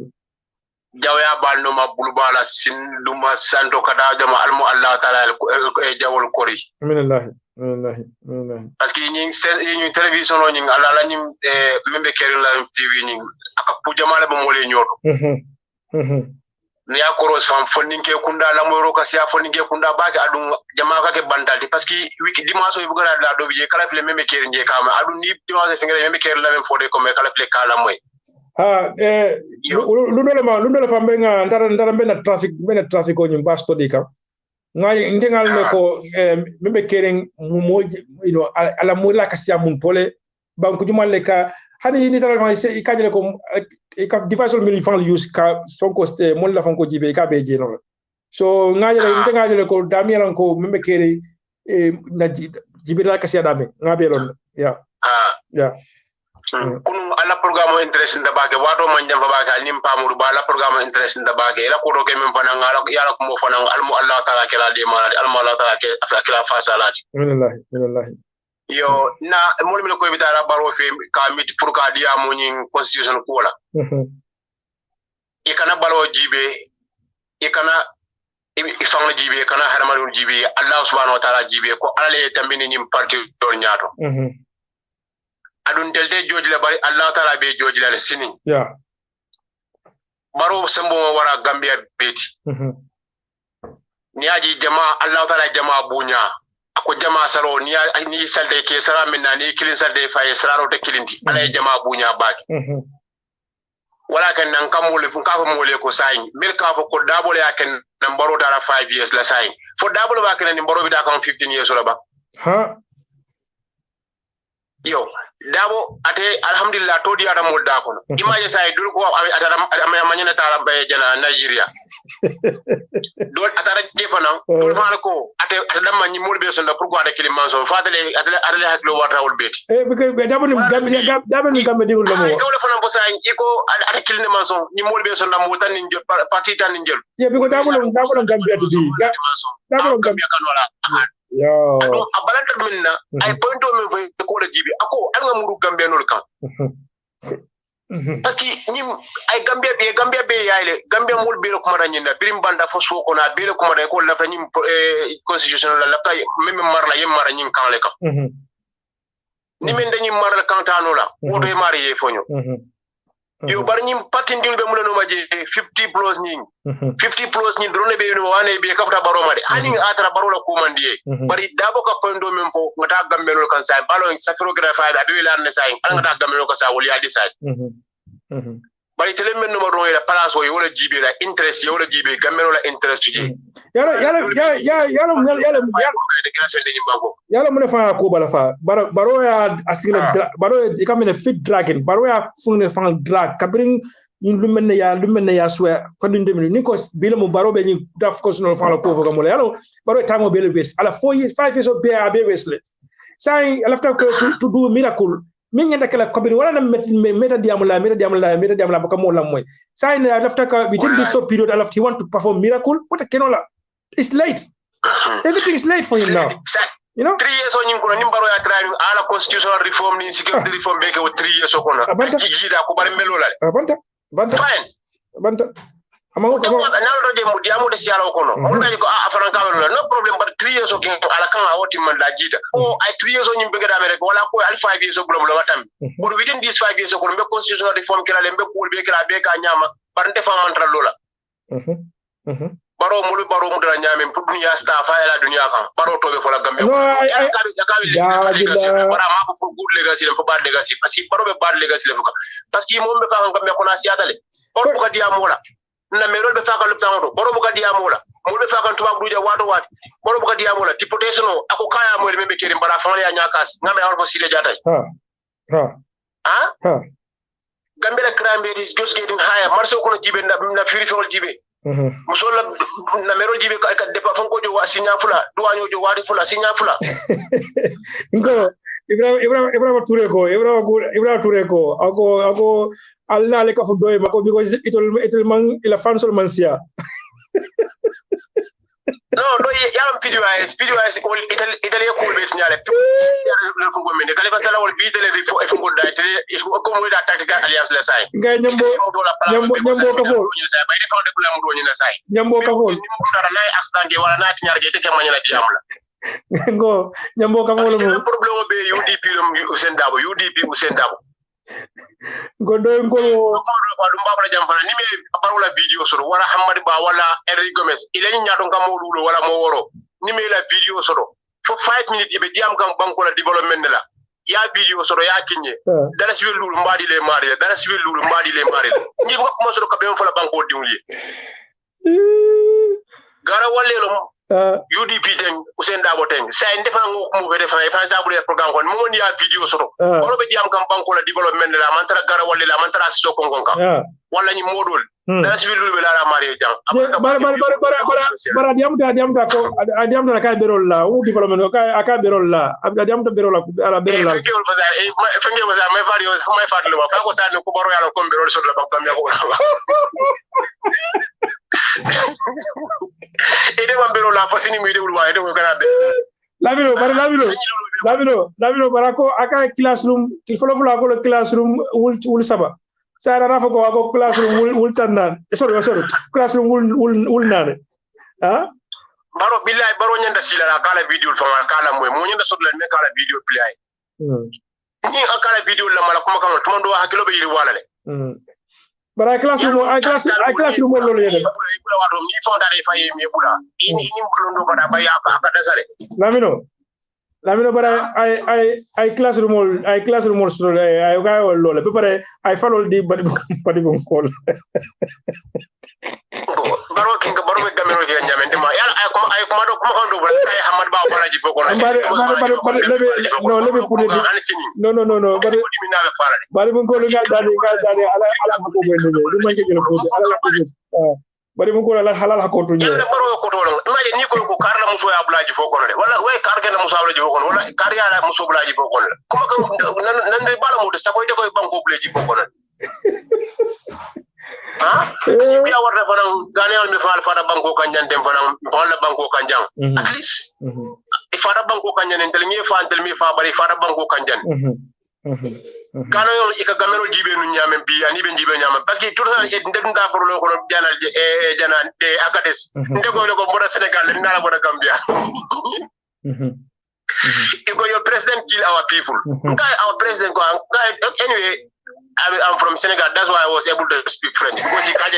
jawya balno ma bulbala sin duma santo kada jama almu allah taala e jawol kori Allah parce que ñi télévision no ñi ala la ñi membe keri la tv ñi aka pu jamala ba mole ñoto ni akoros fam foninke kunda la moy roka sia foninke kunda baake adum jama ka ke bandati parce que wiki dimanche bu gara la do bi kala fle membe keri nje kama adum ni dimanche fingere membe keri la même fode ko me kala fle kala moy lu dole fam be nga ndara be na traffic ko ñi basto di kam ngay ndengal ne ko membe keri mo ala mo la ka sia mun pole banku jumalle ka hani ni tara fa se ikajele ko ka device mil fan use ka sonko mon la fanko jibe ka be je no so ngajele ko damiran ko membe kere na jibe la ka sia dame ngabe lon ya kunu ala programme interest nda baake wato man jam baake nim pamuru ba ala programme interest nda baake ila ko do ke mem fana ngala yala ko mo fana almu allah taala ke la de ma almu allah taala ke afakila fa salati wallahi yo na mo mi ko bitara baro fe ka mit pour ka dia mo nyin constitution ko la e kana balo jibe e kana e fanga jibe kana haramalu jibe allah subhanahu wa taala jibe ko ala tambini nyim parti do nyaato adun telde jojila bari allah taala be jojila le sini baro sembo wara gambia beti ni aji jama allah taala jama bunya ako jama saro ni salde ke sara minna ni kilin salde fay sararo te kilinti ala jama bunya baaki wala kan nan kamule fu ka fa mole ko sayin mil ka fa ko dabole yaken nan baro dara 5 years la sayin fo dabole ba kan ni baro bi da kan 15 years la ba yo dabo ate alhamdulillah to di adam molda kono imaje say dul ko atara manyana tara baye jana Nigeria dol atara jefana dol fala ko ate adam manyi molbe sonda pourquoi de kilimanso fatale atale haklo wata wol beti be dabo ni gambe digul lamo dol fana bo say iko ate kilne manso ni molbe sonda mo tan ni jot parti tan ni jël biko dabo gambe ati dabo gambe kanwala yo abalanta minna ay pointo men fay ko la jibi ako an nga muru gambe nol kan parce que ñim ay gambia be yayle gambia mul be ko mara ñinda birim banda fo so ko na be ko mara ko la fa ñim constitution la fa même marla yem mara ñim kan le kan ni men dañi marla kan tanu la woto e mari ye foño yo bar ñim parti ndil be mulano maje 50 plus ñi 50 plus ñi drone be no wane be kafta baro made hani atara baro la ko mandiye bari dabo ka pondo mem fo ngata gambelo kan sa balo safiro grafa be be lan ne sa ngata gambelo ko sa woli adi sa bari tele men no ro ila place o wala jibe la interest wala jibe gamero la interest ji yala mun fa ko bala fa baro ya asila baro e kamene fit dragon baro ya funne fa drag kabrin in lu men ya swe ko dinde ni ko bila mo baro be ni daf ko suno fa la ko foga mo yalo baro tamo be le bes ala 4 years 5 years of be a be wesley sai ala to do miracle min nyanda kala kobiri wala na meta diamula baka mo lam moy say na lafta ka within this short period he want to perform miracle what a kenola it's late everything is late for him now you know 3 years on ko ni baro ya try ala constitutional reform ni security reform be ko 3 years ko na jida ko bari melola banta fine banta amango ko na ro de mu diamu de sialo ko no on ga ko afran ka no problem but 3 years okay ala kan awoti man da jita I 3 years on yimbe gada mere wala ko al 5 years ko lo watam pour within these 5 years ko be constitutional reform kala lembe ko be kala be ka nyama barante fa mantra lola baro mu dara nyame pour dunya staff ala dunya kan baro to be fola gambe no bara ma ko good legacy ko bad legacy parce que baro be bad legacy le parce que mo be fa gambe ko na siatale baro ko diamola na merol be fa ka luptango boro buka diamola mo be fa kan tuba buja wato wat boro buka diamola deportation ako kaya mo le membe kere mbara famali ya nyakas ngame alfo sile jatay Gambia crime rate is just getting higher marso ko jibe na firi fol jibe musola na merol jibe ka depa fanko jo wasinya fula duwanyo jo wari fula sinya fula ngo Ibrahim Touré ko ako alna le ka fu doy mako because itol man ila fansol man sia no yaram PDS ko Italy ko be nyale ko ngomende kale fasala wol bi tele fo e fo da tele ko mo da tactical alliance la sai ngay nyambo ka fo bay de fawde bula mo do ni na sai nyambo ka fo ni mo dara nay accident ge wala nati ñaar ge te ke mañala diam la ngo nyambo ka fo lo problème be UDP Usain Dabo gondo ngolo ko dum babala jam fana ni me parola video soro wala Hamad Ba wala Henry Gomez ilani nyaado ngam modulo wala mo woro ni me la video soro for 5 minutes ibe diam kam banko la development la ya video soro ya kinye dara sibe lulu mbadi le mari ni ko mo soro ka be mo fala banko diwli gara walelo UDP ten Usain Dabo ten say ndefa mo be defa fa sa bure programme kon mo ni ya video soro wala be diam kam banko la development la man tara gara wallela man tara sto kon kon kam wala ni modol dara sibe lulu be la mari jam bara diamta ko diamta ka berol la u development ka berol la diamta berol la ala berol la fenge wasa may vario may fadlo ma fa ko sa ko baro yalla ko berol soro la bakam ya ko ede mambero la fasini mi de ulwa ede ko garabe labiro barako aka classroom il folo ko classroom wul saba sara rafa ko classroom wul tannan sorry classroom wul nane baro billahi baro nyanda sila kala video fama kala moy mo nyanda sodla me kala video play ni akala video la mala kuma kan tumondo hakilo be yiri wala le bara classroom lolo yede bula wato mi fondare faye mi bula ini mbulondo bada baya ka dasare lamino bara ay classroom so ay ga lolo be pare ay follow di badi bon call baro be gamero ke nyamente ma yala ay kuma do kuma on do bala ay Hamad Ba wala ji boko no lebe pour no bari bon ko ngal dadi ala ko bende du manke jelo ko ala ko bari bon ko ala halal hakoto ni baro ko to imagine ni ko karla muso ya bulaji foko de wala way karga na muso bulaji foko wala karya la muso bulaji foko kuma kan nan de bala mo de sakoy de ko banko bulaji foko ya warta fana ganel mi faal fata banko kanjan dem fana wala banko kanjan at least fata banko kanjan en tel mi fa bari fata banko kanjan kano yo ika gamelo jibe nu nyame bi ani be jibe nyame parce que tout ça e ndem da ko lo ko jana jana de akades ndego le ko moda Senegal ni nala moda Gambia iko your president kill our people our president ko anyway I'm from Senegal. That's why I was able to speak French because he can't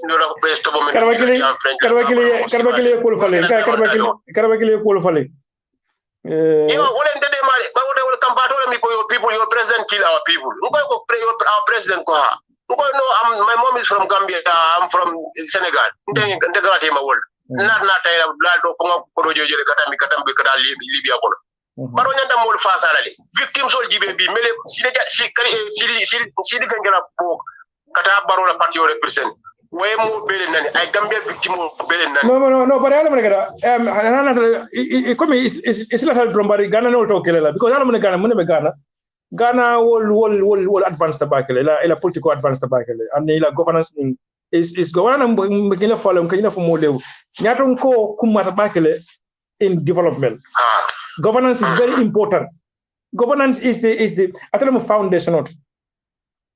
know best of them. Karbakili cool fale. Karbakili cool fale. You know, when they will come back to me, your people, your president kill our people. Our president ko ha. My mom is from Gambia. I'm from Senegal. Integrate ma wol. Not tay la do fonga ko do jojere katambi kada Libya ko. Baro nyanda mol fa salale. Victim sol jibe bi mele si fengela po kata baro la party represent. Way mo bele nani ay Gambia victim mo bele nani. No, but ala mena kada come is la hal drombari Ghana no to kelela because ala mena Ghana mena be Ghana will advance the back ila political advance the back and ila governance is governance mbekina follow kanyina fo molew nyaton ko kumata bakele in development. Governance is very important. Governance is the atalamu foundation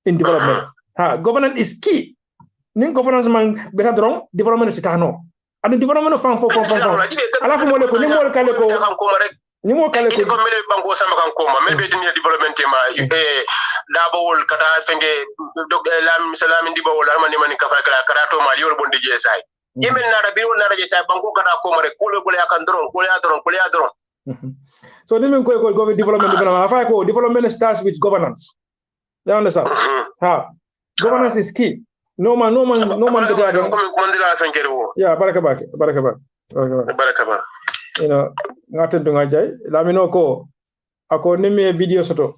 in development. Governance is key. Ning governance man beta dron development titano. And development fang ala fo mole ko ni mo kale ko ni mo kale ko mele banko sama kan ko ma mele be development ma dabo wol kata fenge dog lam salam ndi bawol armani man ka fa kala to ma yol bondi je sai yemen na da biwol na da je sai banko kata ko ma rek ko le akan dron ko ya dron. So ni men ko development afa ko development starts with governance. You understand? Governance is key. No man beta don ko mandila fenge wo. Yeah, baraka bak. You know, ngaten to ngajay lamino ko ako nimi video soto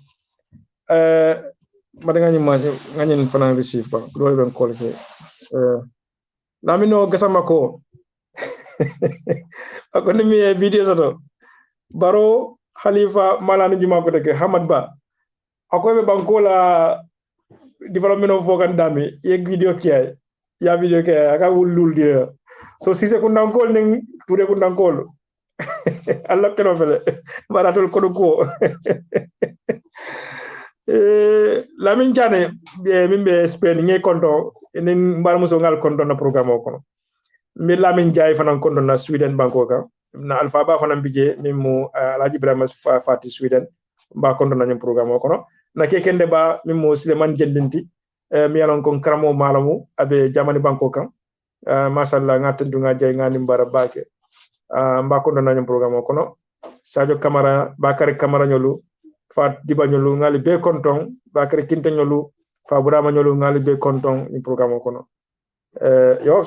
madanga ngani fana receive ba do ben call ke lamino gasama ko ako nimi video soto baro Khalifa malanu juma ko de Hamad Ba ako be bankola development of Fogandami yek video kay ya video kay aka wulul dia so si se ko ndankol ning toure ko ndankol Allah keno fele baratol ko Lamin Chane mimbe Spain nge konto enen mbar muso ngal konto na programme ko mi Lamin Jay fanan konto na Sweden banko ka na Alpha Ba fanan bije mimu Alhaji Ibrahima Fati Sweden mba konto na nyum programme ko na kekende ba mimu Suleiman Jendinti mi yalon kon kramo malamu abe jamani banko kan mashallah ngaten dunga jay ngani mbara bake mbakondo nañu programme kono Sadio Camara Bakary Camara ñolu Fat Diba ñolu ngali be konton Bakary Kinte ñolu Fa Burama ñolu ngali be konton ni programme kono yo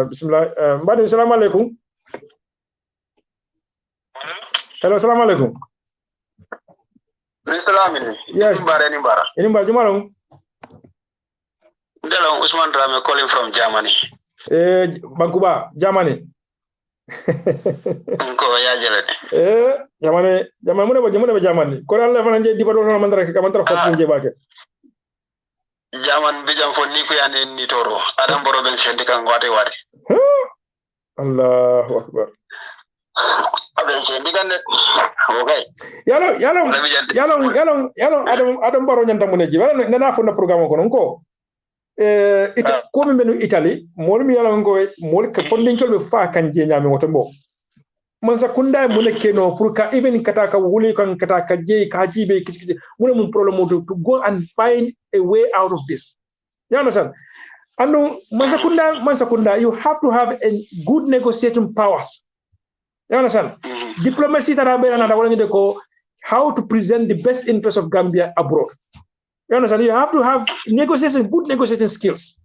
bismillah mbadi assalamu alaikum. Hello, assalamu alaikum. Yes. Ini mbara jumalong. Ndelo Usman Drame calling from Germany. Bankuba, Germany. Ko ya jelete jamane mune ba jamani ko dal fa nje diba do mandara ka mandara khot nje bake jaman bijam fo ni ko yane ni toro adam boro ben sendi kan wate Allahu akbar aben sendi kan okay yalo adam baro nyanta mune ji wala na fo na programme ko non ko ko mi menu Italy mol mi yala ngo mol ka fondin ko be fa kan je nyami woto bo man sa kunda mun keno pour ka even kataka wuli kan kataka je ka jibe kiskiti mun mun problem to go and find a way out of this. You understand? And man sa kunda you have to have a good negotiating powers. You understand? Diplomacy tarabe na da wala ngide ko how to present the best interest of Gambia abroad. You understand? You have to have good negotiating skills.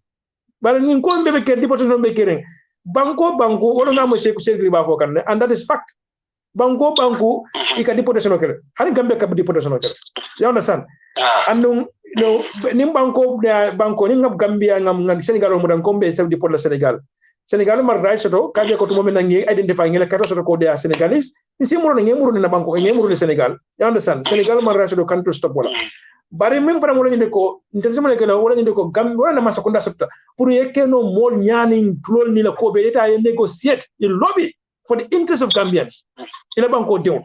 But in ko mbebe ke deportation be kering banko wala nga mo sekri ba fo kan and that is fact. Banko ika deportation okere. Hani Gambia ka deportation okere. You understand? And no nim banko ni ngab Gambia ngam Senegal mo dan kombe self deport la Senegal. Senegal mar ray soto ka je ko to mo men ngi identify ngela kato soto ko de Senegalese. Ni si mo na banko ngi Senegal. You understand? Senegal mar ray soto kan to stop wala. Bari même fana mo la ko intensement le kala wala ko gam wala na masakunda sabta pour yeke no mol nyani tulol ni la ko be eta negotiate in lobby for the interest of Gambians ila banko deon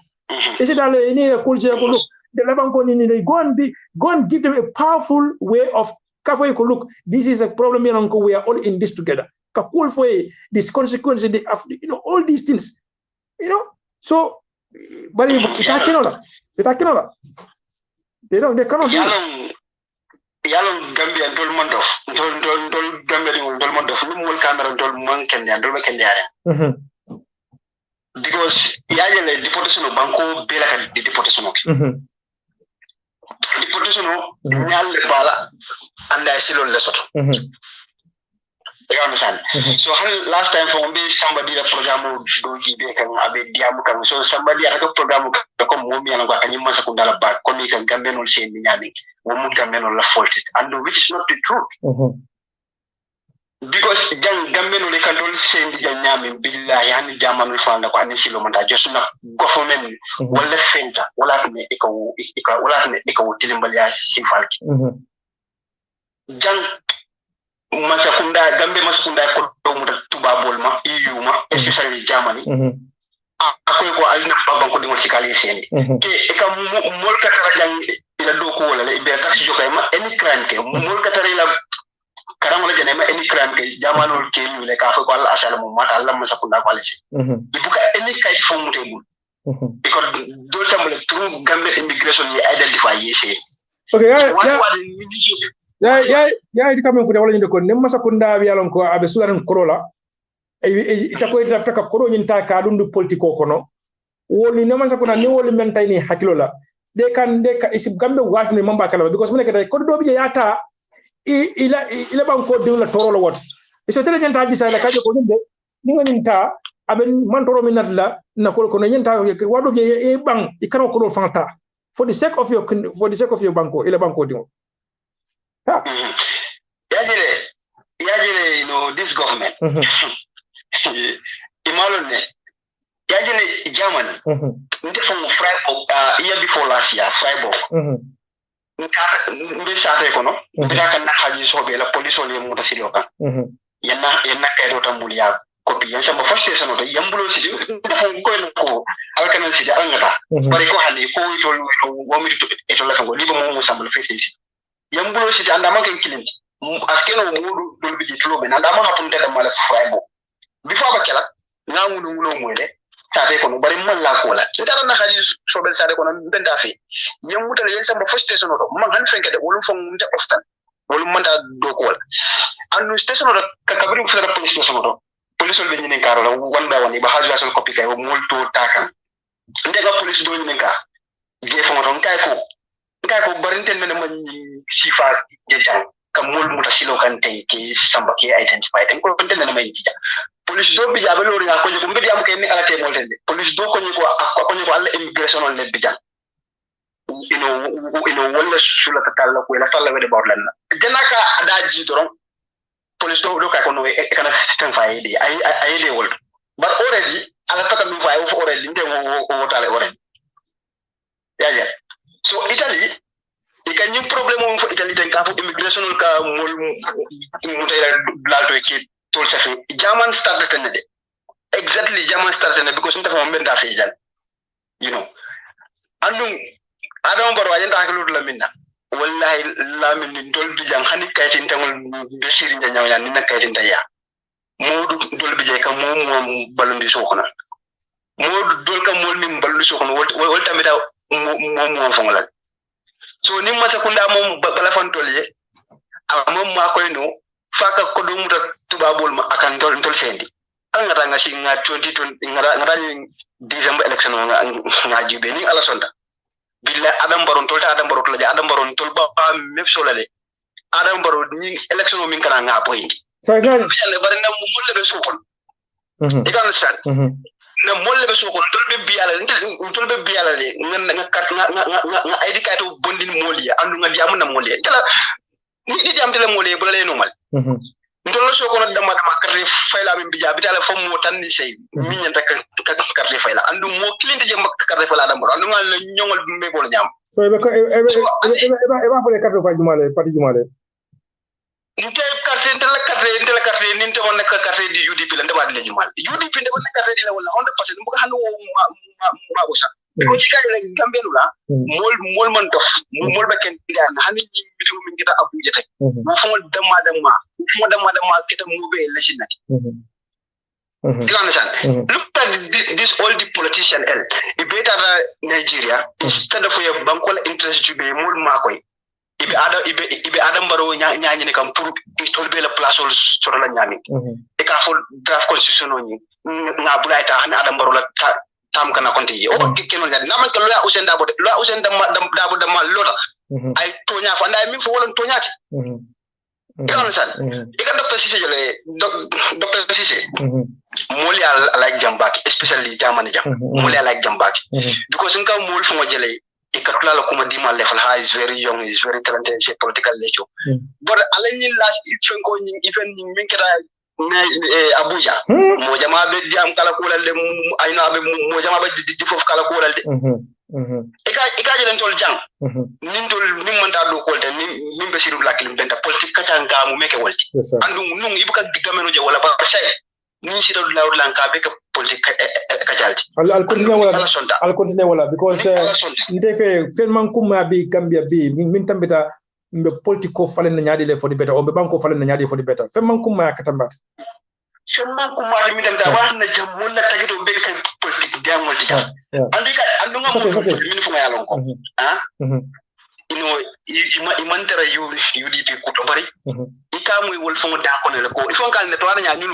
et c'est dans le ni la culture ko look de la banko ni go and give them a powerful way of kafay ko look this is a problem here we are all in this together ka cool for this consequences all these things so bari itakenola they cannot do it. Yalon Gambia tol mondof tol Gambia tol mondof lu mol camera tol man ken ya tol be ken ya because yajele deportation banko bela ka deportation deportation nyal le bala anda silol le soto you understand so last time for me somebody the program do gibe kan abe diam kan so somebody aka program ko mo mi ana ko kan yimma sakundala ba ko mi kan gambe non sen nyami wo mu gambe non la fault and which is not the truth because gambe non le kan dol sen di nyami billahi yani jamanu fanda ko ani silo manda just na government wala fenta wala ne ika wala ne ika tilimbal ya sifalki jang gambe masakunda ko do mu tubabol ma EU ma especially Germany akoy ko alina baban ko dingol sikali sendi ke e kam mol ka tara jang ila do ko wala be tax jokay ma any crime ke mol ka tara ila karam la jane ma any crime ke Germany ke ñu le ka fa ko Allah asala mo mata Allah masakunda ko alci ibuka any kay fo mu tegul because do samle through gambe immigration yi identify yese okay ya iti kamen fude wala nyinde ko nem masakunda wi alon ko abe sulan korola ita ko ita taka koro nyinta ka dundu politiko kono woli nem masakunda ni woli men tayni hakilola de ka isib gambe wafni mamba kala because mun kay ko do bi yata ila banko diwla torolo wot iso tere nyanta bi sala kaje ko dinde ni ngoninta abe man toro minatla na ko no nyanta wado je e bang ikaro ko do fanta for the sake of your banko ila banko diwo Yajele, this government. Imalone, Yajele, Germany. From Freiburg, year before last year, Freiburg. Mbe sate kono, bida kan haji sobe la police oli mu tasiloka. Yenna kaido tambuli ya kopi yan samba first station oto yambulo sidi dafa ko alkanan sidi angata. Bari ko hali ko itol womi itol la fango libo mo sambalo face yambulo siti andama ken kilinti askeno mudu dolbi jitlo ben andama hapunte da mala fraibo bifo bakela ngangunu nguno mwele sate kono bari malla ko la ndara na haji sobel sate kono benda fi yamutale yen samba first station oto man han fenke de wolum fon nte oftan wolum manda do ko la anu station oto kabri fu da police station oto police be nyinen karo la wanda woni ba haji asol copy kay molto takan ndega police do nyinen ka je fo oto kay ko barinten men man sifa jejang kam mol mutasilo kan tay ki samba ki identify tan ko konten na may jija police do bi jabe lori nga ko ko mbedi am kay ni ala te molten police do ko ni ko alla immigration on le bijang wala sula katalla ko la falla wede bawlan janaka adaji doron police do ka ko no e kana tan fayde ay de wol but already ala taka mi fay already ndem wo tale already ya so Italy ikanyi problem mo fo Italy den ka fo immigration ka mol mu tay lalto ki tol safi German start de exactly German start because nta fa mbenda fi jal andum adam baro ajenta haklu la minna wallahi la min dol bi jang hani kayti tangol be siri nyaw ya ni na kayti ndaya modu dol bi jay ka mom balundi soxna modu dol ka mol min balundi soxna wol tamita mom fongal so ni masakunda mom bala fantolye amom ma koy no faka ko do muta tubabol ma akan tol sendi an ngata nga si nga 2020 ngata ni December election nga jube ni ala sonda billa adam baron tolta adam baron tolja adam baron tol ba mep solale adam baron ni election min kana nga point so le bari na mo le be sokol ikan san na molle be sokol tolbe biala le nga carte nga ID card bondin moliya andu nga diamu na moliya tela ni diam tele moliya bu la lay normal ndolo sokol dama carte fayla min bija bitala fam mo tan ni sey mi nyanta carte fayla andu mo cliente je mbak carte fayla dam andu nga la nyongol be bol nyam so be ko e ba fole carte fay jumale parti jumale nte carte ninte wonna carte di UDP la ndaba di jumal UDP ndaba na carte di la wala 100% mbuga hanu ma bosa ko ci kay rek gambelu la mol man dof mol ba ken diga hani ni bitu min kita abuja tek mo fo dama kita mo be la sinati you understand look at this all the politician it better Nigeria instead of your bankola interest to be mol makoy ibe adam baro nyaani ne kam pour tolbe la place sur la nyami e ka fo draft constitution ni nga bulay ta na adam baro la tam kana konti o ke kenon jadi nama ke lo usenda bo lo usenda dabo dama lota ay tonya fa nday min fo wolon tonyati you understand ika Dr. Cissé jole Dr. Cissé moli ala jambaki especially jamani jam moli ala jambaki because nka mol fo jele ikatula la kuma dima level high is very young, is very talented, is political nature but ala ni last ifenko ni even ni minkera Abuja mo jama be jam kala kulal de ayna be mo jama be di fof kala kulal de ika jelen tol jang nin tol nim manta do kolte nim be siru black lim benta politique kacha ngamu meke wolti andu nung ibuka digameno je wala ba sey ni sita do lawr lanka be ka politique kachalti al continue wala because ndefe fen man kuma bi Gambia bi min tambita mbe politiko falen na nyaadi le fodi beta o be banko falen na nyaadi fodi beta fe man kuma katamba fe man kuma mi dem da wax na jam wala tagito be ka politique demol di jam andu nga mo min fu nga yalon ko ino imantara UDP ko to bari ikamu wol fu da ko ne ko ifon kal ne to ana ñu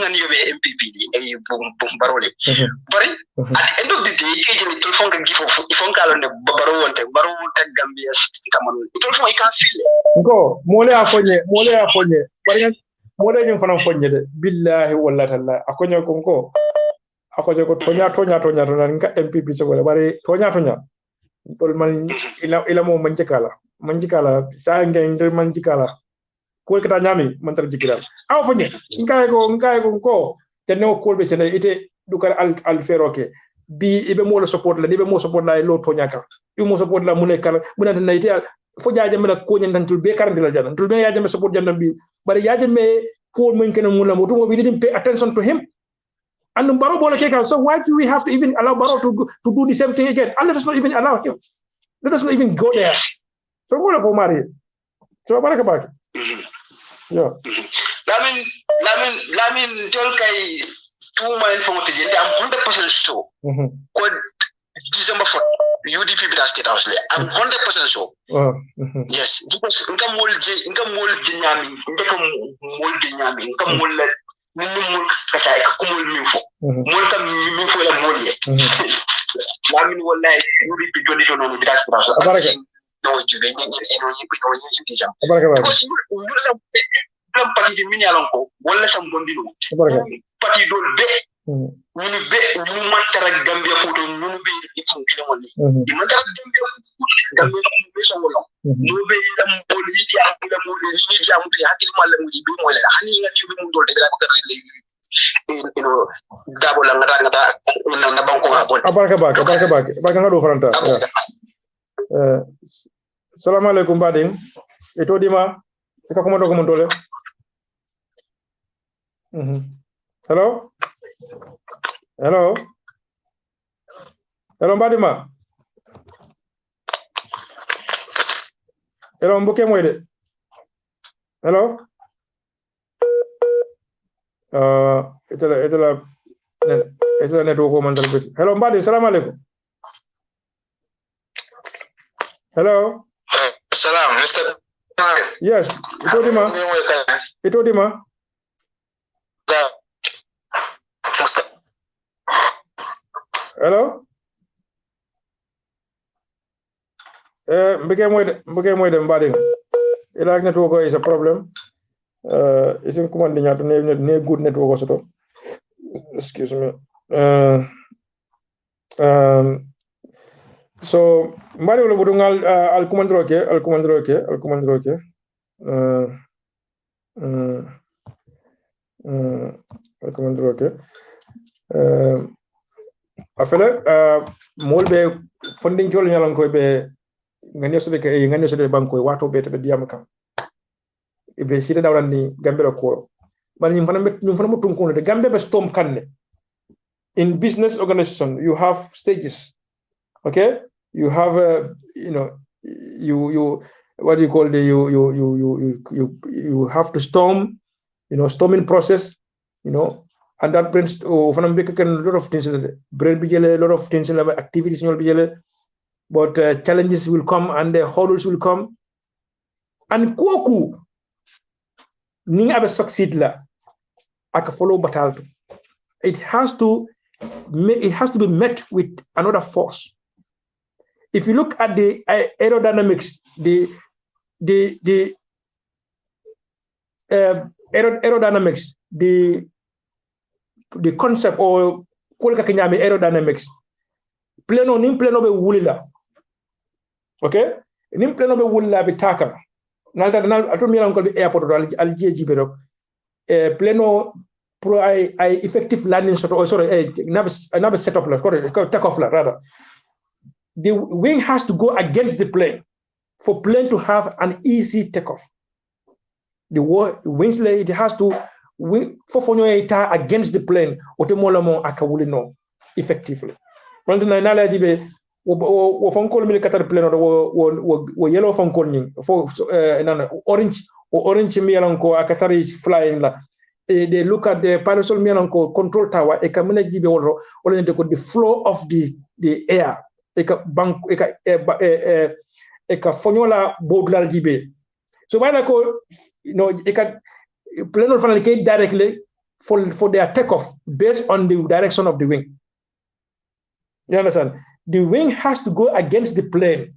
ngani yobe MPP di ay bum barole bari at end of the day ke jeni to fon ka gifo ifon kal ne baro wonte baro tag Gambia tamanu to fon ka file ko mole afonye bari mole ñu fana fonye de billahi wallahi taala akonyo ko tonya nga MPP so bari tonya tol man ila mo manjikala sa ngeng manjikala ko kata nyami man tar jikira aw fonye ngay ko tenno ko be sene ite dukar al feroke bi ibe mo la support la ibe mo support la lo tonyaka ibe mo support la mu nekkal mu na na ite fo jaaje mala ko nyen tul be karandi la janan tul be yaaje me support janam bi bari yaaje me ko mun kene mu la mo to we didn't pay attention to him. And Barrow Bolakeka, so why do we have to even allow Barrow to do the same thing again? And let us not even allow him. Let us not even go there. So what for Mari? So Barakabak. Yeah. Lamin Tolkai 2 months from the I'm 100% sure. December 4th, UDP Bida State House. I'm 100% sure. Yes, because income will Jinyami, income will minimum kacha kumul minfo molka minfo la molye lamin wallahi yuri bi jodi to no bi das braso baraka no juve ni ni dijam because you la parti min yalon ko wala sam gondino parti do be ñu mantara Gambia ko to ñu be ikin kile wonni di mantara Gambia ko be so wala no be lam bol yi ya la mo ni jam bi hakil mal mu ji bi mo la hani nga ni be mu dol de la ko le dabo la ngata na banko ha bon baraka baka ngado faranta assalamu alaikum badin eto dima ka ko mo do ko mo dole hello badima hello mbuke moyde hello itala network ko man dal beti hello mbadi assalamu alaikum hello salam Mr. Yes ito dima hello mbege moyde mbadi ila network is a problem isin commande ñato ne good network soto excuse me so mbadi wala budungal al commandro ke afele molbe funding jol nyalan koy be ngani so de banko wato be be diam kam be sita dawran ni gambe ko man nyim fana mutum ko de gambe be storm kanne in business organization you have stages, okay, you have you what do you call the you have to storm, storming process, and that brings a lot of things, brain be a lot of things, activities be, but challenges will come and the hurdles will come, and koku ning abe succeed la aka follow battle. It has to be met with another force. if you look at the aerodynamics, the aerodynamics, the concept or aerodynamics, plano nim plano be wulila, okay, nim plano be wulila be taka nalta nal ato mi ko be airport al jeji be rok plano pro I effective landing sort of sorry nav setup la take off la rather. The wing has to go against the plane for plane to have an easy takeoff. The wings it has to for against the plane otemolamo akawuli no effectively. When the nala jibe wo fonkol mil katar plane wo yellow fonkol ning for orange mialanko akatari flying la. They look at the parasol mialanko control tower e kamena jibe wolo the flow of the air eka bank eka fonyola bodlal jibe. So why ko eka plane finally get directly for their takeoff based on the direction of the wing. You understand? The wing has to go against the plane.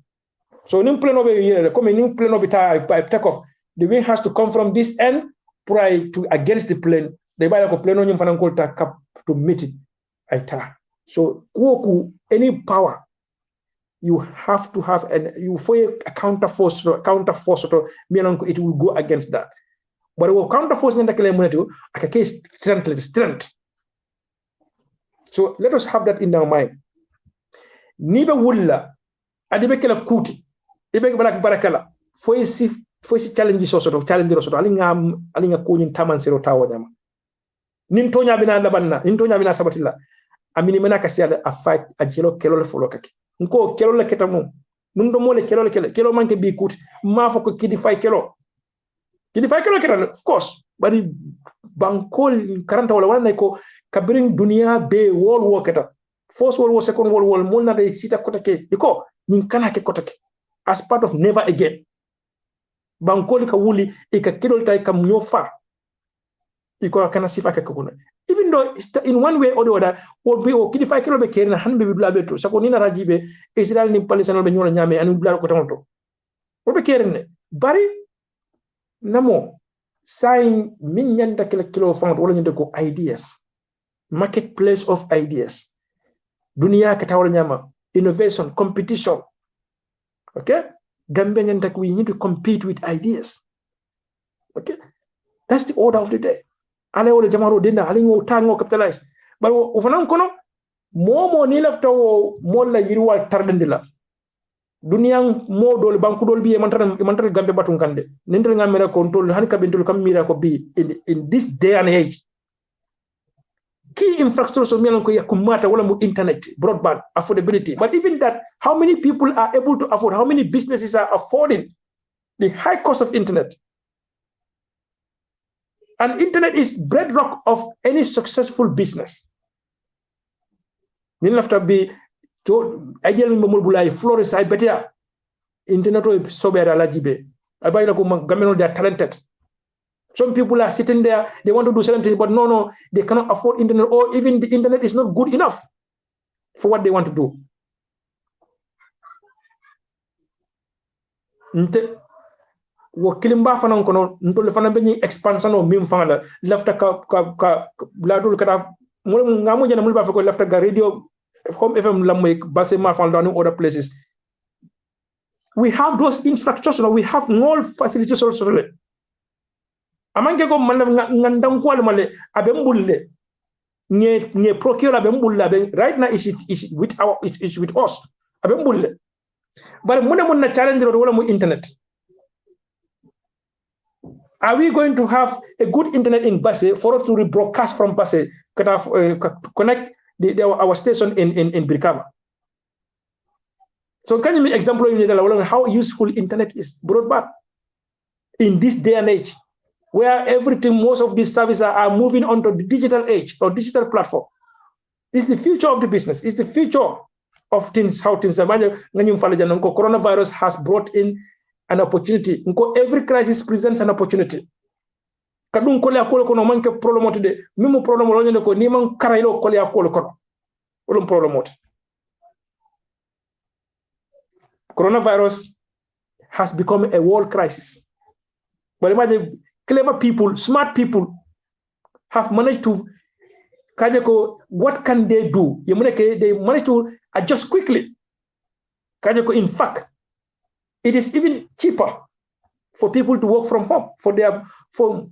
So new plane over here, come new plane over takeoff. The wing has to come from this end prior to against the plane. The buy like a plane on to meet it. So any power you have to have you for a counter force it will go against that. But we counter force strength. So let us have that in our mind. Niba wulla adibekela kuti ibe balak barakala foisi challenge challenge alinga ko nyin taman sero tawo nyama nin tonya bina labanna nin tonya bina sabatilla amini mena kasiala a fight a jelo kelo le folo kake nko kelo le ketamu num do mole kelo manke bi kuti ma foko kidi fay kelo keta of course bari bankol karanta wala wana ko kabirin dunia be wol wo keta first world war, second world war, molna de sita kotake iko nyinkana ke kotake as part of never again. Bankoli ka wuli ika kidol tay kam nyofa iko kana sifa ke kuna. Even though in one way or the other, or be o kidifa kilo be kerina hanbe bi bla beto sako nina rajibe Israel ni palestine be nyola nyame anu bla ko tamonto. O be kerine bari namo saying min nyanda kilo found wala nyande ko ideas. Marketplace of ideas. Dunia katawala nyama, innovation, competition. Okay? Gambia and we need to compete with ideas. Okay? That's the order of the day. Ale ole jamaro denda alingo tango capitalize. But ufanang kono momo ni lafta wo molla yirwal tardendila. Dunia mo dol banku dol bi mantara Gambia batun kande. Nindra ngamera control hani kabintul kamira ko bi in this day and age. Key infrastructure kumata wala mu internet, broadband, affordability. But even that, how many people are able to afford? How many businesses are affording the high cost of internet? And internet is bedrock of any successful business. Then after be to ideal mulbulai Flores I better internet sobera lajibe. I buy like they are talented. Some people are sitting there, they want to do certain things, but no, they cannot afford internet, or even the internet is not good enough for what they want to do. Wakilimba fana kono ntole fana benyi expansion o mim fana lafta ka bladul kada mo ngamo jana mulba fa ko lafta ga radio home FM lamoy basema fana down in other places. We have those infrastructure, we have all facilities also. Amanke ko man ngandang ko male abembulle nye procure abembulle right now is with us abembulle but mun na challenge ro wala mu internet. Are we going to have a good internet in Basse for us to rebroadcast from Basse connect our station in Brikama? So can you make example of how useful internet is broadband in this day and age, where everything, most of these services are moving onto the digital age or digital platform? It's the future of the business. It's the future of things, how things are. Coronavirus has brought in an opportunity. Every crisis presents an opportunity. Kadun kole akolo kono manke problem today. Mimu problem lo nyende ko ni man karailo kole akolo kono. Olum problem ot. coronavirus has become a world crisis. But imagine clever people, smart people have managed to what can they do? They manage to adjust quickly. In fact, it is even cheaper for people to work from home, for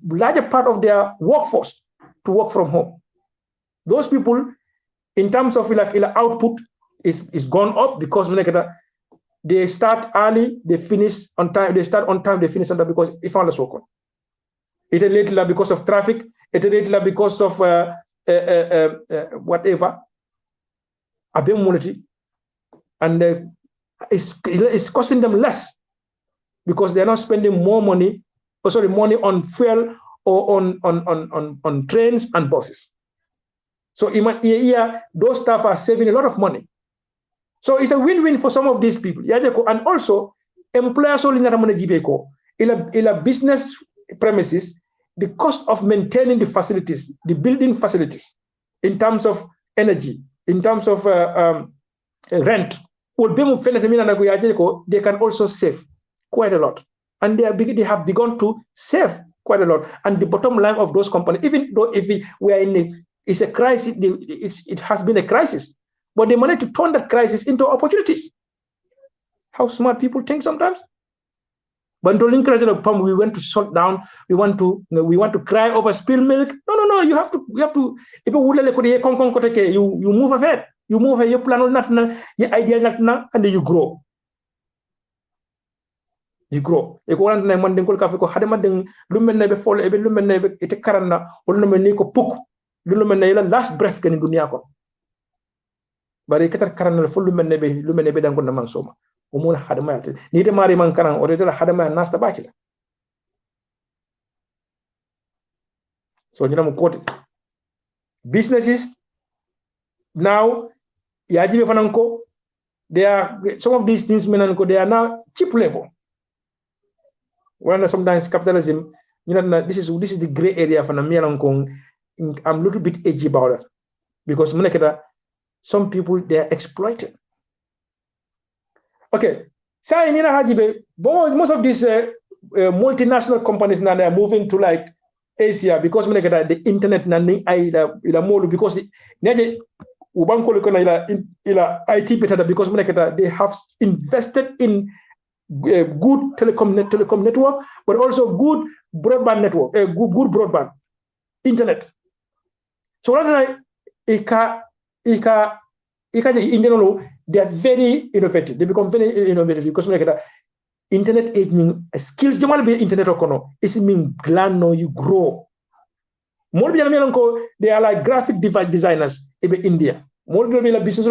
larger part of their workforce to work from home. Those people, in terms of output, is gone up because they start early, they finish on time, they start on time, they finish on time because if on the so it is little because of traffic, it is little because of whatever, and it's costing them less because they're not spending more money, money on fuel or on trains and buses. So those staff are saving a lot of money. So it's a win-win for some of these people. And also, employers in a business premises, the cost of maintaining the facilities, the building facilities, in terms of energy, in terms of rent, they can also save quite a lot. And they have begun to save quite a lot. And the bottom line of those companies, even though we are it's a crisis, it has been a crisis, but they managed to turn that crisis into opportunities. How smart people think sometimes. But we went to shut down. We want to cry over spilled milk. No. You have to. You move ahead. You move ahead. You plan your idea and then you grow. You grow. Last breath can dunia ko. Bari ketar karanal fu lumenebe dango na mansoma. Umuna hadama ni te mari man karan o te hadama nasta bakila. So nyina mo kote. Businesses now yajibe fananko, they are some of these things menanko, they are now cheap level. When sometimes capitalism, this is the gray area for Namiankong. I'm a little bit edgy about it because some people, they are exploited. Okay, so most of these multinational companies now, they are moving to like Asia because the internet because IT better because they have invested in good telecom network, but also good broadband network, good broadband internet. So they are very innovative. They become very innovative because internet skills internet is mean you grow. More they are like graphic designers in India. More business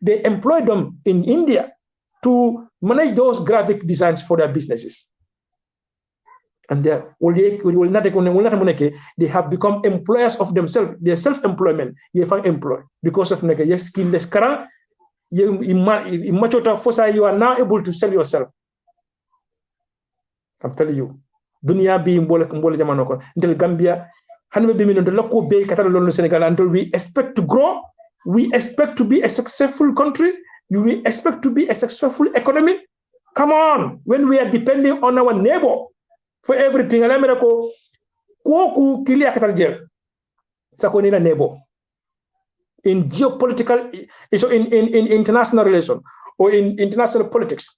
they employ them in India to manage those graphic designs for their businesses. And they have become employers of themselves. Their self-employment, employ because of skillless. You are now able to sell yourself. I'm telling you. Dunia be until Gambia, until we expect to grow, we expect to be a successful country, we expect to be a successful economy. Come on, when we are depending on our neighbor for everything, neighbor. In geopolitical, so in international relations or in international politics,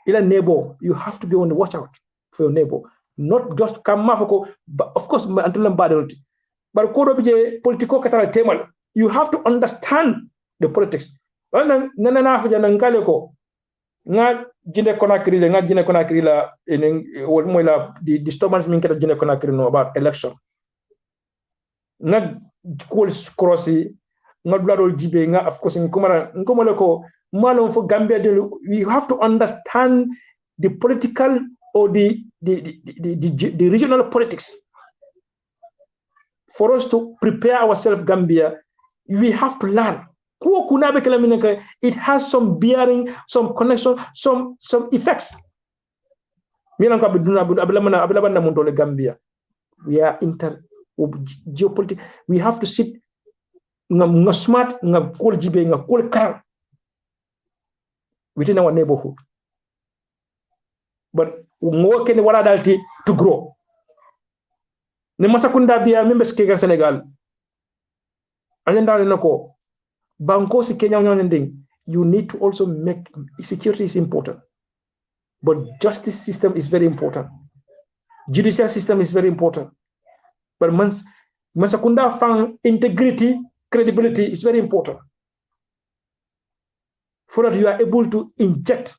neighbor, you have to be on the watch out for your neighbor. Not just come of course, but you have to understand the politics. Nga Guinea Conakry la the disturbance min keta Guinea Conakry no about election. Nga crossi nga dulado jibe nga of course nkomala ko malon for Gambia we have to understand the political or the regional politics. For us to prepare ourselves Gambia, we have to learn. It has some bearing, some connection, some effects. We are geopolitics. We have to sit smart within our neighborhood. But more can wala dalti to grow. Ne masakunda biya membe skega Senegal. Agenda nako banko si Kenya nyonding. You need to also make security is important. But justice system is very important. Judicial system is very important. But masakunda fang integrity, credibility is very important. For that you are able to inject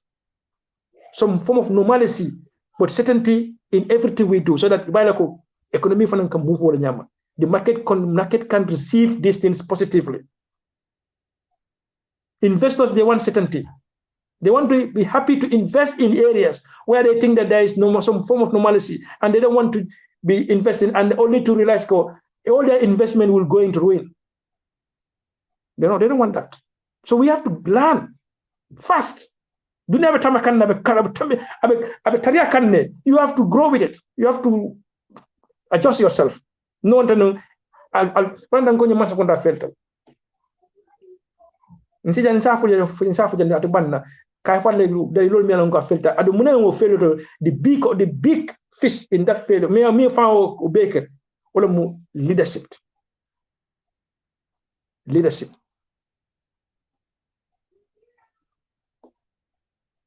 some form of normalcy, but certainty in everything we do, so that the economy can move forward. The market can receive these things positively. Investors, they want certainty. They want to be happy to invest in areas where they think that there is some form of normalcy, and they don't want to be investing and only to realize all their investment will go into ruin. They don't want that. So we have to learn fast. You have to grow with it. You have to adjust yourself. No one to know. The big fish in that failure. Me found baker. Leadership.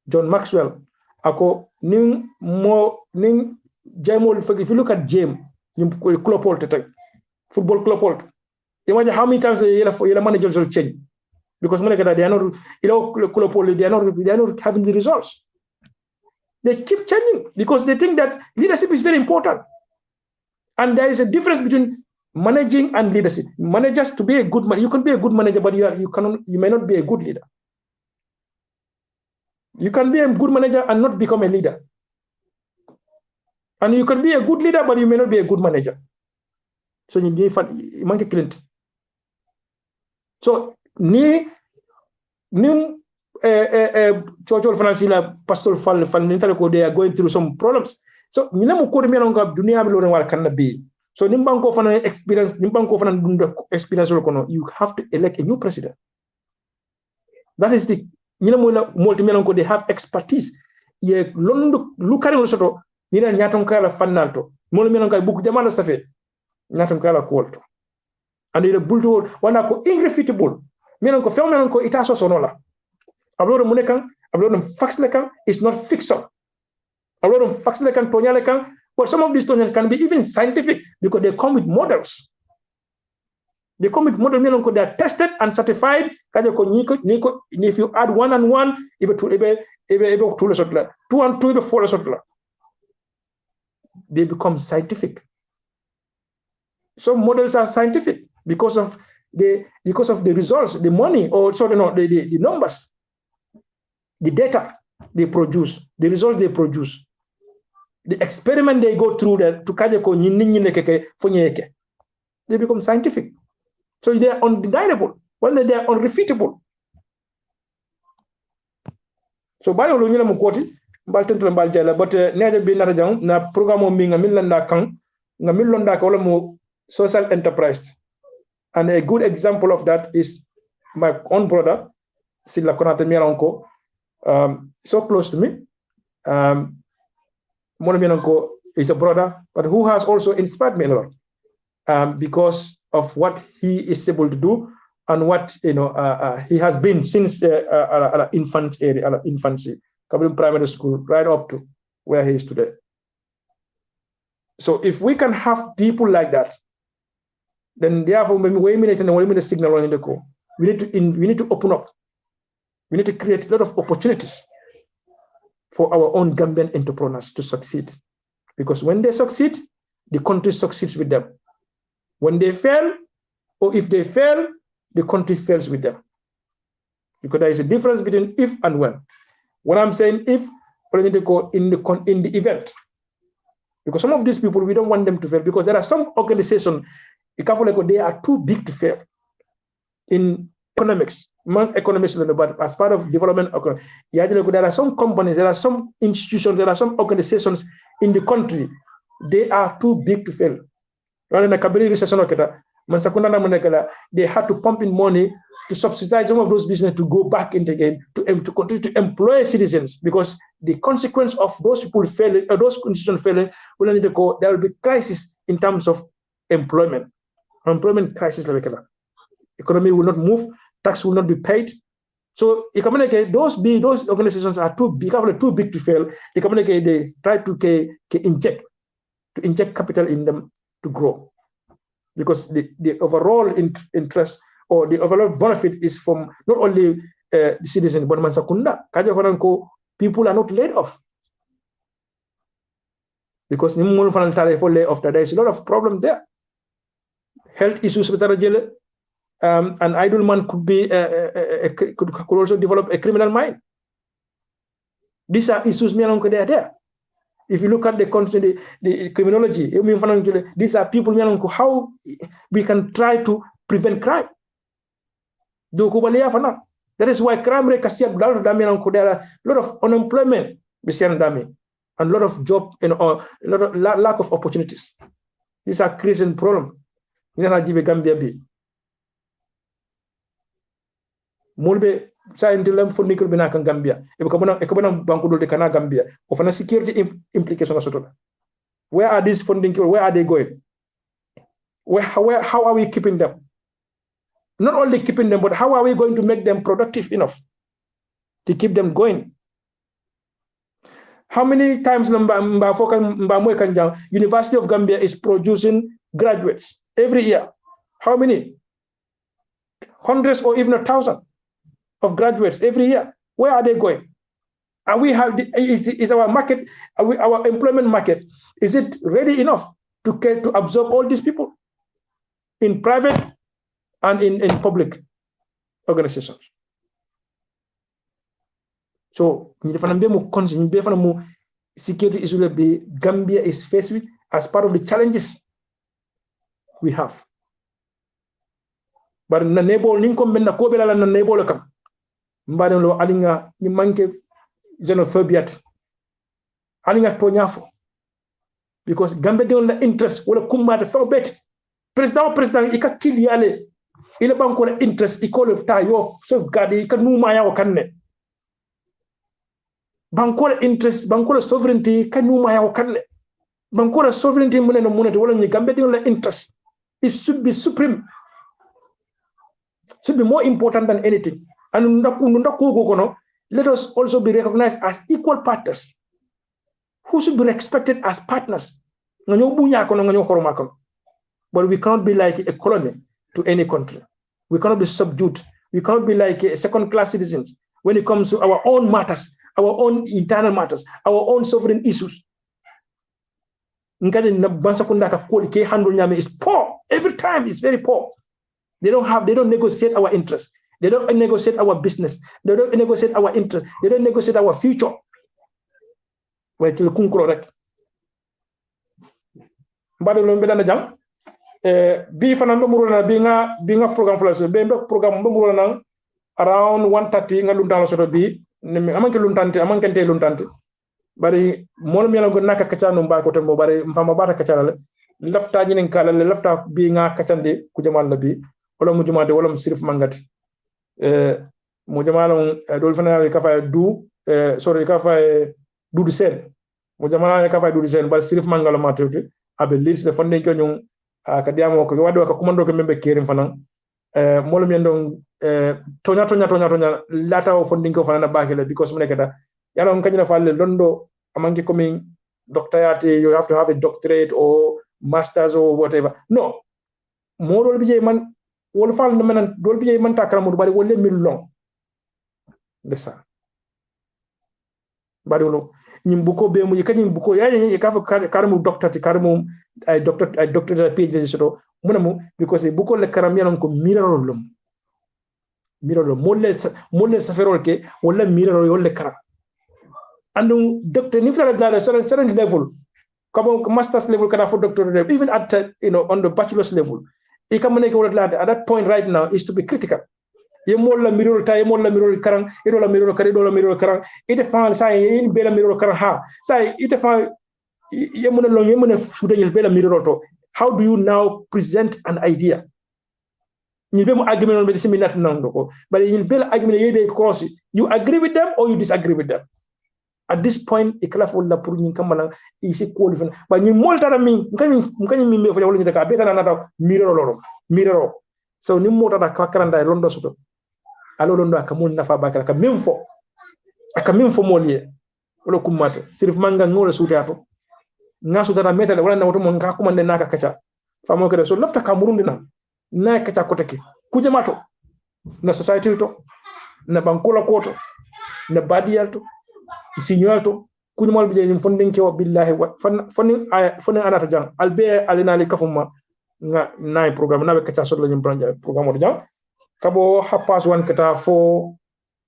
John Maxwell, ako ning Jamol. If you look at James, football club, imagine how many times the managers will change, because they are not, they are not having the results. They keep changing because they think that leadership is very important, and there is a difference between managing and leadership. Managers, to be a good man, you can be a good manager, but you may not be a good leader. You can be a good manager and not become a leader. And you can be a good leader, but you may not be a good manager. So you need client. So ni church financial pastoral fund they are going through some problems. So ni namu ko mi longa dunia bi loren wal kan be. So nimbanko fana experience you have to elect a new president. That is the they have expertise. Ye lukari soto nina nyaton kala fanalto. Molmelonko book jamala safe. Nyaton kala kuolto. And ile bulto wana ko irrefutable. Melonko film melonko itaso sonola. Ablo munekan, ablo fax lekan is not fiction. Ablo fax lekan tonya lekan, but some of these tonyas can be even scientific because they come with models. They come with model melonko, they are tested and certified. If you add 1 and 1, two and two, 4. They become scientific. Some models are scientific because of the results, the money, or the numbers, the data they produce, the results they produce, the experiment they go through they become scientific. So they are undeniable. Well, they are unrefutable. So by all you mukoti baltentre baljala, but neja bi nara jang na programme mi ngamilanda kan ngamilonda ko mo social enterprise. And a good example of that is my own brother, Silla Konate Miranko, so close to me. Mono Miranko is a brother, but who has also inspired me a lot because of what he is able to do and what he has been since infancy, coming primary school, right up to where he is today. So if we can have people like that, then therefore when we signal on the call, we need to open up. We need to create a lot of opportunities for our own Gambian entrepreneurs to succeed. Because when they succeed, the country succeeds with them. When they fail, or if they fail, the country fails with them. Because there is a difference between if and when. When I'm saying if, we need to go in the event. Because some of these people, we don't want them to fail, because there are some organizations, they are too big to fail. In economics, but as part of development, there are some companies, there are some institutions, there are some organizations in the country, they are too big to fail. Man sakunda na munekala, they had to pump in money to subsidize some of those businesses to go back into again to continue to employ citizens, because the consequence of those people failing or those institutions failing will need to go. There will be crisis in terms of employment crisis. Economy will not move, tax will not be paid. So those organizations are too big to fail. They try to inject capital in them to grow, because the overall interest or the overall benefit is from not only the citizen, but mansakunda. People are not laid off. Because there is a lot of problem there. Health issues, an idle man could be could also develop a criminal mind. These are issues they are there. If you look at the criminology, these are people how we can try to prevent crime. That is why crime rate there are a lot of unemployment and a lot of job and a lot of lack of opportunities. These are creating problem. Gambia mulbe sa indilam fo nikul bina kan Gambia e ko bona banku dol de kana Gambia o fana security implication soto. Where are these funding, where are they going? How are we keeping them? Not only keeping them, but how are we going to make them productive enough to keep them going? How many times University of Gambia is producing graduates every year? How many? Hundreds or even 1,000 of graduates every year. Where are they going? And we have is our market, our employment market, is it ready enough to absorb all these people in private and in public organizations? So security issue that Gambia is faced with as part of the challenges we have. But na nebo ninkom ben na kobela la na nebo la kam mbade lo alinga ni manke xenophobia alinga tonyafo, because Gambia de la interest wala kumata fa bet president ika kiliale ile banko la interest ikole ta yo sauvegarde ika numa yawo kanne banko la interest banko la sovereignty kanuma yawo kanne banko la sovereignty munene wala ni Gambia de la interest, it should be supreme, should be more important than anything. And let us also be recognized as equal partners who should be respected as partners. But we cannot be like a colony to any country. We cannot be subdued. We cannot be like a second-class citizens when it comes to our own matters, our own internal matters, our own sovereign issues. Is poor. Every time it's very poor. They don't negotiate our interests. They don't negotiate our business. They don't negotiate our interests. They don't negotiate our future. Well, till kunkurorek. Mbade lo mbeda na jam. Bi fanambe murula binga program flash. Bembe program murula nang around 1:30 nga luntan soto bi. Amanke luntante. Bari mol mi yalla ko naka kacanu mba ko tembo bari mfama bata kacala lafta nyinen kala lafta bi nga kacande ku jamal la bi wala mu jumade wala mu sirif mangati mo jamala dol fana ka fa du sorry ka fa du sen mo jamala ka fa du sen bari sirif mangala ma tewte abe list de fonde ko nyum ka diamo ko wado ka kumando ko membe kerim fana mol mi ndon tonya lata o fonde ko fana na bakela because mo nekata yalla on kanyina falle londo amanke coming doctorate, you have to have a doctorate or masters or whatever. No. More will be man will fall the man will be a man takram bari will me long. Listen. Badulo nimbuko be mu yikani mbuko ya yikafa karamu doctor ti karamu doctor PhD so munamu because buko le karamian ko mirarolum molle saferol ke wala miraro yolle karam. And doctor at certain level, master's level can afford doctor level, even at on the bachelor's level. At that point right now is to be critical. It how do you now present an idea ñil be mo agreement on be siminat nan ko but ñil be agreement yebe cross you agree with them or you disagree with them at this point iklaf wala pour ñin kamala isi ko li ba ñi molta mi ngani mi me fo wala ñu daka be tan nata mirero so ni mota da ka karanda londo soto alo londo akamul nafa bakala ka même fo molie wala kumata sirif manga ngole sutato ngasu tara metale wala na woto mo ngaka kuma naka kacha famo kede so lafta kamurundi na kacha koteke kujamato na society to na bankola koto na badiyal to signal to kujumal bije ni fonden ke billahi wa fonden anata jang albe alina li kafuma nga nay programme na be kacha so lañu programme do jang kabo hapas one kata fo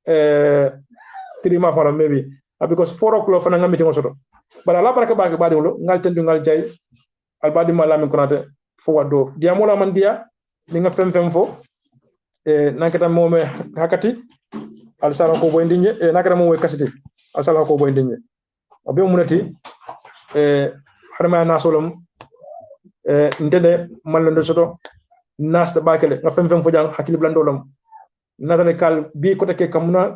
3 ma fara maybe because 4 o'clock fana ngamiti ngosoto bara la baraka baake baadi wolo ngal tendu ngal jay al baadi ma lamin konate fo waddo dia mola man dia ni nga fem fo nakata mome hakati al sala ko boy ndinje nakata mom way kasiti al sala ko boy ndinje obe munati harma nasolum ndede mallando soto nas da bakele nga fem fo jang hakili blandolam natale kal bi ko take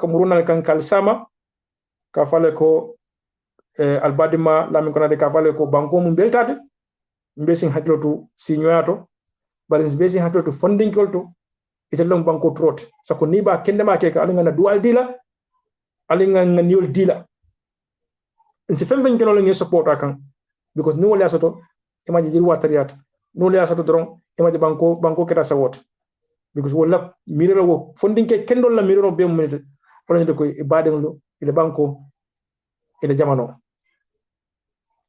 kamuruna kan kal sama ka fale ko albadima lamin konade ka fale ko banko mum beltade mbesin hakkilotu signoyato balance besin hakkilotu funding kolto itelong banko trot sako ni ba kendema ke ka alinga na dual dila alinga nganiol dila nsi femfen kelo ngi support akan because ni wala sato imaji jiri watariat no le sato dron imaji banko keta sawot because wala mirero wo funding ke kendol la mirero be mu minute wala de ko ibadenglo ile banko ile jamano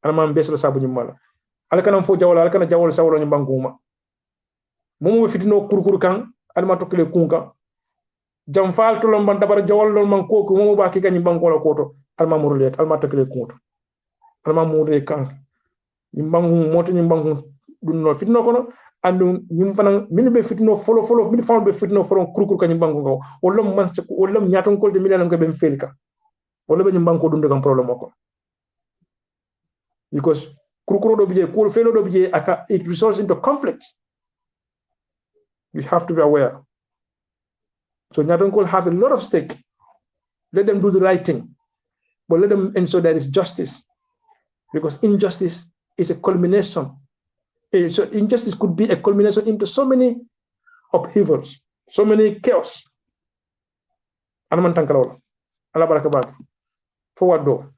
alama mbeslo sabu nyumala alkana fo jawala alkana jawol sawlo ni banguma momo fitino kurkur kan alma tokle kunka jam fal to lon ban dabar jawol lon man ko momo ba ki gani bangola koto alma murulet alma tokle kunto alma murre kan ni bangu moto ni bangu dun no fitino kono andu nyum fana min be fitino folo min fam be fitino folo kurkur kan ni bangu ngo wolom man se wolom nyaton ko de milan ko be felka wala be ni banko dun de problem ko because kurukuro do bije kur felo do bije aka it results into conflict. You have to be aware. So Nyatonkol have a lot of stake. Let them do the right thing, but let them ensure there is justice, because injustice is a culmination. So injustice could be a culmination into so many upheavals, so many chaos. Anaman tankalola. Allah barakabak. Forward door.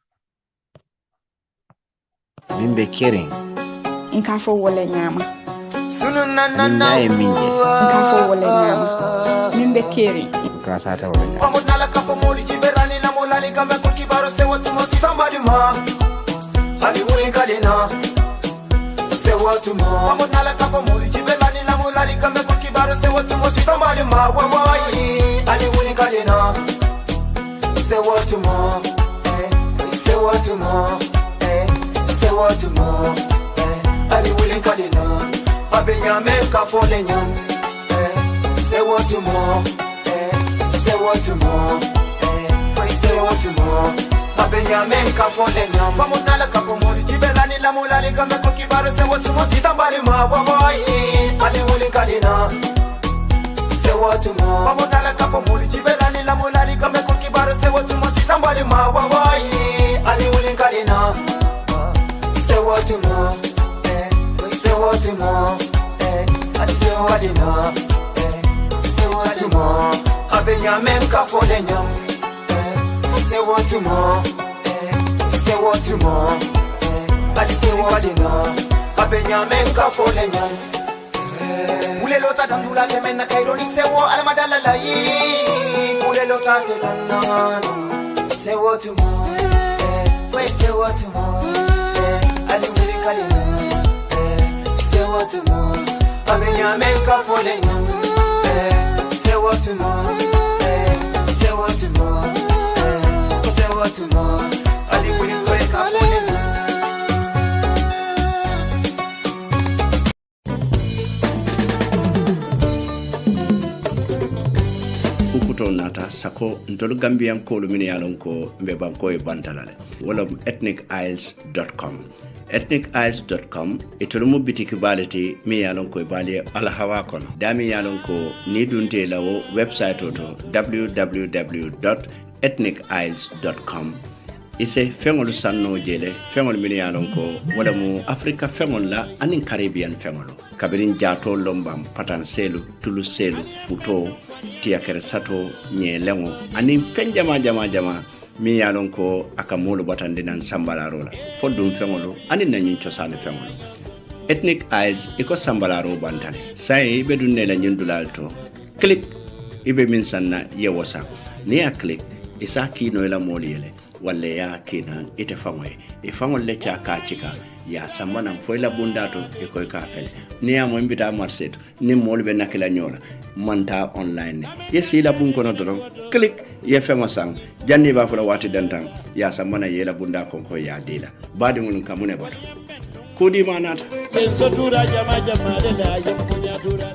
Mimbe kering. Nkafo wole nyama. Sunu na minje. Nkafo wole nyama. Mimbe kering. Kasata wole nyama. Vamos nala kapo moli jiberani na molali kama kukibaro sewa tumosita maluma. Hali uli kalina. Sewa tumo. Vamos nala kapo moli jiberani na molali kama kukibaro sewa tumosita maluma. Wawai. Hali uli kalina. Sewa tumo. Sewa tumo. Sewa tumo. Ali willing kalina. Abenya meka fone nyam. Sewa tumo. Sewa tumo. Sewa tumo. Abenya meka fone nyam. Vamos nala kapo moli jibelani la mulali kama kukibaro sewa tumo sitambali ma wawai. Ali willing kalina. Sewa tumo. Vamos nala kapo moli jibelani la mulali kama kukibaro sewa tumo sitambali ma wawai. Ali willing kalina. Sewa tumo. Sewa tumo. Sewa tumo. Sewa tumo. Abenya meka fone nyam. Sewa tumo. Sewa tumo. Sewa tumo. Abenya meka fone nyam. Ule lota damdula temena kaironi sewa alamadala lai. Ule lota temena. Sewa tumo. Sewa tumo. Ali wili kalina. Sewa tumo. Abenya meka fone nyam. Sewa tumo. Sewa tumo. Sewa tumo. Ali wili kalina fone nyam. Ukuto nata sako ntolu Gambian kolu mini yalon ko mbe banko e bantalale wala ethnicisles.com ethnicisles.com itolumu bitiki baleti mi yalon ko bali alhawa kono dami yalon ko ni dunte lawo website to www.ethnicisles.com ise fengolu sanno jele fengolu min yalon ko wala mu africa fengol la anin caribbean fengolo kabirin jato lombam patan selu tulu selu futo tiakere sato nye lengo anin fenjama jama mi yalon ko akamulu batande nan sambalaro la foddum fengolo anin nan ciosane fengolo ethnic isles iko sambalaro bantale sai be dunne la nyindulal to click ibe min sanna yewosa ni a click isa kino la moliyele walla ya kina ite fangoy e fangol le cha ka chika ya sambana foi la bundato e koy ka fele ni amo mbita marseto ni molbe nakila nyola manta online yesi la bun kono don click ye fema sang janni ba fula wati dantan ya sambana ye la bunda kon ko ya dila badi mun kamune bato kudi manata en sotura jama jama de la jam kunya dura